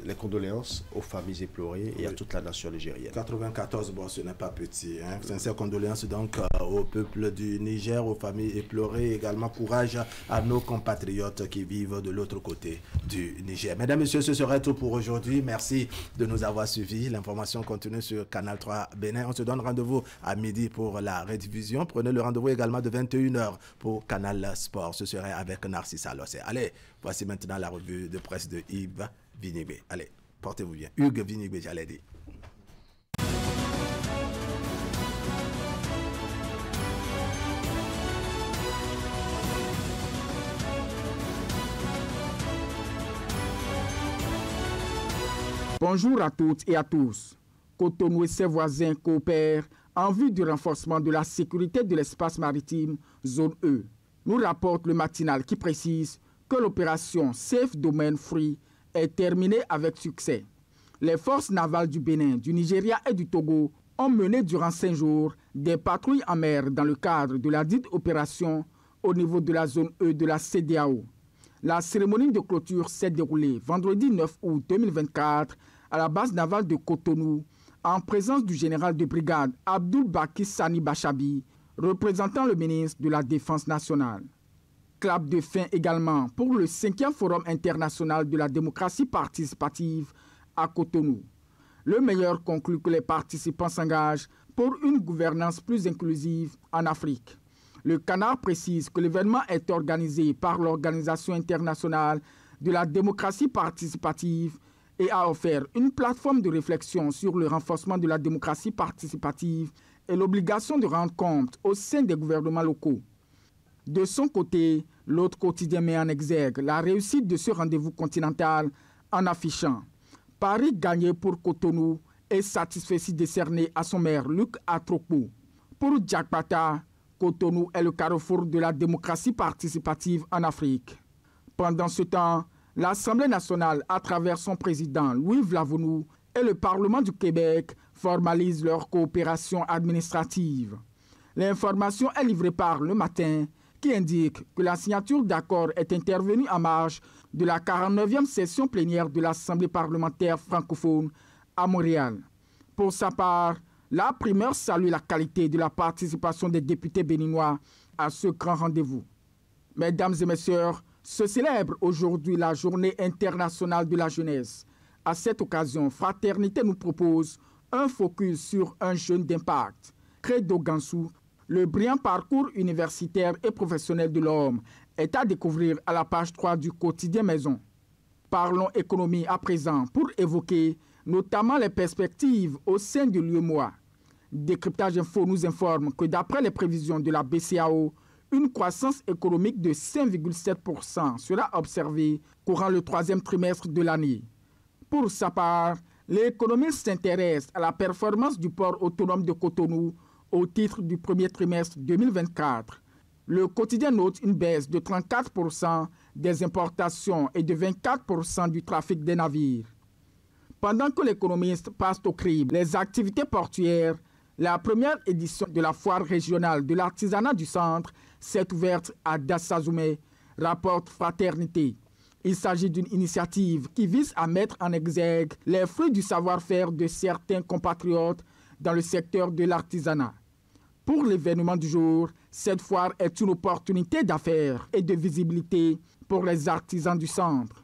H: les condoléances aux familles éplorées et à toute la nation nigérienne.
A: 94, bon, ce n'est pas petit. Sincères condoléances donc au peuple du Niger, aux familles éplorées, également courage à nos compatriotes qui vivent de l'autre côté du Niger. Mesdames, Messieurs, ce serait tout pour aujourd'hui. Merci de nous avoir suivis. L'information continue sur Canal 3 Bénin. On se donne rendez-vous à midi pour la rediffusion. Prenez le rendez-vous également de 21h pour Canal Sport. Ce serait avec Narcisse Alossé. Allez, voici maintenant la revue de presse de Yves Vinigbe. Allez, portez-vous bien. Hugues Vinigbe, j'allais dire.
J: Bonjour à toutes et à tous. Cotonou et ses voisins coopèrent en vue du renforcement de la sécurité de l'espace maritime, zone E. Nous rapporte le matinal qui précise que l'opération Safe Domain Free est terminée avec succès. Les forces navales du Bénin, du Nigeria et du Togo ont mené durant 5 jours des patrouilles en mer dans le cadre de la dite opération au niveau de la zone E de la CEDEAO. La cérémonie de clôture s'est déroulée vendredi 9 août 2024 à la base navale de Cotonou en présence du général de brigade Abdoul Baki Sani Bachabi, représentant le ministre de la Défense nationale. Clap de fin également pour le 5e Forum international de la démocratie participative à Cotonou. Le meilleur conclut que les participants s'engagent pour une gouvernance plus inclusive en Afrique. Le Canard précise que l'événement est organisé par l'Organisation internationale de la démocratie participative et a offert une plateforme de réflexion sur le renforcement de la démocratie participative et l'obligation de rendre compte au sein des gouvernements locaux. De son côté, l'autre quotidien met en exergue la réussite de ce rendez-vous continental en affichant « Paris gagné pour Cotonou et satisfait décerné à son maire Luc Atrokpo ». Pour Jack Pata, Cotonou est le carrefour de la démocratie participative en Afrique. Pendant ce temps, l'Assemblée nationale, à travers son président Louis Vlavonou, et le Parlement du Québec formalisent leur coopération administrative. L'information est livrée par Le Matin, qui indique que la signature d'accord est intervenue en marge de la 49e session plénière de l'Assemblée parlementaire francophone à Montréal. Pour sa part, la primeure salue la qualité de la participation des députés béninois à ce grand rendez-vous. Mesdames et messieurs, se célèbre aujourd'hui la Journée internationale de la jeunesse. À cette occasion, Fraternité nous propose un focus sur un jeune d'impact. Credo Gansou, le brillant parcours universitaire et professionnel de l'homme, est à découvrir à la page 3 du quotidien Maison. Parlons économie à présent pour évoquer notamment les perspectives au sein de l'UEMOA. Décryptage Info nous informe que d'après les prévisions de la BCAO, une croissance économique de 5,7% sera observée courant le 3e trimestre de l'année. Pour sa part, l'économiste s'intéresse à la performance du port autonome de Cotonou au titre du premier trimestre 2024. Le quotidien note une baisse de 34% des importations et de 24% du trafic des navires. Pendant que l'économiste passe au crible les activités portuaires, la première édition de la foire régionale de l'artisanat du centre s'est ouverte à Dassazoumé, rapporte Fraternité. Il s'agit d'une initiative qui vise à mettre en exergue les fruits du savoir-faire de certains compatriotes dans le secteur de l'artisanat. Pour l'événement du jour, cette foire est une opportunité d'affaires et de visibilité pour les artisans du centre.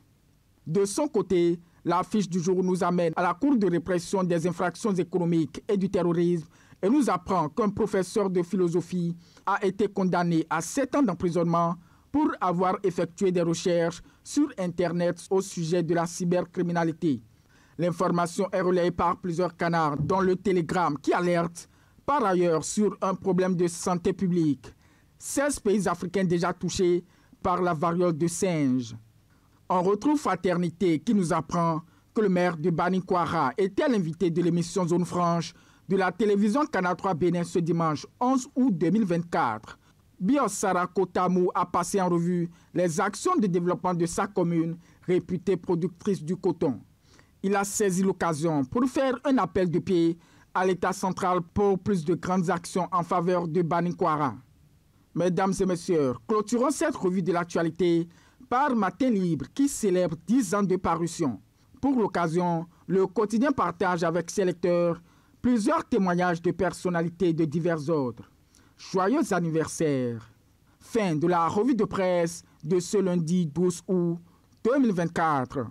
J: De son côté, l'affiche du jour nous amène à la Cour de répression des infractions économiques et du terrorisme et nous apprend qu'un professeur de philosophie a été condamné à 7 ans d'emprisonnement pour avoir effectué des recherches sur Internet au sujet de la cybercriminalité. L'information est relayée par plusieurs canards, dont le Télégramme, qui alerte par ailleurs sur un problème de santé publique. 16 pays africains déjà touchés par la variole de singe. On retrouve Fraternité qui nous apprend que le maire de Banikwara était l'invité de l'émission Zone Franche de la télévision Canal 3 Bénin ce dimanche 11 août 2024. Biosara Kotamou a passé en revue les actions de développement de sa commune, réputée productrice du coton. Il a saisi l'occasion pour faire un appel de pied à l'État central pour plus de grandes actions en faveur de Banikwara. Mesdames et messieurs, clôturons cette revue de l'actualité par Matin Libre qui célèbre 10 ans de parution. Pour l'occasion, le quotidien partage avec ses lecteurs plusieurs témoignages de personnalités de divers ordres. Joyeux anniversaire. Fin de la revue de presse de ce lundi 12 août 2024.